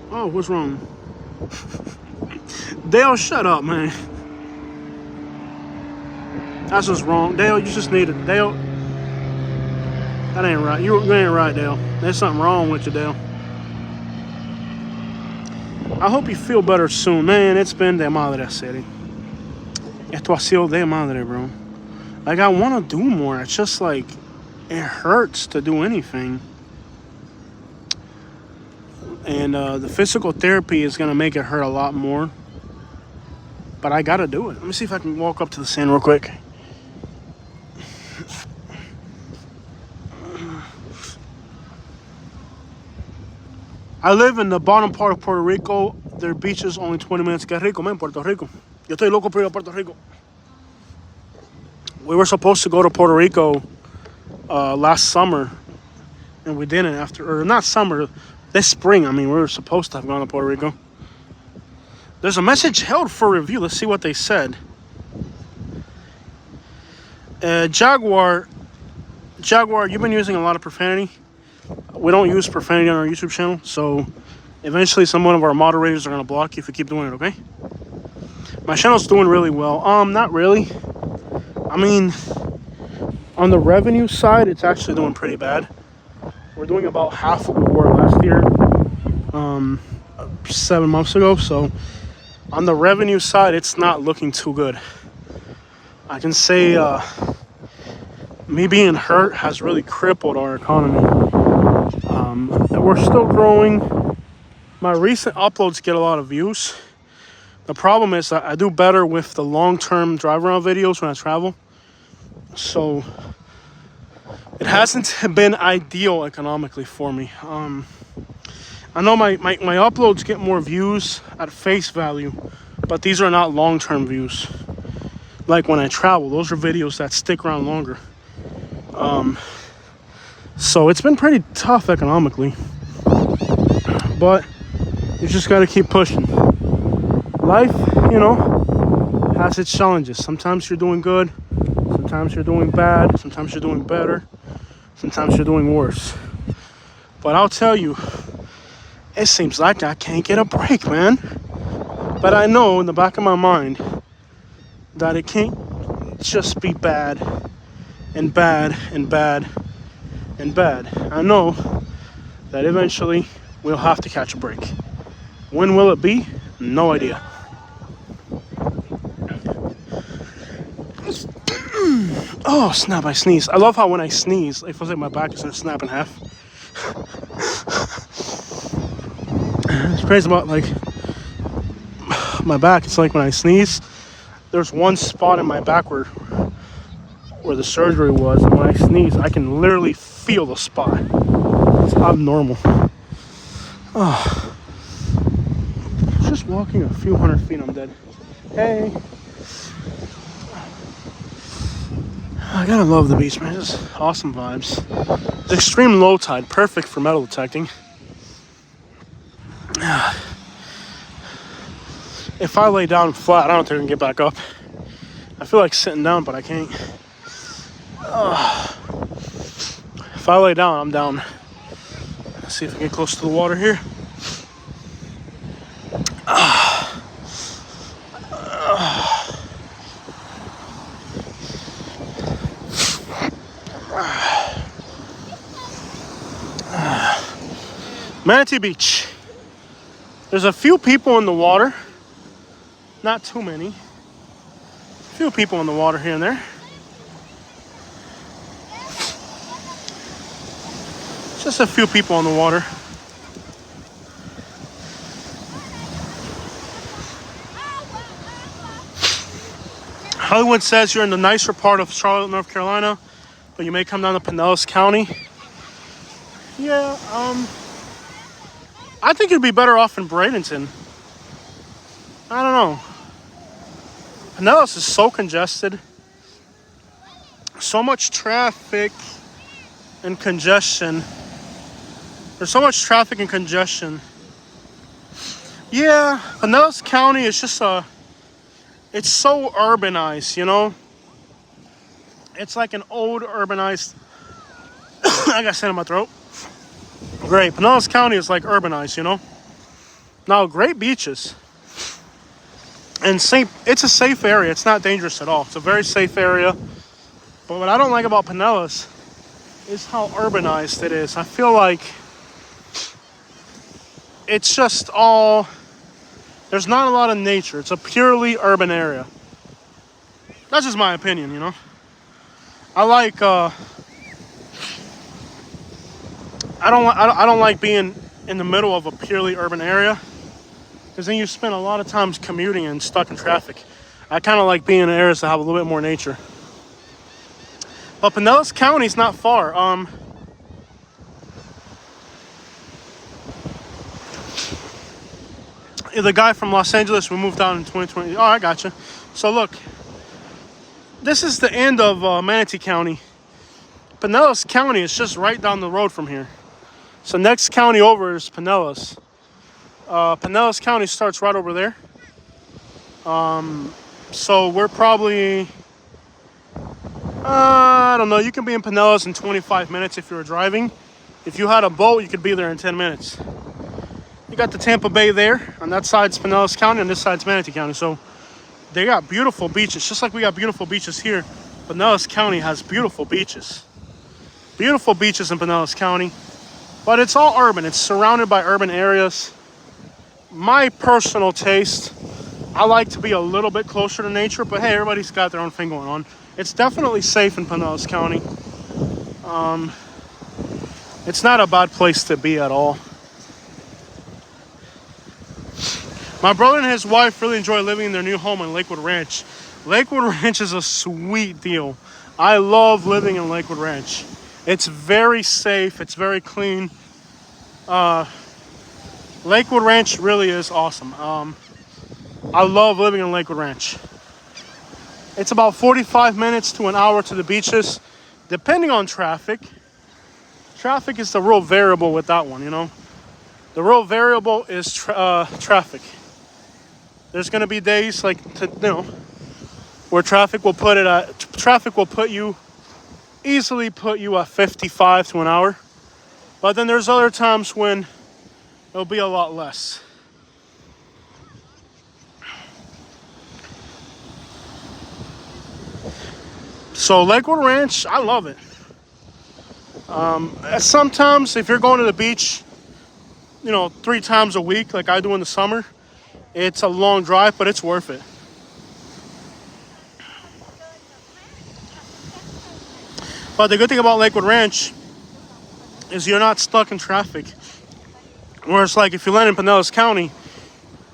Oh, what's wrong? Dale, shut up, man. That's just wrong. Dale, you just need it. Dale, that ain't right. You ain't right, Dale. There's something wrong with you, Dale. I hope you feel better soon. Man, it's been de madre city. Esto ha sido de madre, bro. Like, I want to do more. It's just like, it hurts to do anything. And the physical therapy is going to make it hurt a lot more. But I got to do it. Let me see if I can walk up to the sand real quick. I live in the bottom part of Puerto Rico. Their beach is only 20 minutes. Que rico, man, Puerto Rico. Yo estoy loco por ir a Puerto Rico. We were supposed to go to Puerto Rico last summer, and we didn't or not summer, this spring. I mean, we were supposed to have gone to Puerto Rico. There's a message held for review. Let's see what they said. Jaguar, you've been using a lot of profanity. We don't use profanity on our YouTube channel, so eventually some one of our moderators are going to block you if you keep doing it, okay? My channel's doing really well. Not really. I mean, on the revenue side, it's actually doing pretty bad. We're doing about half what we were last year, 7 months ago. So on the revenue side, it's not looking too good. I can say me being hurt has really crippled our economy. We're still growing. My recent uploads get a lot of views. The problem is I do better with the long-term drive around videos when I travel. So it hasn't been ideal economically for me. I know my uploads get more views at face value, but these are not long-term views. Like when I travel, those are videos that stick around longer. So it's been pretty tough economically, but you just got to keep pushing. Life, has its challenges. Sometimes you're doing good, sometimes you're doing bad, sometimes you're doing better, sometimes you're doing worse. But I'll tell you, it seems like I can't get a break, man. But I know in the back of my mind that it can't just be bad and bad and bad and bad. I know that eventually we'll have to catch a break. When will it be? No idea. Oh, snap, I sneeze. I love how when I sneeze, it feels like my back is going to snap in half. It's crazy about, my back. It's like when I sneeze, there's one spot in my back where the surgery was, and when I sneeze, I can literally feel the spot. It's abnormal. Oh. Just walking a few hundred feet, I'm dead. Hey. I gotta love the beach, man. Just awesome vibes. It's extreme low tide, perfect for metal detecting. If I lay down flat, I don't think I can get back up. I feel like sitting down, but I can't. If I lay down, I'm down. Let's see if I get close to the water here. Manatee Beach. There's a few people in the water. Not too many. A few people in the water here and there. Just a few people on the water. Hollywood says you're in the nicer part of Charlotte, North Carolina, but you may come down to Pinellas County. Yeah, I think you'd be better off in Bradenton. I don't know. Pinellas is so congested. So much traffic and congestion. There's so much traffic and congestion. Yeah, Pinellas County is just it's so urbanized, It's like an old urbanized, I got sand in my throat. Great, Pinellas County is like urbanized, Now, great beaches. And it's a safe area. It's not dangerous at all. It's a very safe area. But what I don't like about Pinellas is how urbanized it is. I feel like it's just all, there's not a lot of nature. It's a purely urban area. That's just my opinion, I like, I don't like being in the middle of a purely urban area, because then you spend a lot of times commuting and stuck in traffic. I kind of like being in areas that have a little bit more nature. But Pinellas County's not far. the guy from Los Angeles. We moved down in 2020. Oh, I gotcha. So look, this is the end of Manatee County. Pinellas County is just right down the road from here. So next county over is Pinellas. Pinellas County starts right over there. So we're probably, I don't know, you can be in Pinellas in 25 minutes if you were driving. If you had a boat, you could be there in 10 minutes. You got the Tampa Bay there. On that side's Pinellas County, on this side's Manatee County. So they got beautiful beaches, just like we got beautiful beaches here. Pinellas County has beautiful beaches. Beautiful beaches in Pinellas County. But it's all urban. It's surrounded by urban areas. My personal taste, I like to be a little bit closer to nature, but hey, everybody's got their own thing going on. It's definitely safe in Pinellas County. It's not a bad place to be at all. My brother and his wife really enjoy living in their new home in Lakewood Ranch. Lakewood Ranch is a sweet deal. I love living in Lakewood Ranch. It's very safe. It's very clean. Lakewood Ranch really is awesome. I love living in Lakewood Ranch. It's about 45 minutes to an hour to the beaches, depending on traffic. Traffic is the real variable with that one, you know. The real variable is traffic. There's going to be days like, where traffic will easily put you at 55 to an hour. But then there's other times when it'll be a lot less. So Lakewood Ranch, I love it. Sometimes if you're going to the beach, 3 times a week like I do in the summer, it's a long drive, but it's worth it. But the good thing about Lakewood Ranch is you're not stuck in traffic. Whereas like if you land in Pinellas County,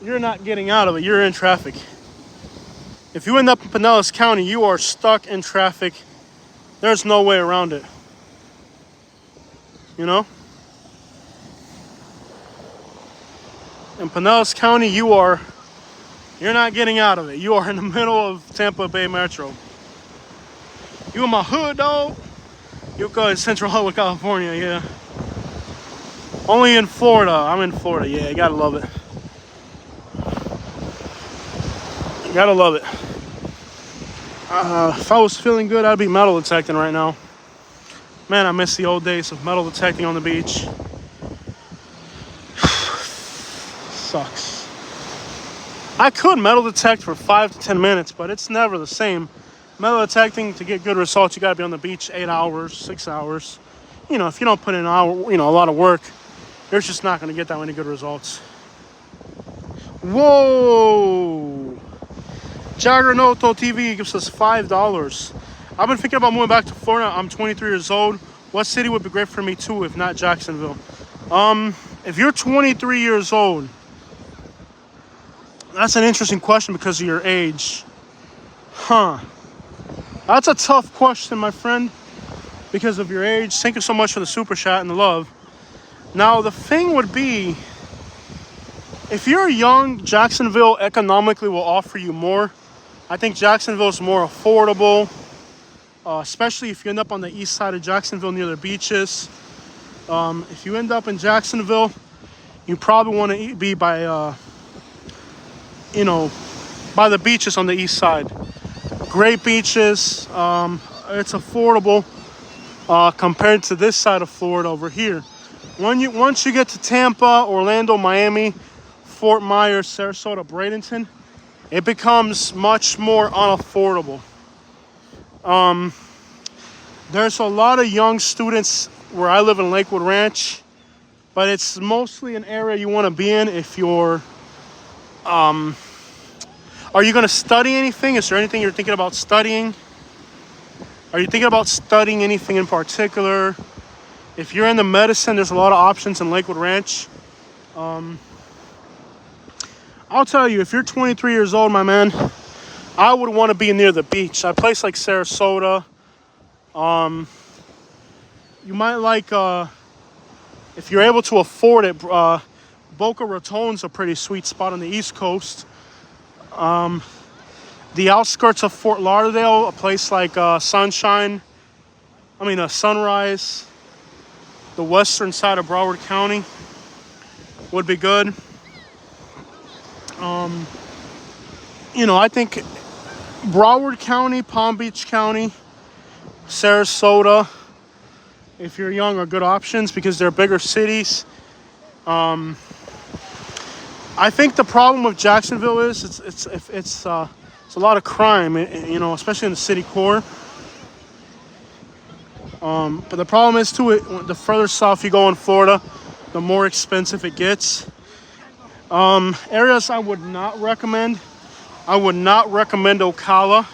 you're not getting out of it, you're in traffic. If you end up in Pinellas County, you are stuck in traffic. There's no way around it. You know? In Pinellas County, you're not getting out of it. You are in the middle of Tampa Bay Metro. You in my hood, though? You go in Central Hollywood, California, yeah. Only in Florida. I'm in Florida, yeah. You gotta love it. You gotta love it. If I was feeling good, I'd be metal detecting right now. Man, I miss the old days of metal detecting on the beach. Sucks. I could metal detect for 5 to 10 minutes, but it's never the same. Metal detecting, to get good results, you gotta be on the beach 8 hours, 6 hours. If you don't put in a lot of work, you're just not gonna get that many good results. Whoa! Jaggernoto TV gives us $5. I've been thinking about moving back to Florida. I'm 23 years old. What city would be great for me too, if not Jacksonville? If you're 23 years old, that's an interesting question because of your age. That's a tough question, my friend, because of your age. Thank you so much for the super chat and the love. Now, the thing would be, if you're young, Jacksonville economically will offer you more. I think Jacksonville is more affordable, especially if you end up on the east side of Jacksonville near the beaches. If you end up in Jacksonville, you probably want to be by, by the beaches on the east side. Great beaches. It's affordable compared to this side of Florida over here. Once you get to Tampa, Orlando, Miami, Fort Myers, Sarasota, Bradenton, it becomes much more unaffordable. There's a lot of young students where I live in Lakewood Ranch, but it's mostly an area you want to be in if you're... Are you going to study anything? Is there anything you're thinking about studying? Are you thinking about studying anything in particular? If you're into medicine, there's a lot of options in Lakewood Ranch. I'll tell you, if you're 23 years old, my man, I would want to be near the beach. A place like Sarasota. You might like, if you're able to afford it, Boca Raton's a pretty sweet spot on the East Coast. The outskirts of Fort Lauderdale, a place like Sunrise, the western side of Broward County would be good. I think Broward County, Palm Beach County, Sarasota, if you're young, are good options because they're bigger cities. I think the problem with Jacksonville is it's a lot of crime, especially in the city core. But the problem is too, the further south you go in Florida, the more expensive it gets. Areas I would not recommend. I would not recommend Ocala.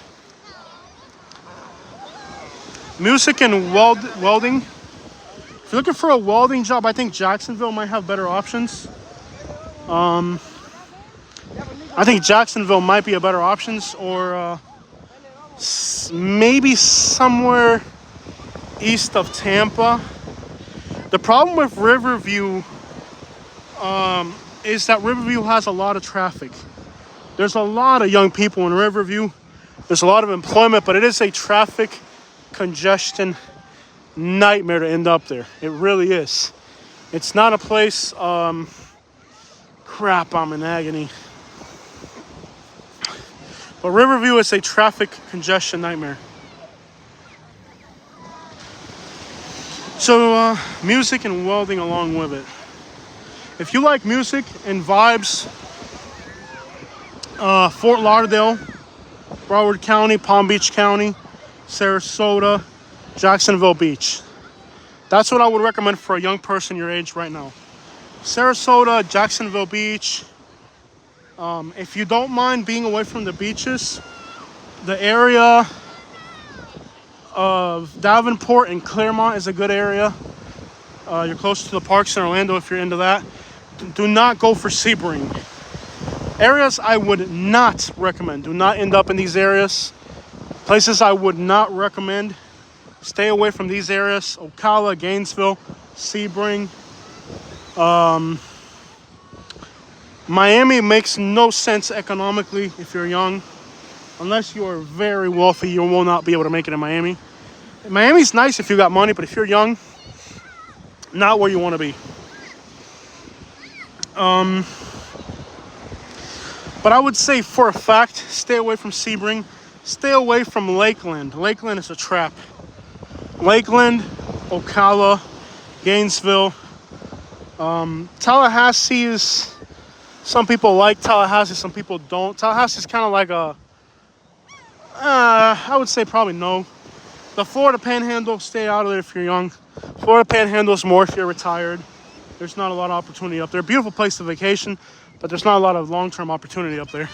Music and welding. If you're looking for a welding job, I think Jacksonville might have better options. I think Jacksonville might be a better options, or maybe somewhere east of Tampa. The problem with Riverview is that Riverview has a lot of traffic. There's a lot of young people in Riverview. There's a lot of employment, but it is a traffic congestion nightmare to end up there. It really is. It's not a place. Crap, I'm in agony. But Riverview is a traffic congestion nightmare. So music and welding along with it. If you like music and vibes, Fort Lauderdale, Broward County, Palm Beach County, Sarasota, Jacksonville Beach. That's what I would recommend for a young person your age right now. Sarasota, Jacksonville Beach. If you don't mind being away from the beaches, the area of Davenport and Claremont is a good area. You're close to the parks in Orlando if you're into that. Do not go for Sebring. Areas I would not recommend. Do not end up in these areas. Places I would not recommend. Stay away from these areas. Ocala, Gainesville, Sebring. Miami makes no sense economically if you're young. Unless you are very wealthy, you will not be able to make it in Miami. Miami's nice if you got money, but if you're young, not where you want to be. But I would say for a fact, stay away from Sebring. Stay away from Lakeland. Lakeland is a trap. Lakeland, Ocala, Gainesville. Tallahassee is... Some people like Tallahassee, some people don't. Tallahassee is kind of like a... I would say probably no. The Florida Panhandle, stay out of it if you're young. Florida Panhandle is more if you're retired. There's not a lot of opportunity up there. Beautiful place to vacation, but there's not a lot of long-term opportunity up there.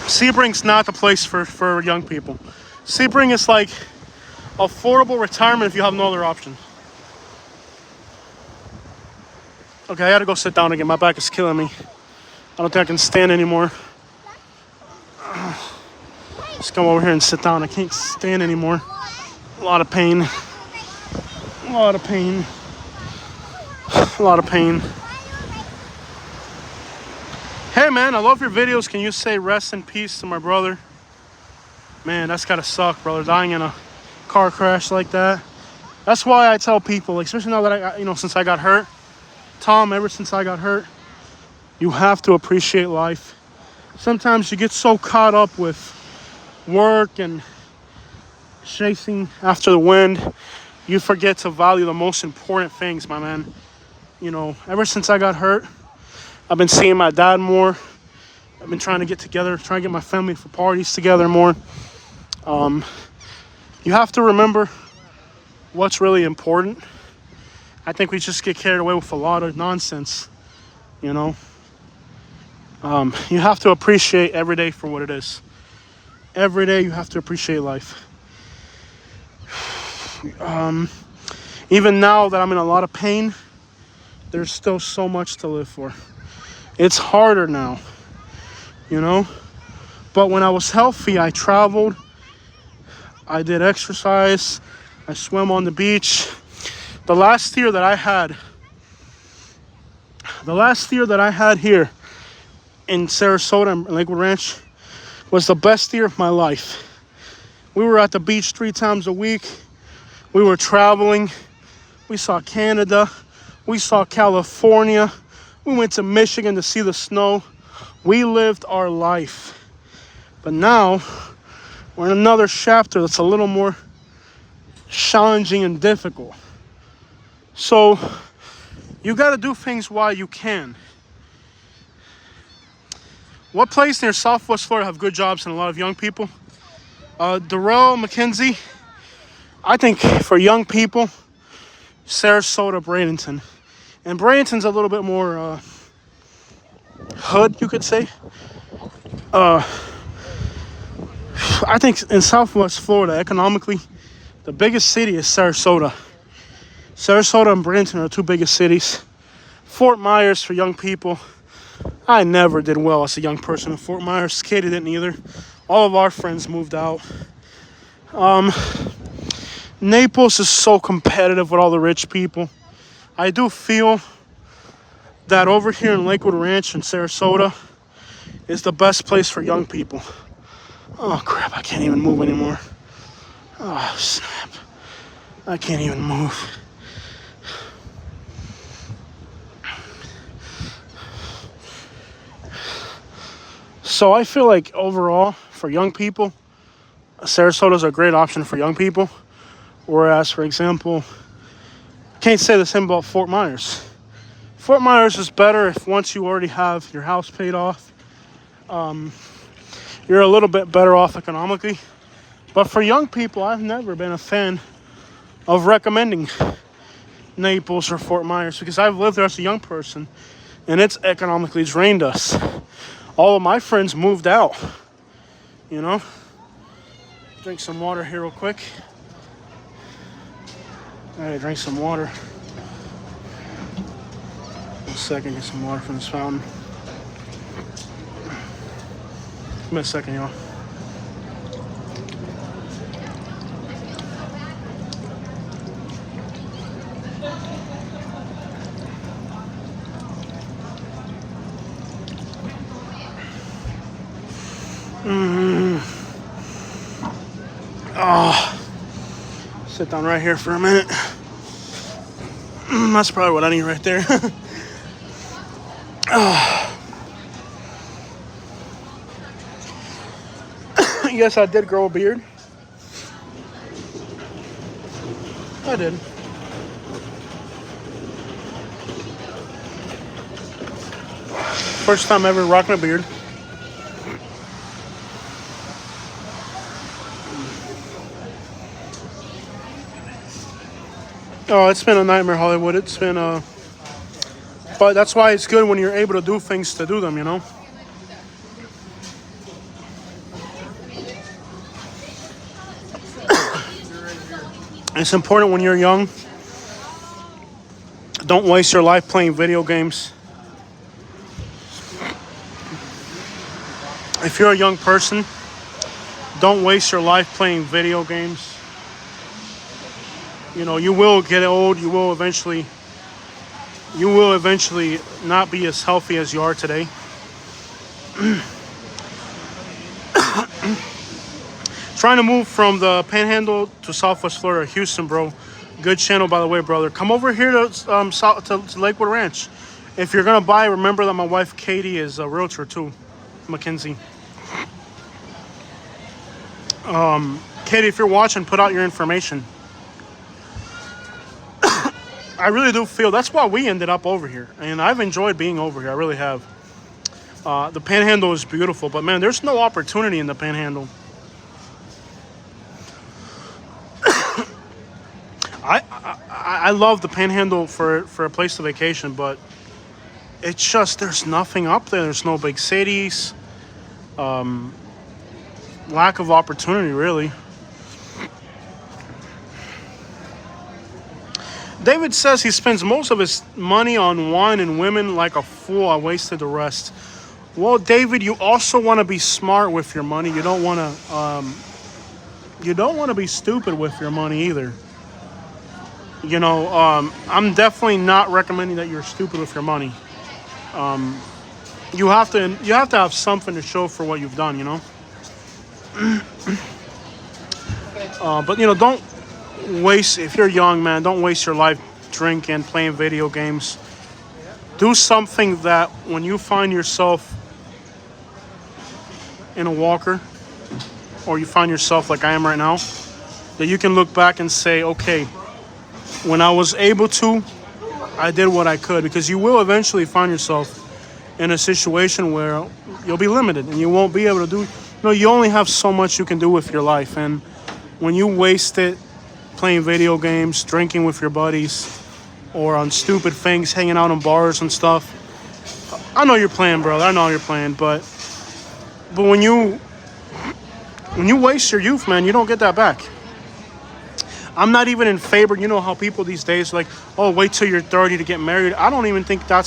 Sebring's not the place for young people. Sebring is like affordable retirement if you have no other option. Okay, I gotta go sit down again. My back is killing me. I don't think I can stand anymore. Just come over here and sit down. I can't stand anymore. A lot of pain. A lot of pain. A lot of pain. Hey man, I love your videos. Can you say rest in peace to my brother? Man, that's gotta suck, brother. Dying in a car crash like that. That's why I tell people, especially now that since I got hurt. Tom, ever since I got hurt, you have to appreciate life. Sometimes you get so caught up with work and chasing after the wind, you forget to value the most important things, my man. Ever since I got hurt, I've been seeing my dad more. I've been trying to get together, trying to get my family for parties together more. You have to remember what's really important. I think we just get carried away with a lot of nonsense, You have to appreciate every day for what it is. Every day you have to appreciate life. Even now that I'm in a lot of pain, there's still so much to live for. It's harder now, But when I was healthy, I traveled. I did exercise. I swam on the beach. The last year that I had The last year that I had here in Sarasota and Lakewood Ranch was the best year of my life. We were at the beach 3 times a week. We were traveling. We saw Canada. We saw California. We went to Michigan to see the snow. We lived our life. But now we're in another chapter that's a little more challenging and difficult. So you got to do things while you can. What place near Southwest Florida have good jobs and a lot of young people? Durrell, McKenzie. I think for young people, Sarasota, Bradenton. And Bradenton's a little bit more hood, you could say. I think in Southwest Florida, economically, the biggest city is Sarasota. Sarasota and Bradenton are the 2 biggest cities. Fort Myers for young people. I never did well as a young person in Fort Myers. Katie didn't either. All of our friends moved out. Naples is so competitive with all the rich people. I do feel that over here in Lakewood Ranch in Sarasota is the best place for young people. Oh crap, I can't even move anymore. Oh snap. I can't even move. So I feel like overall, for young people, Sarasota is a great option for young people. Whereas, for example, can't say the same about Fort Myers. Fort Myers is better if once you already have your house paid off, you're a little bit better off economically. But for young people, I've never been a fan of recommending Naples or Fort Myers because I've lived there as a young person and it's economically drained us. All of my friends moved out, you know. Drink some water here real quick. All right, drink some water. 1 second, get some water from this fountain. Give me a second, y'all. Sit down right here for a minute. That's probably what I need right there. Yes, I did grow a beard. I did. First time ever rocking a beard. Oh, it's been a nightmare, Hollywood. It's been but that's why it's good when you're able to do things to do them, you know? It's important when you're young. Don't waste your life playing video games. If you're a young person, don't waste your life playing video games. You know, you will get old. You will eventually not be as healthy as you are today. Trying to move from the Panhandle to Southwest Florida, Houston, bro. Good channel, by the way, brother. Come over here to Lakewood Ranch. If you're gonna buy, remember that my wife Katie is a realtor too, Mackenzie. Katie, if you're watching, put out your information. I really do feel that's why we ended up over here, and I've enjoyed being over here. I really have. The Panhandle is beautiful, but man, there's no opportunity in the Panhandle. I love the Panhandle for a place to vacation, but it's just there's nothing up there. There's no big cities. Lack of opportunity, really. David says he spends most of his money on wine and women like a fool. I wasted the rest. Well, David, you also want to be smart with your money. You don't want to be stupid with your money either. You know, I'm definitely not recommending that you're stupid with your money. You have to have something to show for what you've done, you know. But you know, don't waste, if you're young, man, don't waste your life drinking, playing video games. Do something that when you find yourself in a walker, or you find yourself like I am right now, that you can look back and say, okay, when I was able to, I did what I could. Because you will eventually find yourself in a situation where you'll be limited and you won't be able to do, you only have so much you can do with your life. And when you waste it playing video games, drinking with your buddies, or on stupid things, hanging out in bars and stuff, I know you're playing, brother. I know you're playing, but when you waste your youth, man, you don't get that back. I'm not even in favor. You know how people these days are like, oh, wait till you're 30 to get married. I don't even think I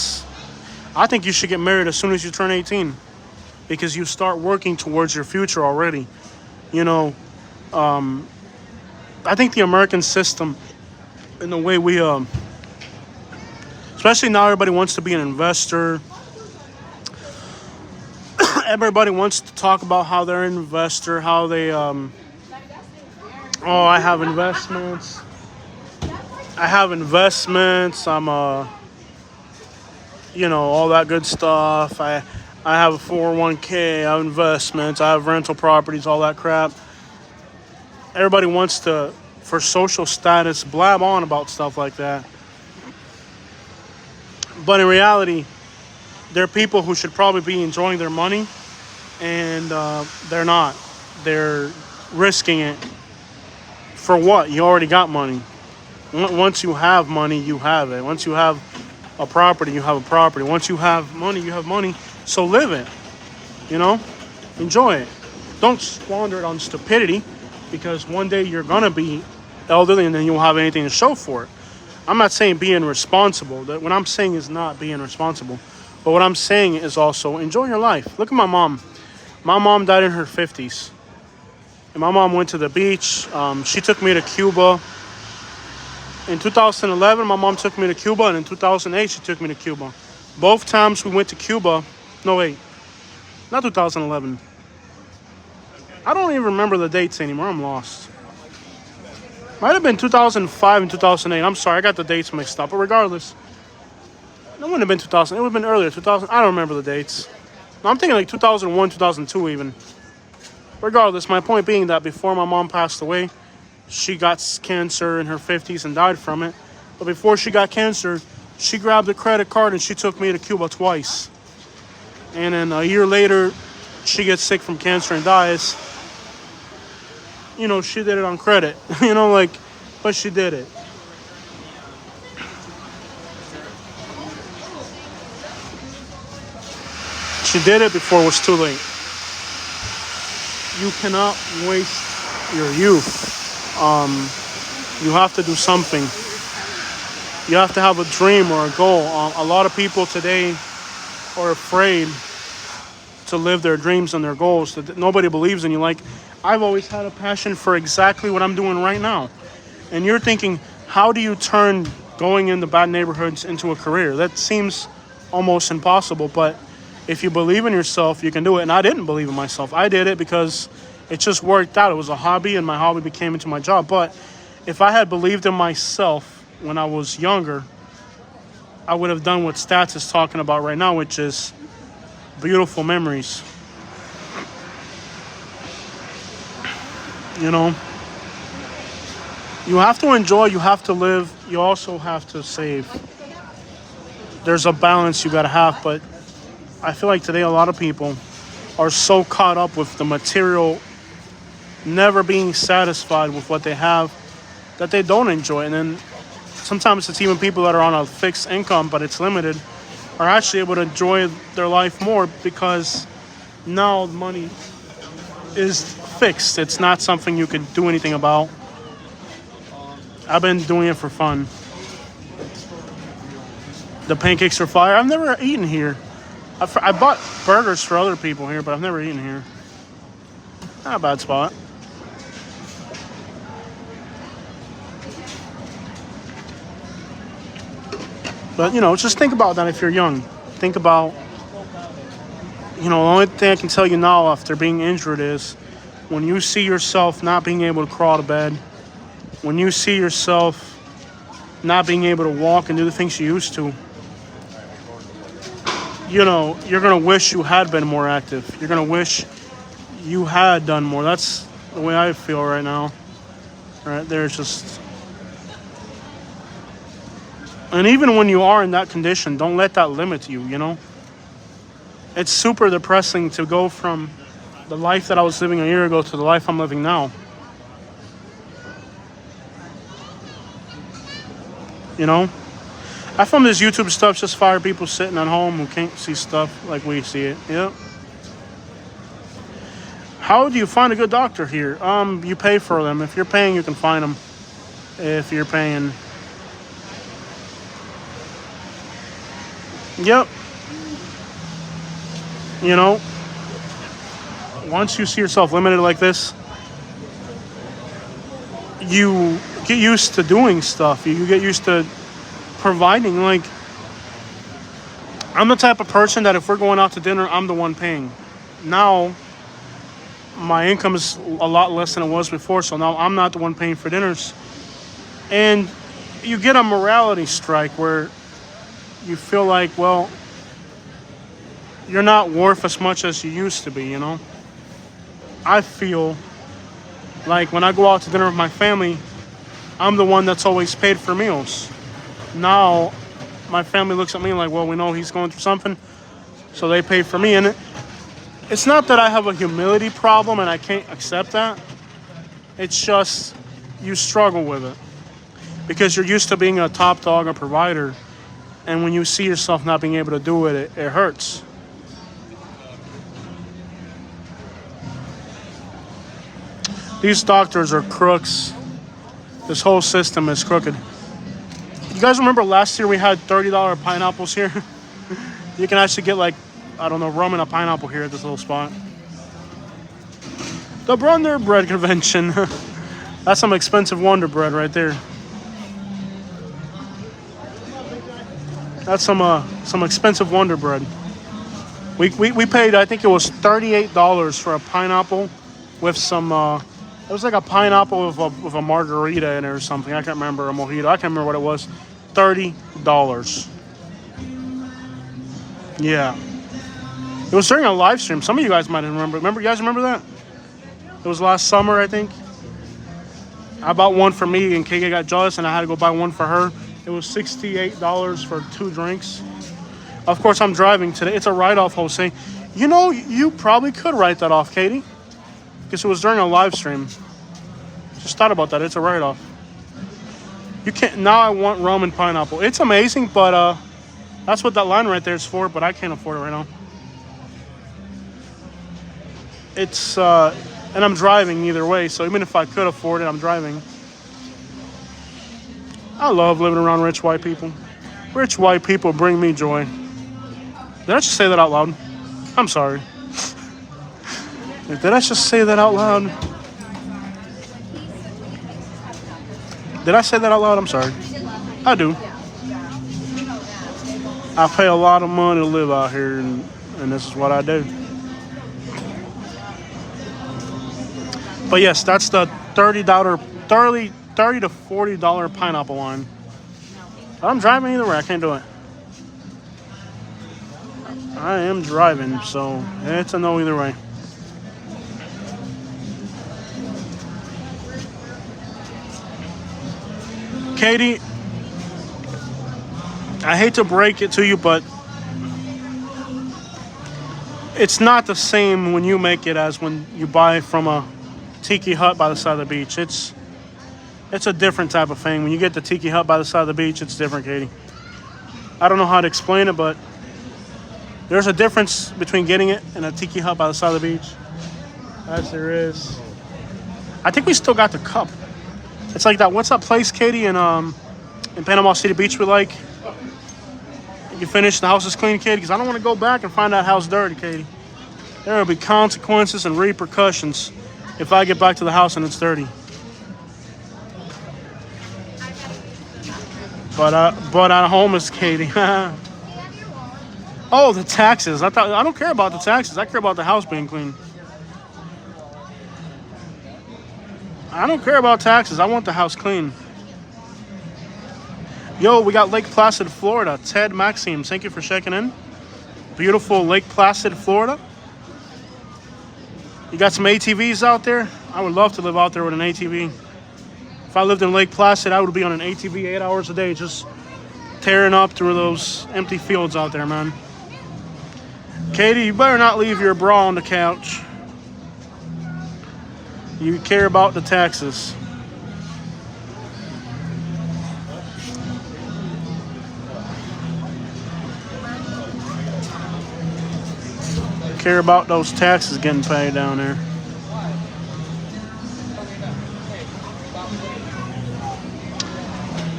think you should get married as soon as you turn 18, because you start working towards your future already. You know, I think the American system, in the way we, especially now, everybody wants to be an investor. Everybody wants to talk about how they're an investor, how they, I have investments. I'm all that good stuff. I have a 401k, I have investments, I have rental properties, all that crap. Everybody wants to, for social status, blab on about stuff like that. But in reality, there are people who should probably be enjoying their money, and they're not. They're risking it. For what? You already got money. Once you have money, you have it. Once you have a property, you have a property. Once you have money, you have money. So live it. Enjoy it. Don't squander it on stupidity, because one day you're going to be elderly and then you won't have anything to show for it. I'm not saying being responsible. What I'm saying is not being responsible. But what I'm saying is also enjoy your life. Look at my mom. My mom died in her 50s. And my mom went to the beach. She took me to Cuba. In 2011, my mom took me to Cuba. And in 2008, she took me to Cuba. Both times we went to Cuba. No, wait. Not 2011. I don't even remember the dates anymore. I'm lost. Might have been 2005 and 2008. I'm sorry, I got the dates mixed up. But regardless, it wouldn't have been 2000. It would have been earlier. 2000. I don't remember the dates. No, I'm thinking like 2001, 2002 even. Regardless, my point being that before my mom passed away, she got cancer in her 50s and died from it. But before she got cancer, she grabbed a credit card and she took me to Cuba twice. And then a year later, she gets sick from cancer and dies. She did it on credit. But she did it. She did it before it was too late. You cannot waste your youth. You have to do something. You have to have a dream or a goal. A lot of people today are afraid to live their dreams and their goals. That nobody believes in you. Like, I've always had a passion for exactly what I'm doing right now. And you're thinking, how do you turn going into bad neighborhoods into a career? That seems almost impossible. But if you believe in yourself, you can do it. And I didn't believe in myself. I did it because it just worked out. It was a hobby, and my hobby became into my job. But if I had believed in myself when I was younger, I would have done what Stats is talking about right now, which is beautiful memories. You have to enjoy, you have to live, you also have to save. There's a balance you gotta have, but I feel like today a lot of people are so caught up with the material, never being satisfied with what they have, that they don't enjoy it. And then sometimes it's even people that are on a fixed income, but it's limited, are actually able to enjoy their life more because now money is fixed. It's not something you can do anything about. I've been doing it for fun. The pancakes are fire. I've never eaten here. I bought burgers for other people here, but I've never eaten here. Not a bad spot. But, just think about that if you're young. think about, the only thing I can tell you now after being injured is when you see yourself not being able to crawl to bed, when you see yourself not being able to walk and do the things you used to, you're going to wish you had been more active. You're going to wish you had done more. That's the way I feel right now. Right there's just... And even when you are in that condition, don't let that limit you, It's super depressing to go from the life that I was living a year ago to the life I'm living now. I film this YouTube stuff just for people sitting at home who can't see stuff like we see it. Yep. How do you find a good doctor here? You pay for them. If you're paying, you can find them. If you're paying. Yep. Once you see yourself limited like this, you get used to doing stuff. You get used to providing. Like, I'm the type of person that if we're going out to dinner, I'm the one paying. Now, my income is a lot less than it was before, so now I'm not the one paying for dinners. And you get a morality strike where you feel like, well, you're not worth as much as you used to be, I feel like when I go out to dinner with my family, I'm the one that's always paid for meals. Now, my family looks at me like, well, we know he's going through something, so they pay for me. And it's not that I have a humility problem and I can't accept that. It's just you struggle with it because you're used to being a top dog, a provider. And when you see yourself not being able to do it, it hurts. These doctors are crooks. This whole system is crooked. You guys remember last year we had $30 pineapples here? You can actually get rum and a pineapple here at this little spot. The Wonder Bread Convention. That's some expensive Wonder Bread right there. That's some expensive Wonder Bread. We paid, I think it was $38 for a pineapple with some... it was like a pineapple with a margarita in it or something. I can't remember, a mojito. I can't remember what it was. $30. Yeah. It was during a live stream. Some of you guys might remember. You guys remember that? It was last summer, I think. I bought one for me and KK got jealous and I had to go buy one for her. It was $68 for 2 drinks. Of course, I'm driving today. It's a write-off, Jose. You probably could write that off, Katie. Because it was during a live stream. Just thought about that. It's a write-off. You can't. Now I want rum and pineapple. It's amazing, but that's what that line right there is for. But I can't afford it right now. It's and I'm driving either way. So even if I could afford it, I'm driving. I love living around rich white people. Rich white people bring me joy. Did I just say that out loud? I'm sorry. Did I just say that out loud? Did I say that out loud? I'm sorry. I do. I pay a lot of money to live out here, and this is what I do. But yes, that's the $30 to $40 pineapple line. I'm driving either way. I can't do it. I am driving, so it's a no either way. Katie, I hate to break it to you, but it's not the same when you make it as when you buy from a tiki hut by the side of the beach. It's a different type of thing. When you get the tiki hut by the side of the beach, it's different, Katie. I don't know how to explain it, but there's a difference between getting it in a tiki hut by the side of the beach. As there is. I think we still got the cup. It's like that. What's that place, Katie, in Panama City Beach we like? You finish, the house is clean, Katie? Because I don't want to go back and find that house dirty, Katie. There will be consequences and repercussions if I get back to the house and it's dirty. But at home is Katie. Oh, the taxes. I don't care about the taxes. I care about the house being clean. I don't care about taxes. I want the house clean. Yo, we got Lake Placid, Florida. Ted Maxime, thank you for checking in. Beautiful Lake Placid, Florida. You got some ATVs out there? I would love to live out there with an ATV. If I lived in Lake Placid, I would be on an ATV 8 hours a day, just tearing up through those empty fields out there, man. Katie, you better not leave your bra on the couch. You care about the taxes. Care about those taxes getting paid down there.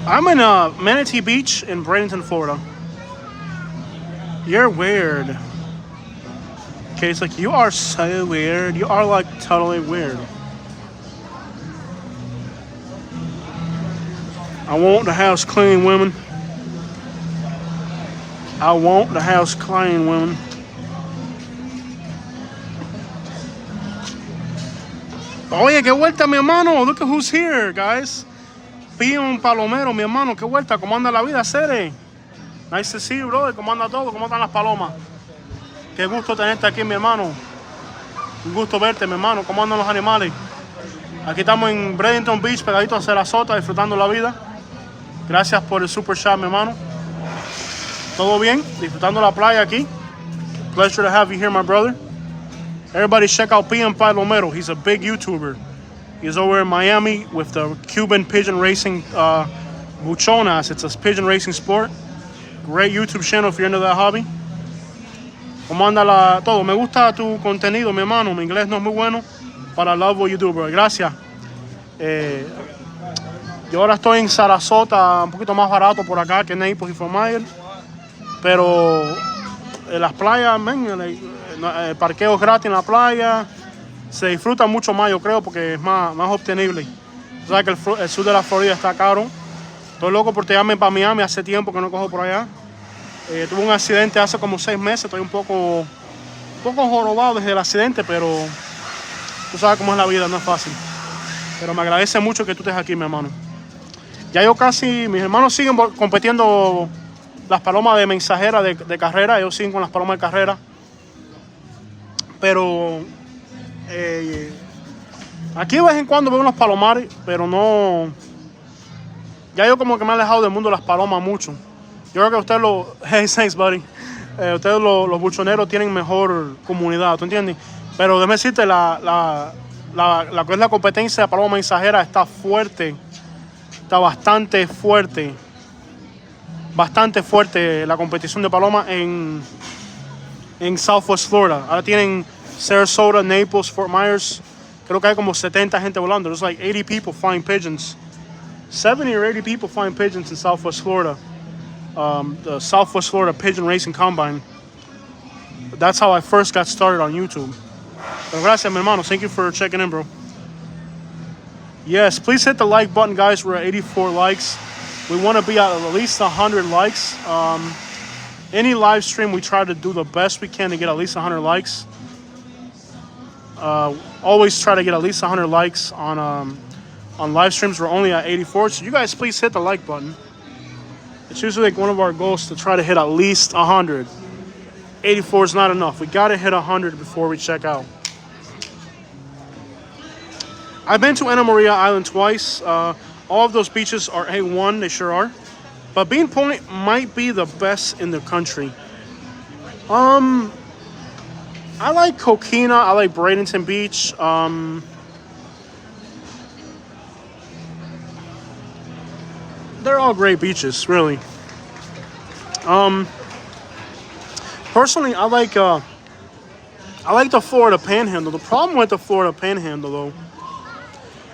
I'm in Manatee Beach in Bradenton, Florida. You're weird. Okay, it's like, you are so weird. You are like totally weird. I want the house clean, women. I want the house clean, women. Oye, qué vuelta, mi hermano. Look at who's here, guys. Pion Palomero, mi hermano. Qué vuelta. ¿Cómo anda la vida, Cere? Nice to see you, brother. ¿Cómo anda todo? ¿Cómo están las palomas? Qué gusto tenerte aquí, mi hermano. Un gusto verte, mi hermano. ¿Cómo andan los animales? Aquí estamos en Bradenton Beach, pegadito a Sarasota, disfrutando la vida. Gracias por el super chat, mi hermano. ¿Todo bien? Disfrutando la playa aquí. Pleasure to have you here, my brother. Everybody check out Pion Palomero. He's a big YouTuber. He's over in Miami with the Cuban pigeon racing buchonas. It's a pigeon racing sport. Great YouTube channel if you're into that hobby. ¿Cómo anda todo? Me gusta tu contenido, mi hermano. Mi inglés no es muy bueno, but I love what you do, bro. Gracias. Yo ahora estoy en Sarasota, un poquito más barato por acá que Naples y Fort Myers. Pero las playas, el parqueo es gratis en la playa. Se disfruta mucho más, yo creo, porque es más obtenible. O sea que el sur de la Florida está caro. Estoy loco por tirarme para Miami, hace tiempo que no cojo por allá. Tuve un accidente hace como 6 meses, estoy un poco jorobado desde el accidente, pero tú sabes cómo es la vida, no es fácil. Pero me agradece mucho que tú estés aquí, mi hermano. Ya yo casi, mis hermanos siguen compitiendo las palomas de mensajera de carrera, ellos siguen con las palomas de carrera. Pero aquí de vez en cuando veo unos palomares, pero no. Ya yo como que me he alejado del mundo de las palomas mucho. Yo creo que ustedes hey, thanks, buddy. Ustedes los buchoneros tienen mejor comunidad, ¿tú entiendes? Pero déjame decirte, la que es la competencia de paloma mensajera está fuerte. Está bastante fuerte. Bastante fuerte la competición de paloma en Southwest Florida. Ahora tienen Sarasota, Naples, Fort Myers. Creo que hay como 70 gente volando. There's like 80 people flying pigeons. 70 or 80 people flying pigeons in Southwest Florida. The Southwest Florida Pigeon Racing Combine. That's how I first got started on YouTube. Pero gracias, mi hermano. Thank you for checking in, bro. Yes, please hit the like button, guys. We're at 84 likes. We want to be at least 100 likes. Any live stream, we try to do the best we can to get at least 100 likes. Always try to get at least 100 likes on live streams. We're only at 84, so you guys please hit the like button. It's usually like one of our goals to try to hit at least 100. 84 is not enough. We got to hit 100 before we check out. I've been to Anna Maria Island twice. All of those beaches are A1, they sure are. But Bean Point might be the best in the country. I like Coquina. I like Bradenton Beach. They're all great beaches, really. Personally, I like the Florida Panhandle. The problem with the Florida Panhandle, though,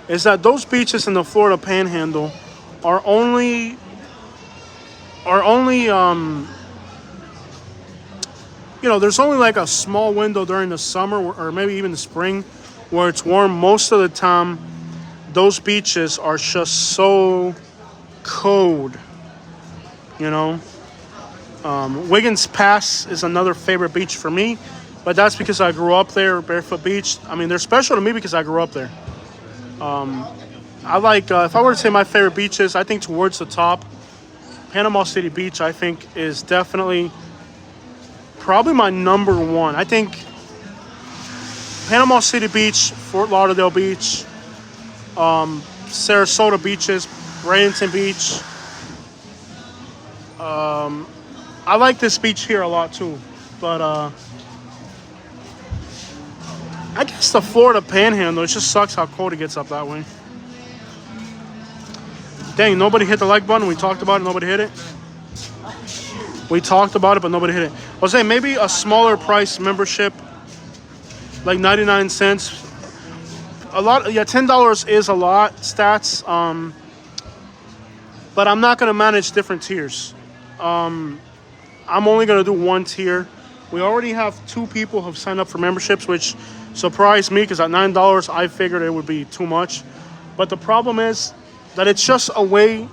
is that those beaches in the Florida Panhandle are only there's only like a small window during the summer or maybe even the spring where it's warm. Most of the time, those beaches are just so cold, Wiggins Pass is another favorite beach for me, but that's because I grew up there. Barefoot Beach. I mean, they're special to me because I grew up there. I like, if I were to say my favorite beaches, I think towards the top, Panama City Beach, I think, is definitely probably my number one. I think Panama City Beach, Fort Lauderdale Beach, Sarasota beaches, Bradenton Beach. I like this beach here a lot too, but I guess the Florida Panhandle, it just sucks how cold it gets up that way. Dang, nobody hit the like button. We talked about it, nobody hit it. We talked about it, but nobody hit it. I was saying maybe a smaller price membership, like 99 cents. A lot, yeah, $10 is a lot, stats. But I'm not gonna manage different tiers. I'm only gonna do one tier. We already have 2 people who have signed up for memberships, which surprised me because at $9 I figured it would be too much. But the problem is that it's just a way,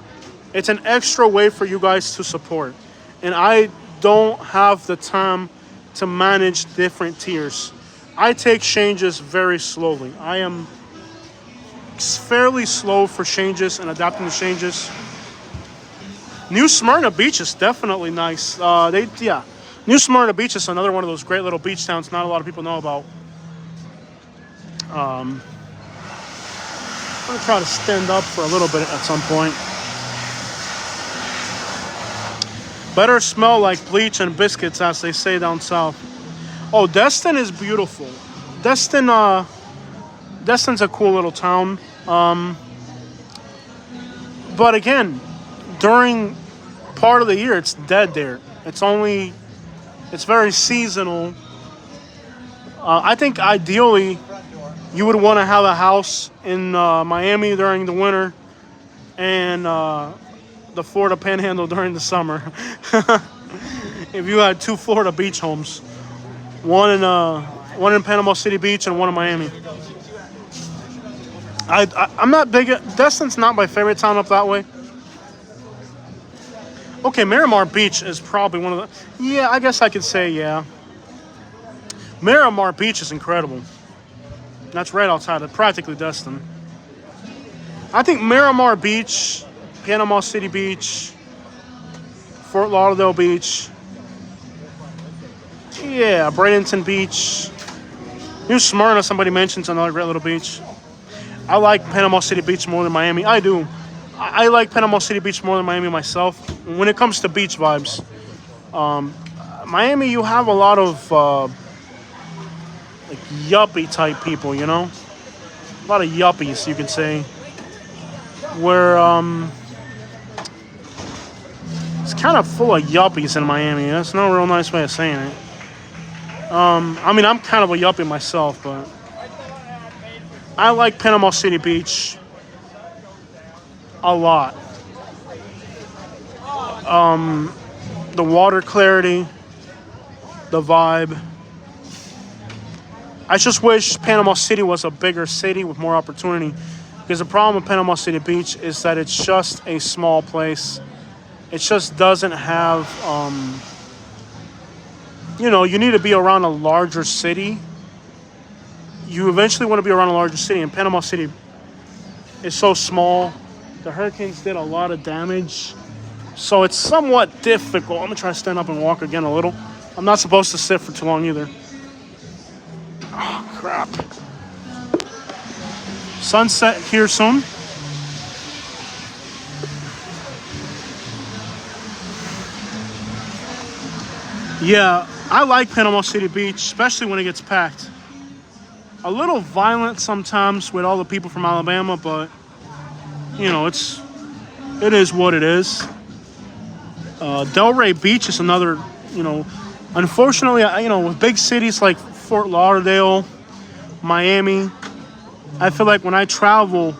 it's an extra way for you guys to support. And I don't have the time to manage different tiers. I take changes very slowly. I am fairly slow for changes and adapting to changes. New Smyrna Beach is definitely nice. New Smyrna Beach is another one of those great little beach towns not a lot of people know about. I'm gonna try to stand up for a little bit at some point. Better smell like bleach and biscuits, as they say down south. Oh, Destin is beautiful. Destin's a cool little town. But again, during part of the year, it's dead there. It's very seasonal. I think ideally, you would want to have a house in Miami during the winter and the Florida Panhandle during the summer. If you had 2 Florida beach homes, one in Panama City Beach and one in Miami. I'm not big at Destin's not my favorite town up that way. Okay, Miramar Beach is probably one of the... Yeah, I guess I could say, yeah. Miramar Beach is incredible. That's right outside of practically Destin. I think Miramar Beach, Panama City Beach, Fort Lauderdale Beach. Yeah, Bradenton Beach. New Smyrna, somebody mentions another great little beach. I like Panama City Beach more than Miami. I do. I like Panama City Beach more than Miami myself. When it comes to beach vibes, Miami, you have a lot of like yuppie type people, you know, a lot of yuppies, you could say. Where it's kind of full of yuppies in Miami. That's not a real nice way of saying it. I mean, I'm kind of a yuppie myself, but I like Panama City Beach a lot. The water clarity, the vibe. I just wish Panama City was a bigger city with more opportunity, because the problem with Panama City Beach is that it's just a small place. It just doesn't have, you know, you need to be around a larger city. You eventually want to be around a larger city, and Panama City is so small. The hurricanes did a lot of damage, so it's somewhat difficult. I'm going to try to stand up and walk again a little. I'm not supposed to sit for too long either. Oh, crap. Sunset here soon. Yeah, I like Panama City Beach, especially when it gets packed. A little violent sometimes with all the people from Alabama, but you know, it is what it is. Delray Beach is another, you know, unfortunately, you know, with big cities like Fort Lauderdale, Miami, I feel like when I travel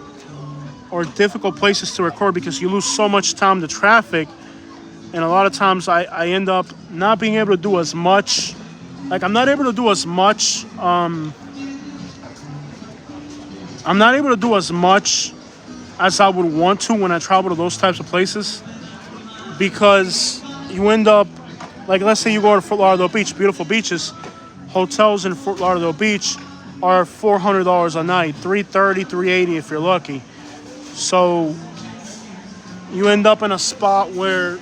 or difficult places to record, because you lose so much time to traffic, and a lot of times I end up not being able to do as much. Like, I'm not able to do as much. I'm not able to do as much as I would want to when I travel to those types of places, because you end up like let's say you go to Fort Lauderdale Beach, beautiful beaches. Hotels in Fort Lauderdale Beach are $400 a night, $330, $380 if you're lucky. So you end up in a spot where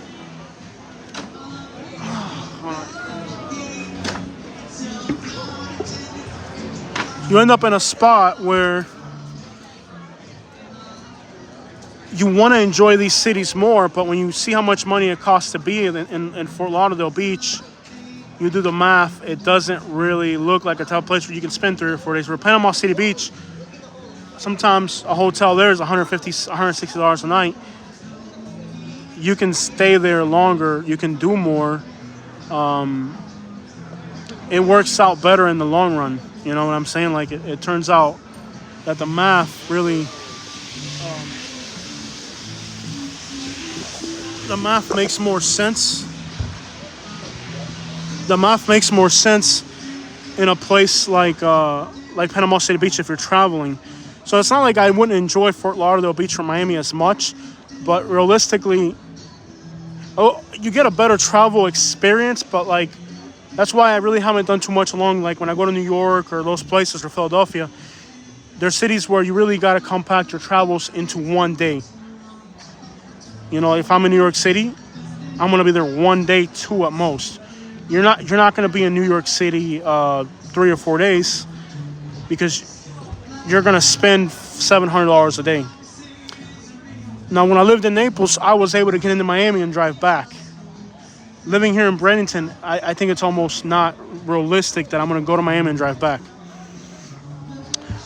you want to enjoy these cities more, but when you see how much money it costs to be in Fort Lauderdale Beach, you do the math, it doesn't really look like a type of place where you can spend 3 or 4 days. For Panama City Beach, sometimes a hotel there is $150, $160 a night. You can stay there longer, you can do more. It works out better in the long run. You know what I'm saying? Like it turns out that the math really, the math makes more sense. The math makes more sense in a place like Panama City Beach if you're traveling. So it's not like I wouldn't enjoy Fort Lauderdale Beach or Miami as much, but realistically, you get a better travel experience. But like, that's why I really haven't done too much along. Like when I go to New York or those places or Philadelphia, there's cities where you really got to compact your travels into one day. You know, if I'm in New York City, I'm gonna be there 1 day, 2 at most. You're not gonna be in New York City 3 or 4 days because you're gonna spend $700 a day. Now, when I lived in Naples, I was able to get into Miami and drive back. Living here in Bradenton, I think it's almost not realistic that I'm gonna go to Miami and drive back.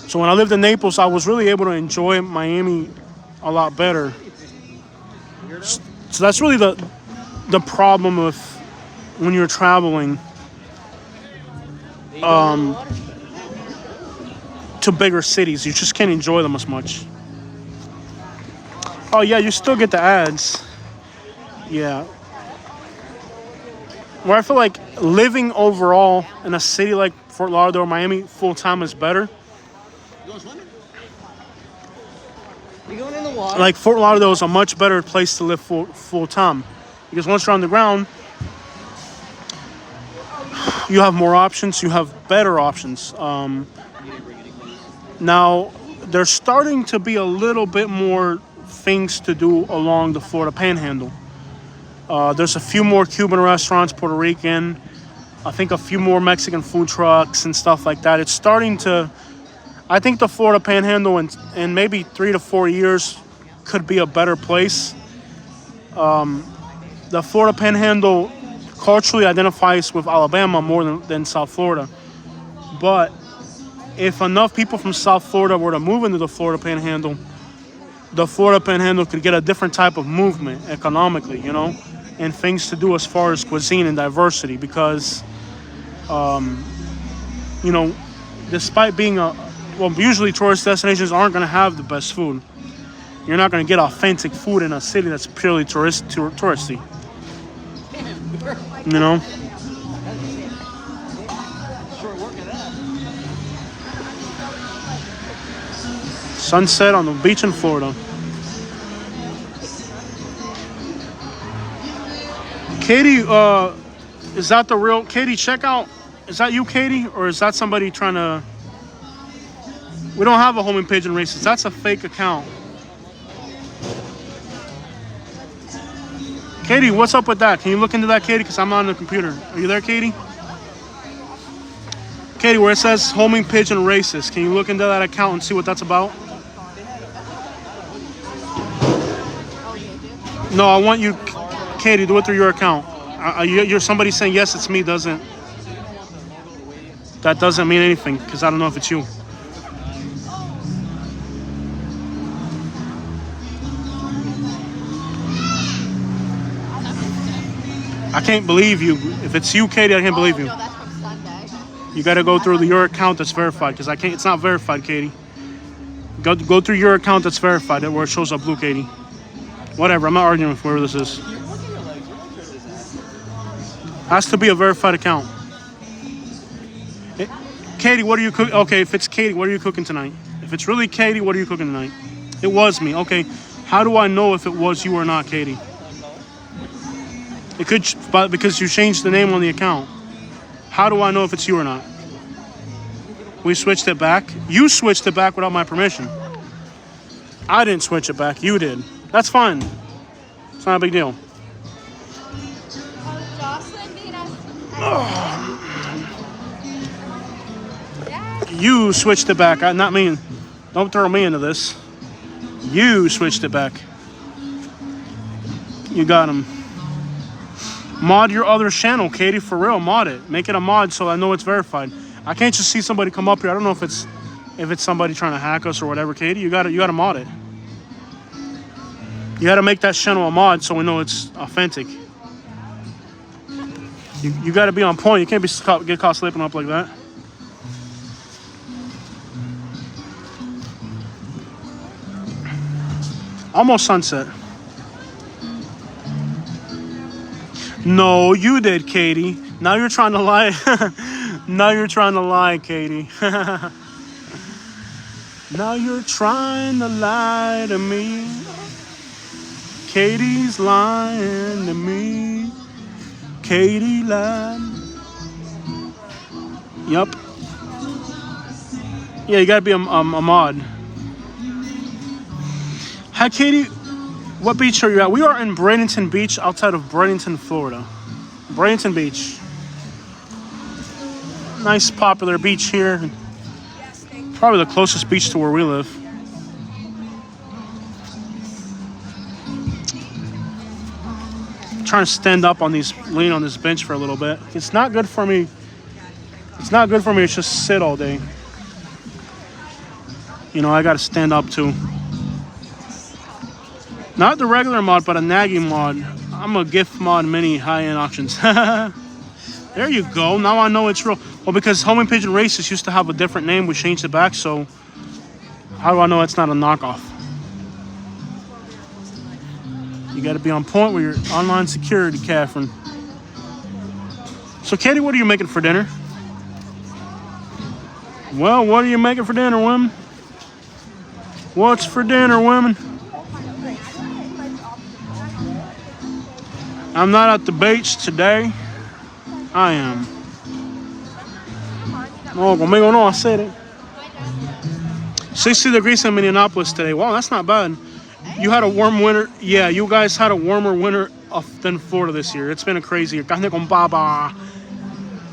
So when I lived in Naples, I was really able to enjoy Miami a lot better. So that's really the problem with when you're traveling to bigger cities. You just can't enjoy them as much. Oh yeah, you still get the ads. Yeah. Where I feel like living overall in a city like Fort Lauderdale or Miami full time is better. You going swimming? You going in the water? Like Fort Lauderdale is a much better place to live full time because once you're on the ground, you have more options. You have better options. Now there's starting to be a little bit more things to do along the Florida Panhandle. There's a few more Cuban restaurants, Puerto Rican. I think a few more Mexican food trucks and stuff like that. It's starting to. I think the Florida Panhandle in maybe 3 to 4 years could be a better place. The Florida Panhandle culturally identifies with Alabama more than South Florida. But if enough people from South Florida were to move into the Florida Panhandle, the Florida Panhandle could get a different type of movement economically, you know, and things to do as far as cuisine and diversity because, you know, despite being usually tourist destinations aren't going to have the best food. You're not going to get authentic food in a city that's purely touristy. You know? Sunset on the beach in Florida. Katie, is that the real Katie? Check out. Is that you, Katie, or is that somebody trying to? We don't have a homing pigeon races. That's a fake account. Katie, what's up with that? Can you look into that, Katie? Because I'm not on the computer. Are you there, Katie? Katie, where it says homing pigeon races, can you look into that account and see what that's about? No, I want you, Katie, do it through your account. You're somebody saying yes, it's me. That doesn't mean anything because I don't know if it's you. I can't believe you. If it's you, Katie, I can't believe you. No, that's from Sunday. You got to go through your account that's verified because I can't. It's not verified, Katie. Go through your account that's verified, where it shows up blue, Katie. Whatever. I'm not arguing with whoever this is. Has to be a verified account. Katie, what are you cooking? Okay, if it's Katie, what are you cooking tonight? If it's really Katie, what are you cooking tonight? It was me. Okay, how do I know if it was you or not, Katie? It could, but because you changed the name on the account. How do I know if it's you or not? We switched it back. You switched it back without my permission. I didn't switch it back. You did. That's fine. It's not a big deal. You switched it back. Not me. Don't throw me into this. You switched it back. You got him. Mod your other channel, Katie. For real, mod it. Make it a mod so I know it's verified. I can't just see somebody come up here. I don't know if it's somebody trying to hack us or whatever, Katie. You gotta mod it. You gotta make that channel a mod so we know it's authentic. You gotta be on point. You can't get caught slipping up like that. Almost sunset. No, you did, Katie. Now you're trying to lie. Now you're trying to lie, Katie. Now you're trying to lie to me. Katie's lying to me. Katie lied. Yup. Yeah, you gotta be a mod. Hi, Katie. What beach are you at? We are in Bradenton Beach, outside of Bradenton, Florida. Bradenton Beach. Nice, popular beach here. Probably the closest beach to where we live. I'm trying to stand up on lean on this bench for a little bit. It's not good for me. It's not good for me to just sit all day. You know, I gotta stand up too. Not the regular mod, but a nagging mod. I'm a gift mod mini high-end auctions. There you go. Now I know it's real. Well, because Homing Pigeon Races used to have a different name. We changed it back, so how do I know it's not a knockoff? You got to be on point with your online security, Catherine. So, Katie, what are you making for dinner? Well, what are you making for dinner, women? What's for dinner, women? I'm not at the beach today. I am. Oh, conmigo no, I said it. 60 degrees in Minneapolis today. Wow, that's not bad. You had a warm winter. Yeah, you guys had a warmer winter than Florida this year. It's been a crazy year. Carne con papa.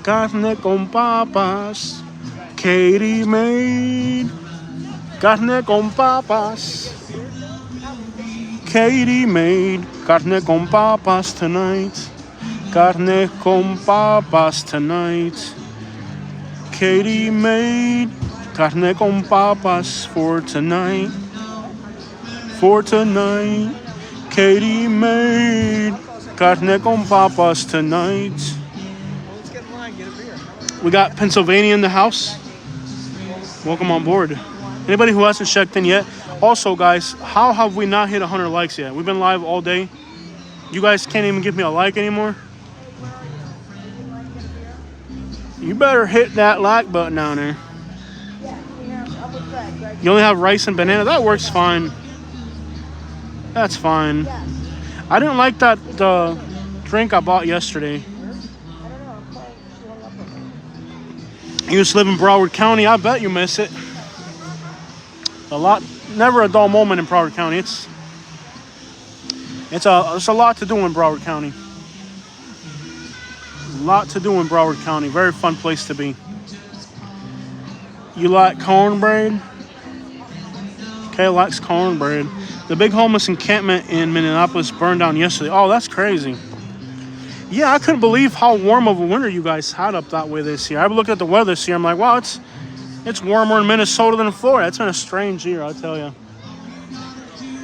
Carne con papas. Katie made. Carne con papas. Katie made carne con papas tonight. Carne con papas tonight. Katie made carne con papas for tonight. For tonight. Katie made carne con papas tonight. Let's get in line, get a beer. We got Pennsylvania in the house. Welcome on board. Anybody who hasn't checked in yet. Also, guys, how have we not hit 100 likes yet? We've been live all day. You guys can't even give me a like anymore. You better hit that like button down there. You only have rice and banana. That works fine. That's fine. I didn't like that drink I bought yesterday. You used to live in Broward County. I bet you miss it. Never a dull moment in Broward County. It's a lot to do in Broward County. A lot to do in Broward County. Very fun place to be. You like cornbread? Kay likes cornbread. The big homeless encampment in Minneapolis burned down yesterday. Oh, that's crazy. Yeah, I couldn't believe how warm of a winter you guys had up that way this year. I looked at the weather this year. I'm like, wow, it's warmer in Minnesota than in Florida. It's been a strange year, I'll tell you.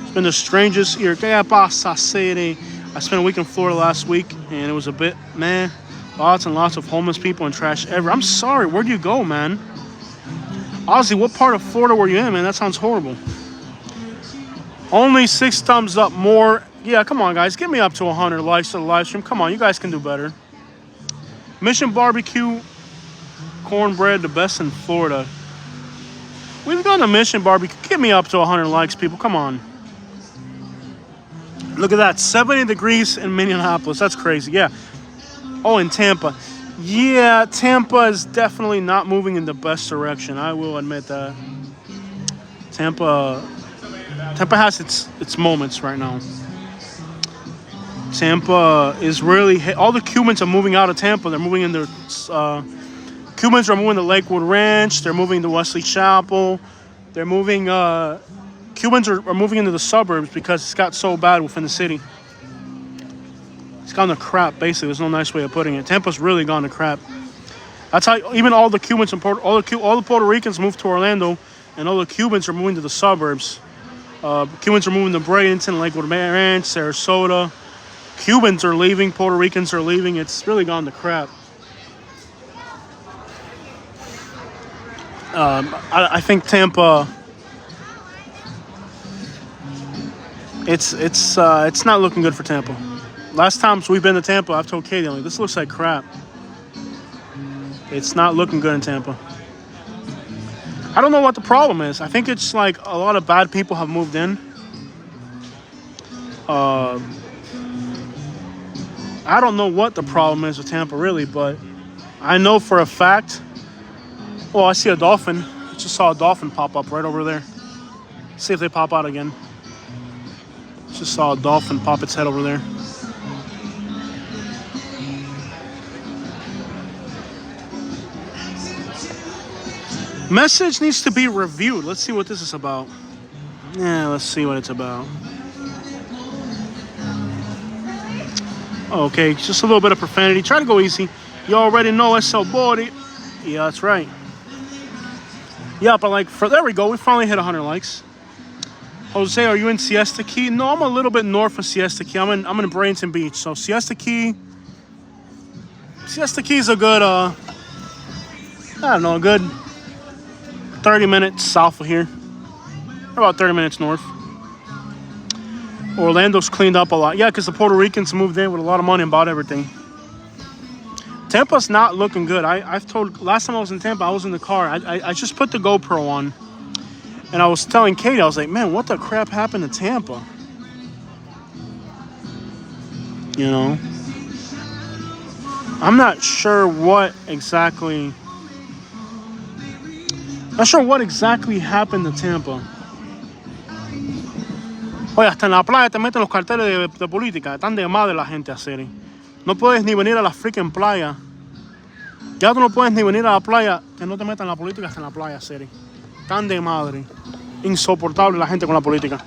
It's been the strangest year. I spent a week in Florida last week, and it was a bit, man, lots and lots of homeless people and trash everywhere. I'm sorry, where'd you go, man? Ozzy, what part of Florida were you in, man? That sounds horrible. Only 6 thumbs up more. Yeah, come on, guys. Get me up to 100 likes to the live stream. Come on, you guys can do better. Mission Barbecue cornbread, the best in Florida. We've done a Mission Barbecue. Get me up to 100 likes, people. Come on. Look at that, 70 degrees in Minneapolis. That's crazy. Yeah. Oh, in Tampa. Yeah, Tampa is definitely not moving in the best direction. I will admit that. Tampa has its moments right now. Tampa is really all the Cubans are moving out of Tampa. They're moving into Cubans are moving to Lakewood Ranch. They're moving to Wesley Chapel. They're moving. Cubans are moving into the suburbs because it's got so bad within the city. It's gone to crap. Basically, there's no nice way of putting it. Tampa's really gone to crap. That's how even all the Cubans and all the Puerto Ricans moved to Orlando, and all the Cubans are moving to the suburbs. Cubans are moving to Bradenton, Lakewood Ranch, Sarasota. Cubans are leaving. Puerto Ricans are leaving. It's really gone to crap. I think Tampa. It's not looking good for Tampa. Last times we've been to Tampa, I've told Katie, I'm like, this looks like crap. It's not looking good in Tampa. I don't know what the problem is. I think it's like a lot of bad people have moved in. I don't know what the problem is with Tampa really, but I know for a fact. Well, I see a dolphin. I just saw a dolphin pop up right over there. See if they pop out again. Just saw a dolphin pop its head over there. Message needs to be reviewed. Let's see what this is about. Yeah, let's see what it's about. Okay, just a little bit of profanity. Try to go easy. You already know it's so body. Yeah, that's right. Yeah, but like, there we go. We finally hit 100 likes. Jose, are you in Siesta Key? No, I'm a little bit north of Siesta Key. I'm in Bradenton Beach. So Siesta Key is a good, I don't know, a good 30 minutes south of here. About 30 minutes north. Orlando's cleaned up a lot. Yeah, because the Puerto Ricans moved in with a lot of money and bought everything. Tampa's not looking good. I've told, last time I was in Tampa, I was in the car. I just put the GoPro on. And I was telling Katie, I was like, man, what the crap happened to Tampa? You know? I'm not sure what exactly happened to Tampa. Oye, hasta en la playa te meten los carteles de política. Están de madre la gente a hacer. No puedes ni venir a la freaking playa. Ya tú no puedes ni venir a la playa que no te metan la política hasta en la playa, Seri. Tan de madre. Insoportable la gente con la política.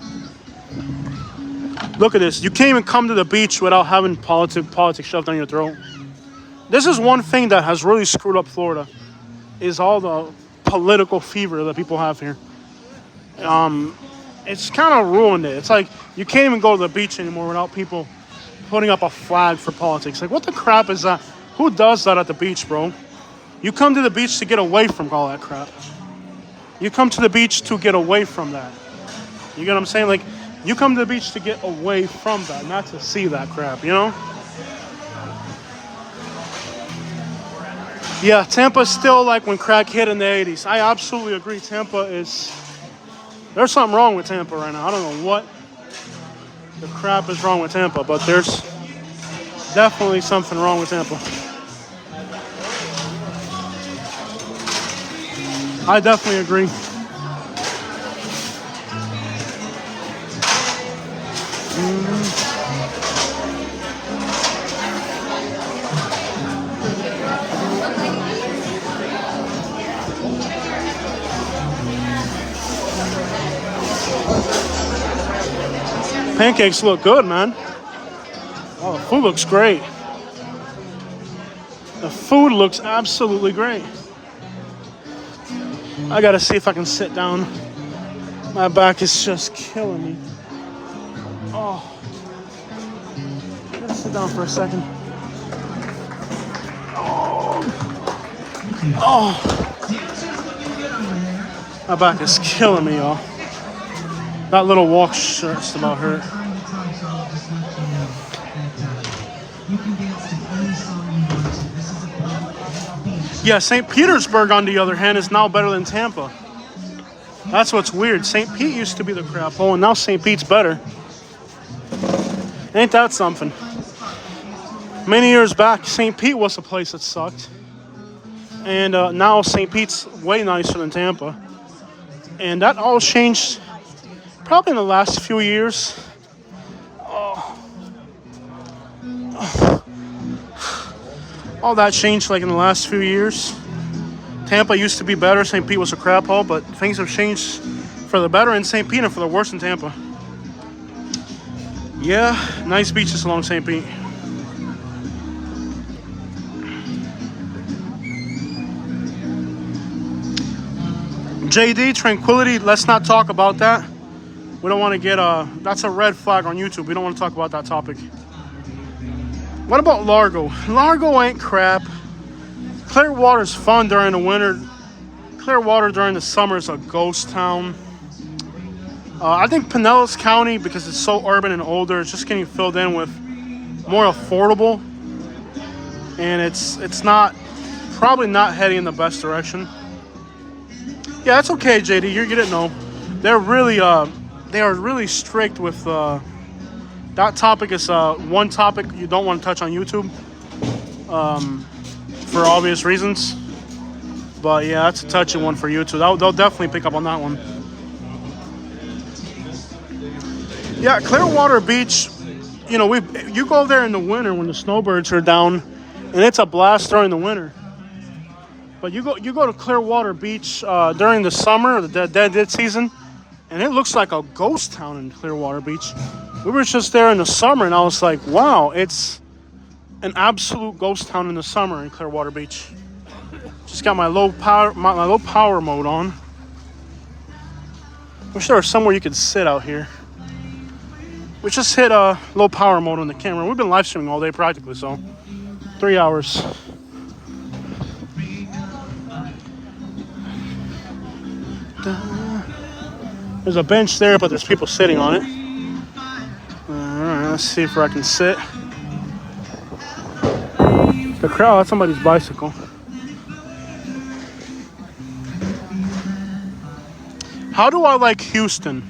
Look at this. You can't even come to the beach without having politics shoved down your throat. This is one thing that has really screwed up Florida, is all the political fever that people have here. It's kind of ruined it. It's like you can't even go to the beach anymore without people putting up a flag for politics. Like, what the crap is that? Who does that at the beach, bro? You come to the beach to get away from all that crap. You come to the beach to get away from that. You get what I'm saying? Like, you come to the beach to get away from that, not to see that crap, you know? Yeah, Tampa's still like when crack hit in the 80s. I absolutely agree. There's something wrong with Tampa right now. I don't know what the crap is wrong with Tampa, but there's definitely something wrong with Tampa. I definitely agree. Pancakes look good, man. Oh, the food looks great. The food looks absolutely great. I gotta see if I can sit down. My back is just killing me. Oh. Let's sit down for a second. Oh. My back is killing me, y'all. That little walk shirt's about hurt. Yeah, St. Petersburg, on the other hand, is now better than Tampa. That's what's weird. St. Pete used to be the crap hole, and now St. Pete's better. Ain't that something? Many years back, St. Pete was a place that sucked. And now St. Pete's way nicer than Tampa. And that all changed probably in the last few years. All that changed like in the last few years. Tampa used to be better. St. Pete was a crap hole, but things have changed for the better in St. Pete and for the worse in Tampa. Yeah, nice beaches along St. Pete. JD, Tranquility, let's not talk about that. We don't want to get that's a red flag on YouTube. We don't want to talk about that topic. What about Largo? Largo ain't crap. Clearwater's fun during the winter. Clearwater during the summer is a ghost town. I think Pinellas County, because it's so urban and older, it's just getting filled in with more affordable. And it's not, probably not heading in the best direction. Yeah, that's okay, JD. You didn't know. They're really, they are really strict with, that topic is one topic you don't want to touch on YouTube. For obvious reasons. But yeah, that's a touchy one for YouTube. They'll definitely pick up on that one. Yeah, Clearwater Beach, you know, you go there in the winter when the snowbirds are down, and it's a blast during the winter. But you go to Clearwater Beach during the summer, the dead season, and it looks like a ghost town in Clearwater Beach. We were just there in the summer, and I was like, wow, it's an absolute ghost town in the summer in Clearwater Beach. Just got my low power mode on. Wish there was somewhere you could sit out here. We just hit low power mode on the camera. We've been live streaming all day practically, so 3 hours. There's a bench there, but there's people sitting on it. Alright, let's see if I can sit. The crowd, that's somebody's bicycle. How do I like Houston?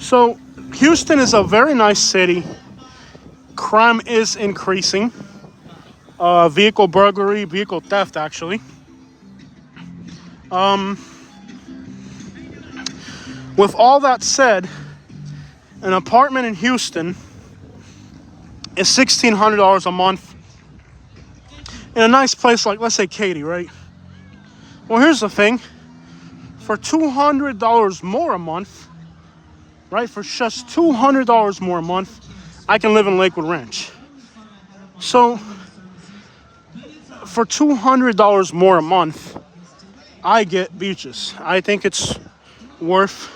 So, Houston is a very nice city. Crime is increasing. Vehicle burglary, vehicle theft, actually. With all that said, an apartment in Houston is $1,600 a month in a nice place like, let's say, Katy, right? Well, here's the thing. For $200 more a month, right? For just $200 more a month, I can live in Lakewood Ranch. So, for $200 more a month, I get beaches. I think it's worth.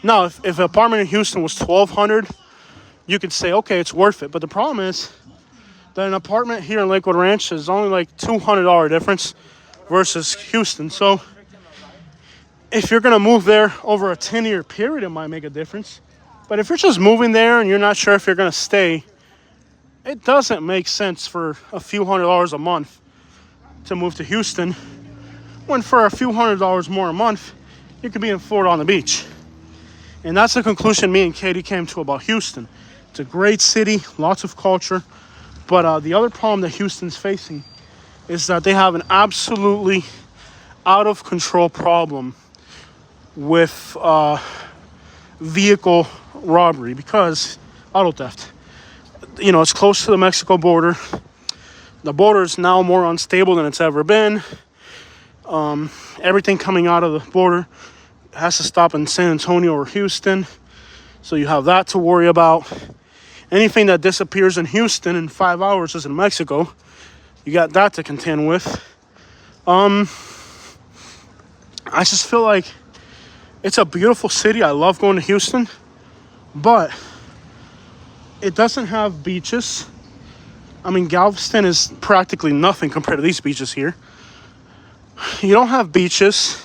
Now, if an apartment in Houston was $1,200, you could say, okay, it's worth it. But the problem is that an apartment here in Lakewood Ranch is only like $200 difference versus Houston. So, if you're going to move there over a 10-year period, it might make a difference. But if you're just moving there and you're not sure if you're going to stay, it doesn't make sense for a few $100s a month to move to Houston, when for a few $100s more a month, you could be in Florida on the beach. And that's the conclusion me and Katie came to about Houston. It's a great city, lots of culture. But the other problem that Houston's facing is that they have an absolutely out of control problem with vehicle robbery, because auto theft. You know, it's close to the Mexico border. The border is now more unstable than it's ever been. Everything coming out of the border has to stop in San Antonio or Houston. So you have that to worry about. Anything that disappears in Houston in 5 hours is in Mexico. You got that to contend with. I just feel like it's a beautiful city. I love going to Houston. But it doesn't have beaches. I mean, Galveston is practically nothing compared to these beaches here. You don't have beaches.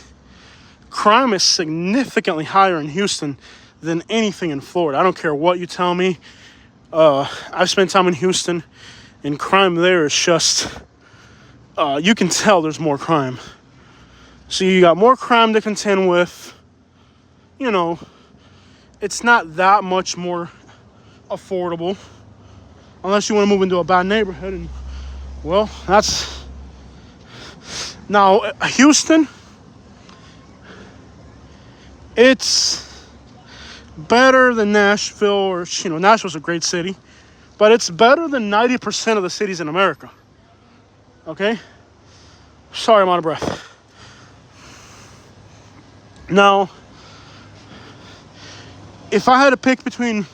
Crime is significantly higher in Houston than anything in Florida. I don't care what you tell me. I've spent time in Houston, and crime there is just, you can tell there's more crime. So you got more crime to contend with. You know, it's not that much more affordable. unless you want to move into a bad neighborhood. And well, that's now Houston. It's better than Nashville, or Nashville's a great city, but it's better than 90% of the cities in America. Okay? Sorry, I'm out of breath. Now, if I had to pick between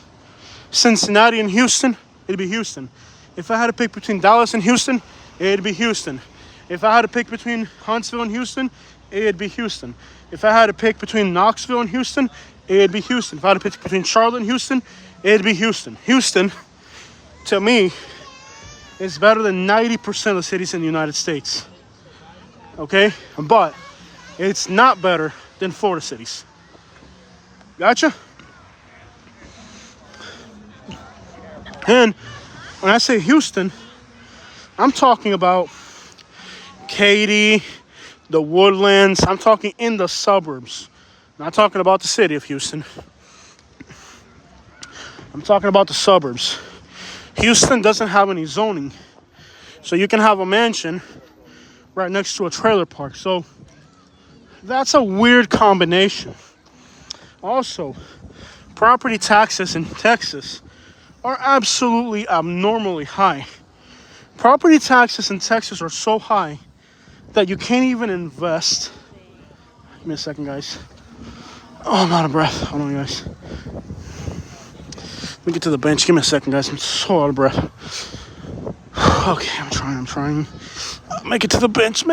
Cincinnati and Houston, it'd be Houston. If I had to pick between Dallas and Houston, it'd be Houston. If I had to pick between Huntsville and Houston, it'd be Houston. If I had to pick between Knoxville and Houston, it'd be Houston. If I had to pick between Charlotte and Houston, it'd be Houston. Houston, to me, is better than 90% of the cities in the United States. Okay? But it's not better than Florida cities. Gotcha? And when I say Houston, I'm talking about Katy, the Woodlands. I'm talking in the suburbs. Not talking about the city of Houston. I'm talking about the suburbs. Houston doesn't have any zoning. So you can have a mansion right next to a trailer park. So that's a weird combination. Also, property taxes in Texas are absolutely abnormally high. Property taxes in Texas are so high that you can't even invest. Give me a second, guys. Oh, I'm out of breath. Hold on, guys. Let me get to the bench. Give me a second, guys. I'm so out of breath. Okay, I'm trying. Make it to the bench.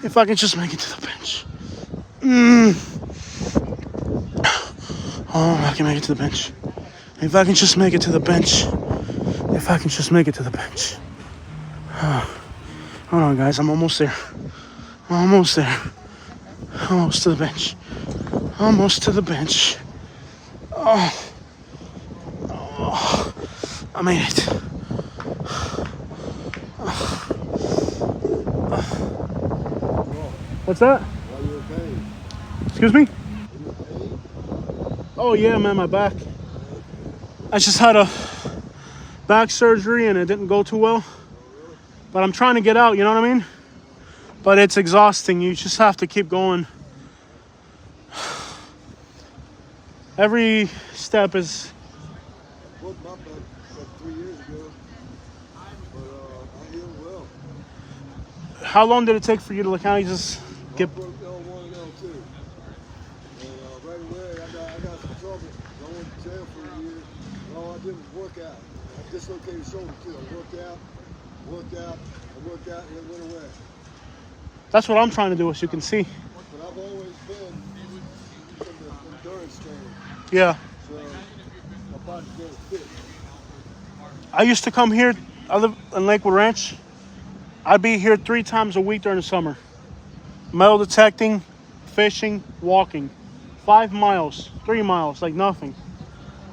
If I can just make it to the bench. Oh, I can make it to the bench. If I can just make it to the bench. Hold on, guys. I'm almost there. Almost to the bench. Oh, I made it. What's that? Excuse me? Oh yeah, man, my back. I just had a back surgery and it didn't go too well. But I'm trying to get out, you know what I mean? But it's exhausting. You just have to keep going. Every step is... Broke my back like 3 years ago, but I healed well. How long did it take for you to kind of just get... I broke L1 and L2. And right away, I got some trouble. I went to jail for a year. And all I did was work out. I dislocated shoulder too. I worked out, and it went away. That's what I'm trying to do, as you can see. But I've always been in the endurance training. Yeah. So my body's very fit. I used to come here. I live in Lakewood Ranch. I'd be here 3 times a week during the summer. Metal detecting, fishing, walking. 5 miles, 3 miles, like nothing.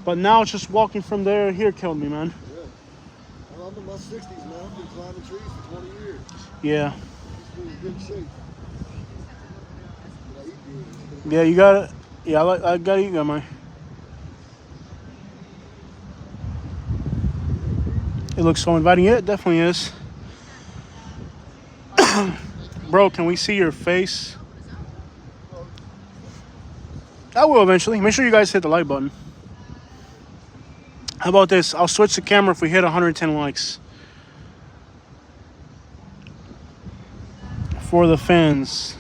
But now just walking from there to here killed me, man. Yeah. Well, I'm in my 60s now. I've been climbing trees for 20 years. Yeah. I'm still in good shape. But I eat good. Yeah, you got it. Yeah, I got to eat good, man. It looks so inviting. Yeah, it definitely is. Bro, can we see your face? I will eventually. Make sure you guys hit the like button. How about this? I'll switch the camera if we hit 110 likes. For the fans.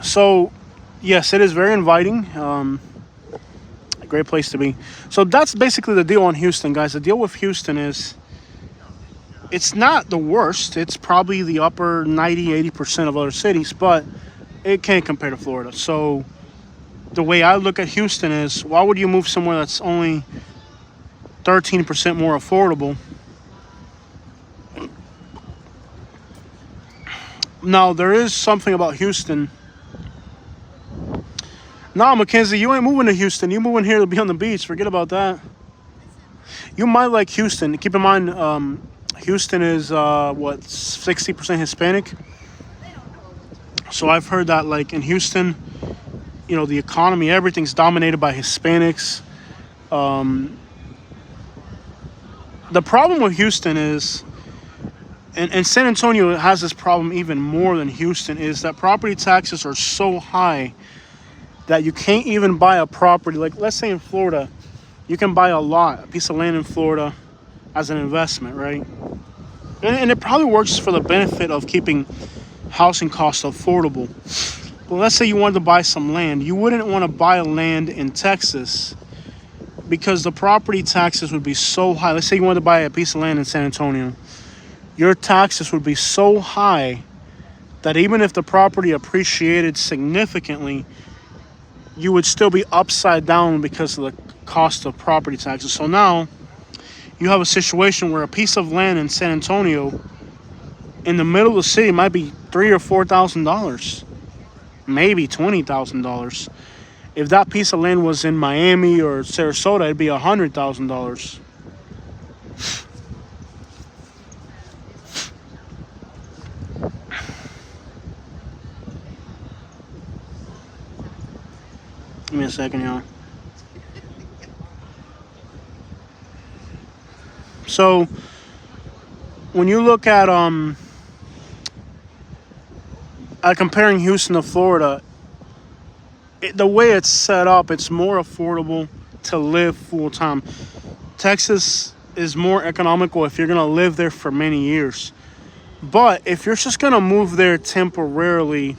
So, yes, it is very inviting. A great place to be. So that's basically the deal on Houston, guys. The deal with Houston is it's not the worst. It's probably the upper 90-80% of other cities, but it can't compare to Florida. So the way I look at Houston is, why would you move somewhere that's only 13% more affordable? Now, there is something about Houston. Nah, Mackenzie, you ain't moving to Houston. You moving here to be on the beach. Forget about that. You might like Houston. Keep in mind, Houston is, 60% Hispanic? So I've heard that, like, in Houston, the economy, everything's dominated by Hispanics. the problem with Houston is, and San Antonio has this problem even more than Houston, is that property taxes are so high that you can't even buy a property. Like, let's say in Florida, you can buy a piece of land in Florida as an investment, right? And it probably works for the benefit of keeping housing costs affordable. But let's say you wanted to buy some land. You wouldn't want to buy land in Texas because the property taxes would be so high. Let's say you wanted to buy a piece of land in San Antonio. Your taxes would be so high that even if the property appreciated significantly, you would still be upside down because of the cost of property taxes. So now you have a situation where a piece of land in San Antonio in the middle of the city might be $3,000 or $4,000, maybe $20,000. If that piece of land was in Miami or Sarasota, it'd be $100,000. Give me a second, y'all. So when you look at comparing Houston to Florida, the way it's set up, it's more affordable to live full time. Texas is more economical if you're gonna live there for many years. But if you're just gonna move there temporarily,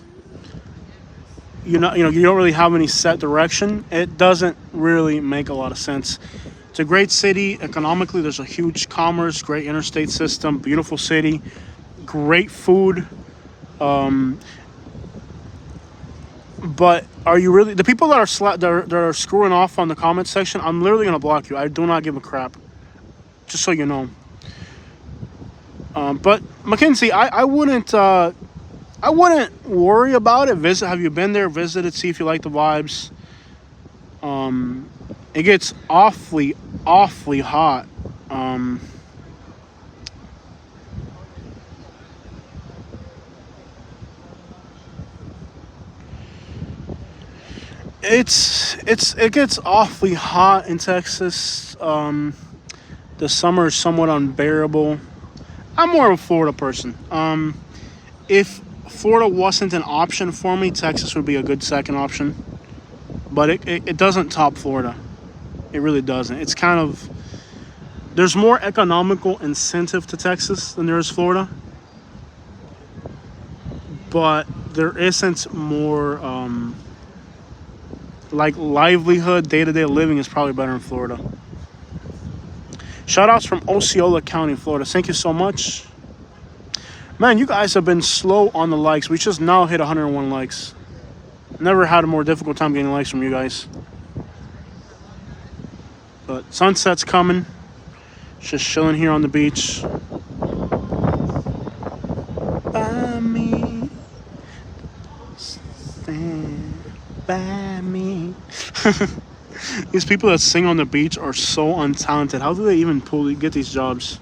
you don't really have any set direction. It doesn't really make a lot of sense. It's a great city economically. There's a huge commerce, great interstate system, beautiful city, great food. But are you really, the people that are screwing off on the comment section? I'm literally gonna block you. I do not give a crap. Just so you know. But Mackenzie, I wouldn't worry about it. Have you been there? Visited, see if you like the vibes. It gets awfully hot. It gets awfully hot in Texas. The summer is somewhat unbearable. I'm more of a Florida person. If Florida wasn't an option for me, Texas would be a good second option. But it doesn't top Florida. It really doesn't. It's kind of, there's more economical incentive to Texas than there is Florida. But there isn't more, like livelihood, day-to-day living is probably better in Florida. Shout outs from Osceola County, Florida. Thank you so much. Man, you guys have been slow on the likes. We just now hit 101 likes. Never had a more difficult time getting likes from you guys. But sunset's coming. Just chilling here on the beach. By me. Stand by me. These people that sing on the beach are so untalented. How do they even get these jobs?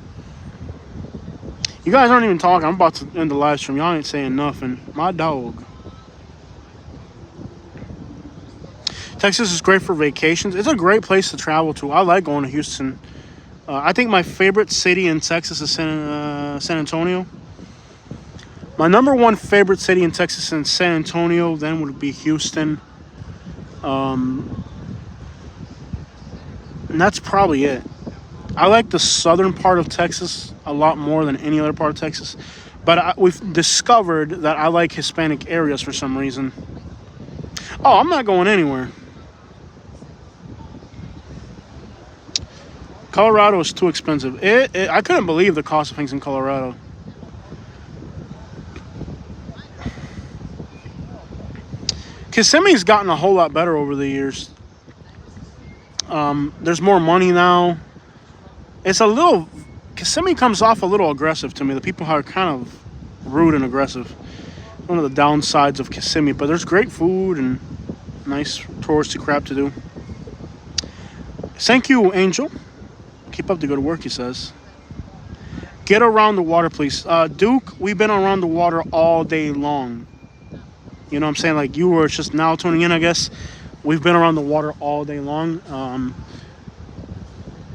You guys aren't even talking. I'm about to end the live stream. Y'all ain't saying nothing. My dog. Texas is great for vacations. It's a great place to travel to. I like going to Houston. I think my favorite city in Texas is San Antonio. My number one favorite city in Texas is San Antonio. Then would be Houston. And that's probably it. I like the southern part of Texas a lot more than any other part of Texas. But we've discovered that I like Hispanic areas for some reason. Oh, I'm not going anywhere. Colorado is too expensive. I couldn't believe the cost of things in Colorado. Kissimmee's gotten a whole lot better over the years. There's more money now. Kissimmee comes off a little aggressive to me. The people are kind of rude and aggressive. One of the downsides of Kissimmee. But there's great food and nice touristy crap to do. Thank you, Angel. Keep up the good work, he says. Get around the water, please. Duke, we've been around the water all day long. You know what I'm saying? Like, you were just now tuning in, I guess. We've been around the water all day long.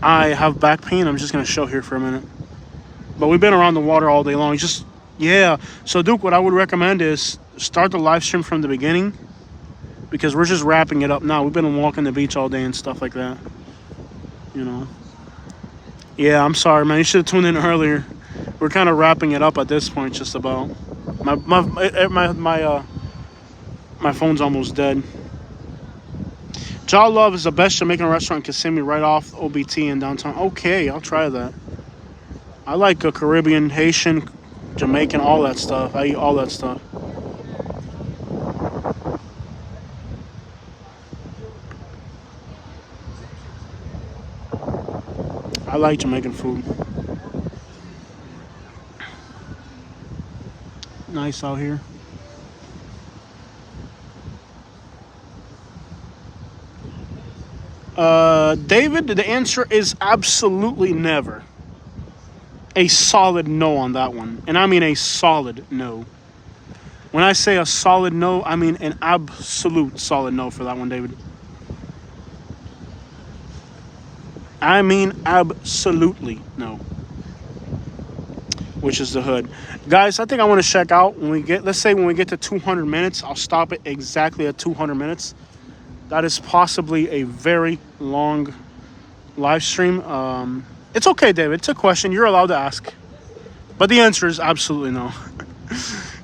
I have back pain. I'm just gonna show here for a minute. But we've been around the water all day long. Just yeah. So Duke, what I would recommend is start the live stream from the beginning, because we're just wrapping it up now. We've been walking the beach all day and stuff like that. You know. Yeah, I'm sorry, man. You should have tuned in earlier. We're kind of wrapping it up at this point, just about. My phone's almost dead. Jaw Love is the best Jamaican restaurant in Kissimmee, right off OBT in downtown. Okay, I'll try that. I like a Caribbean, Haitian, Jamaican, all that stuff. I eat all that stuff. I like Jamaican food. Nice out here. David, the answer is absolutely never. A solid no on that one. And I mean a solid no. When I say a solid no, I mean an absolute solid no for that one, David. I mean absolutely no. Which is the hood. Guys, I think I want to check out when we get, let's say when we get to 200 minutes, I'll stop it exactly at 200 minutes. That is possibly a very long live stream. It's okay, David. It's a question. You're allowed to ask. But the answer is absolutely no.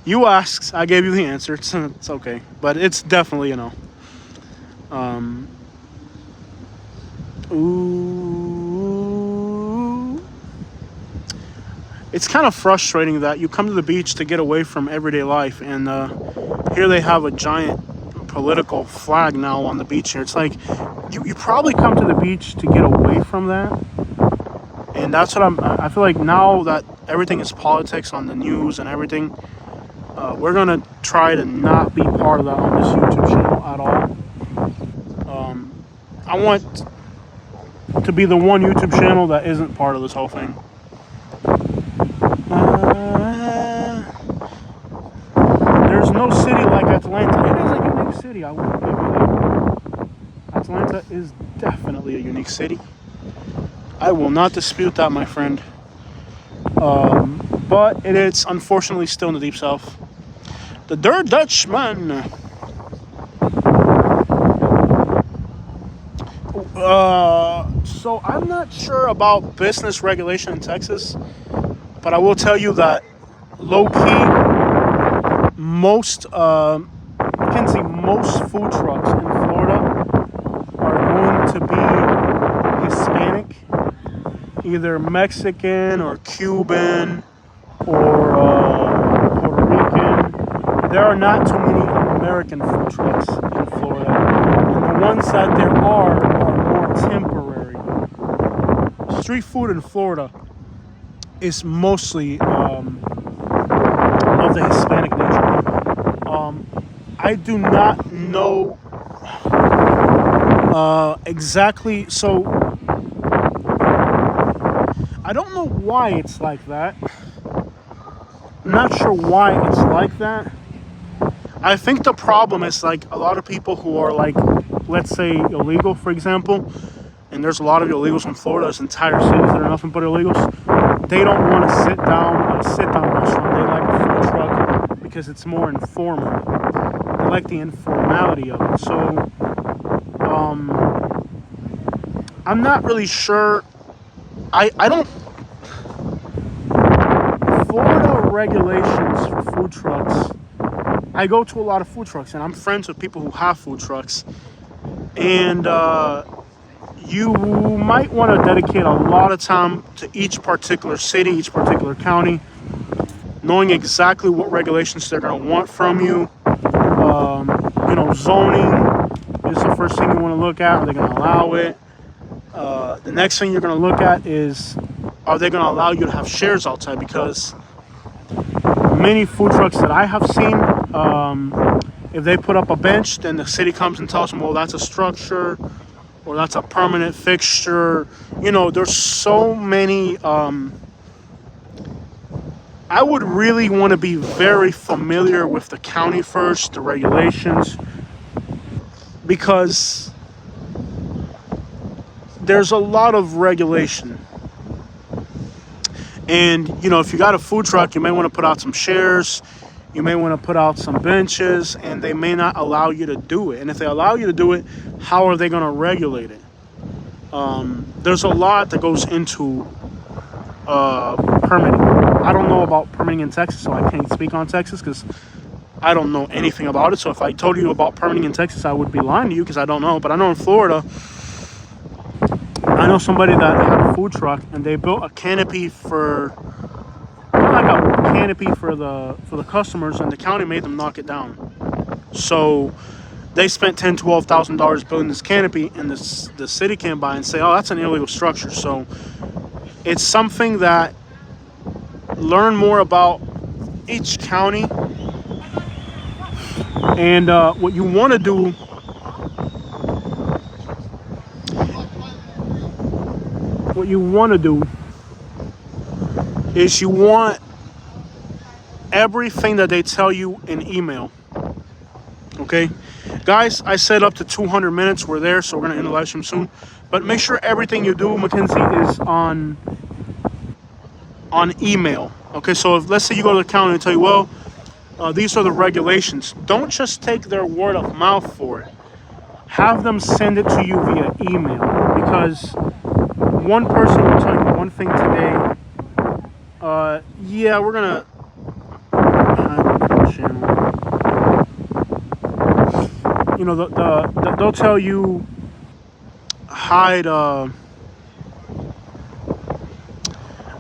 You asked. I gave you the answer. It's okay. But it's definitely a no. Ooh. It's kind of frustrating that you come to the beach to get away from everyday life. And here they have a giant political flag now on the beach here. It's like you probably come to the beach to get away from that. And that's what I feel like now that everything is politics on the news and everything, we're gonna try to not be part of that on this YouTube channel at all. I want to be the one YouTube channel that isn't part of this whole thing. There's no city like Atlanta. It is a unique city, I will give you that. Atlanta is definitely a unique city. I will not dispute that, my friend. But it is unfortunately still in the deep south. The Der Dutchman. So I'm not sure about business regulation in Texas, but I will tell you that low-key, most food trucks in Florida are going to be Hispanic, either Mexican or Cuban or Puerto Rican. There are not too many American food trucks in Florida, and the ones that there are more temporary. Street food in Florida is mostly of the Hispanic nature. I do not know exactly, so I don't know why it's like that. I'm not sure why it's like that. I think the problem is like a lot of people who are like, let's say illegal, for example, and there's a lot of illegals in Florida, there's entire cities that are nothing but illegals. They don't want to sit down at a sit-down restaurant. They like a food truck because it's more informal. They like the informality of it. So, I'm not really sure. I don't. Florida regulations for food trucks. I go to a lot of food trucks, and I'm friends with people who have food trucks. And you might want to dedicate a lot of time to each particular city, each particular county, knowing exactly what regulations they're going to want from you. Zoning is the first thing you want to look at. Are they going to allow it? The next thing you're going to look at is, are they going to allow you to have shares outside? Because many food trucks that I have seen, if they put up a bench, then the city comes and tells them, well, that's a structure or that's a permanent fixture. There's so many. I would really want to be very familiar with the county first, the regulations, because there's a lot of regulation. And, you know, if you got a food truck, you may want to put out some chairs. You may want to put out some benches, and they may not allow you to do it. And if they allow you to do it, how are they going to regulate it? There's a lot that goes into permitting. I don't know about permitting in Texas, so I can't speak on Texas because I don't know anything about it. So if I told you about permitting in Texas, I would be lying to you because I don't know. But I know in Florida, I know somebody that had a food truck, and they built a canopy for the customers, and the county made them knock it down. So they spent $10,000-$12,000 building this canopy, and the city came by and say, "Oh, that's an illegal structure." So it's something that learn more about each county, and what you want to do. What you want to do is you want everything that they tell you in email. Okay, guys, I said up to 200 minutes. We're there, so we're gonna end the live stream soon. But make sure everything you do, Mackenzie, is on email. Okay, so if, let's say you go to the county and tell you, well, these are the regulations. Don't just take their word of mouth for it. Have them send it to you via email, because one person will tell you one thing today. Yeah, we're gonna. You know, they'll tell you hide. You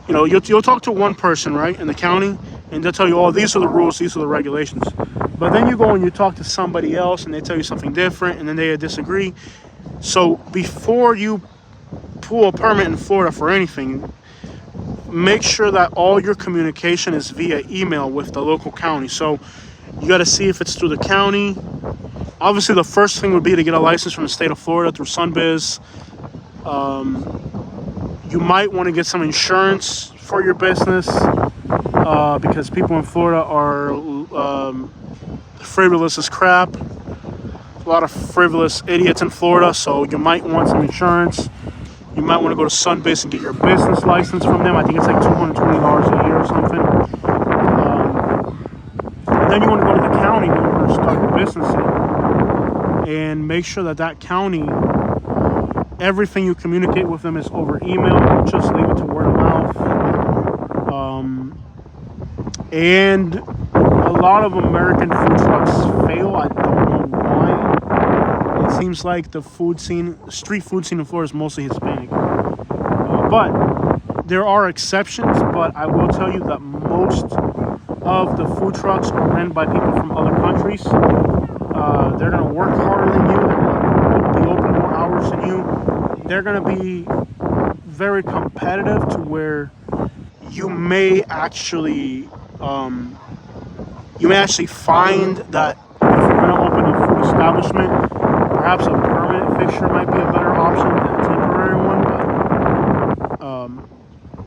know, you'll talk to one person, right, in the county, and they'll tell you, oh, these are the rules, these are the regulations. But then you go and you talk to somebody else, and they tell you something different, and then they disagree. So before you pull a permit in Florida for anything, make sure that all your communication is via email with the local county. So you got to see if it's through the county. Obviously, the first thing would be to get a license from the state of Florida through Sunbiz. You might want to get some insurance for your business, because people in Florida are frivolous as crap. A lot of frivolous idiots in Florida, so you might want some insurance. You might want to go to Sunbase and get your business license from them. I think it's like $220 a year or something. And then you want to go to the county when you're going to start your business and make sure that county, everything you communicate with them is over email. Don't just leave it to word of mouth. And a lot of American food trucks fail. I don't know why. It seems like the street food scene in Florida is mostly Hispanic. But there are exceptions, but I will tell you that most of the food trucks are ran by people from other countries. They're going to work harder than you. They're going to be open more hours than you. They're going to be very competitive to where you may actually find that if you're going to open a food establishment, perhaps a permanent fixture might be a better option than a temporary one,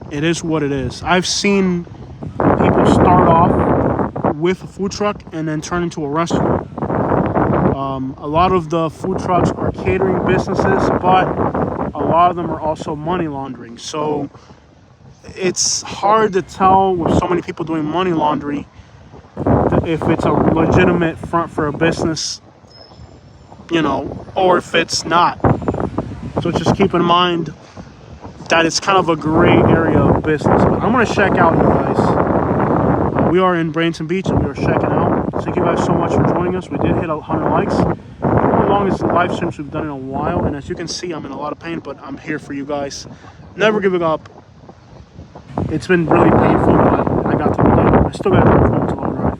but it is what it is. I've seen people start off with a food truck and then turn into a restaurant. A lot of the food trucks are catering businesses, but a lot of them are also money laundering. So it's hard to tell with so many people doing money laundering if it's a legitimate front for a business, you know, or if it's not. So just keep in mind that it's kind of a gray area of business. But I'm going to check out, you guys. We are in Bradenton Beach, and we are checking out. Thank you guys so much for joining us. We did hit 100 likes. One of the longest live streams we've done in a while. And as you can see, I'm in a lot of pain, but I'm here for you guys. Never giving up. It's been really painful, but I got to be done. I still got to drive home. It's a long drive.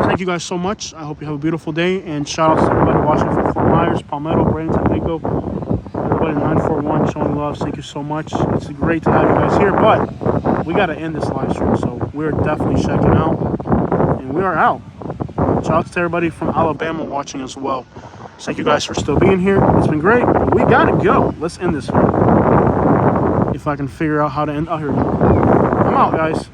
Thank you guys so much. I hope you have a beautiful day. And shout out to everybody watching from Fort Myers, Palmetto, Bradenton, Waco. Everybody 941 showing love. Thank you so much. It's great to have you guys here, but we got to end this live stream. So we're definitely checking out. And we are out. Shout out to everybody from Alabama watching as well. Thank you guys for still being here. It's been great. We got to go. Let's end this here. If I can figure out how to end. Oh, here we go. I'm out, guys.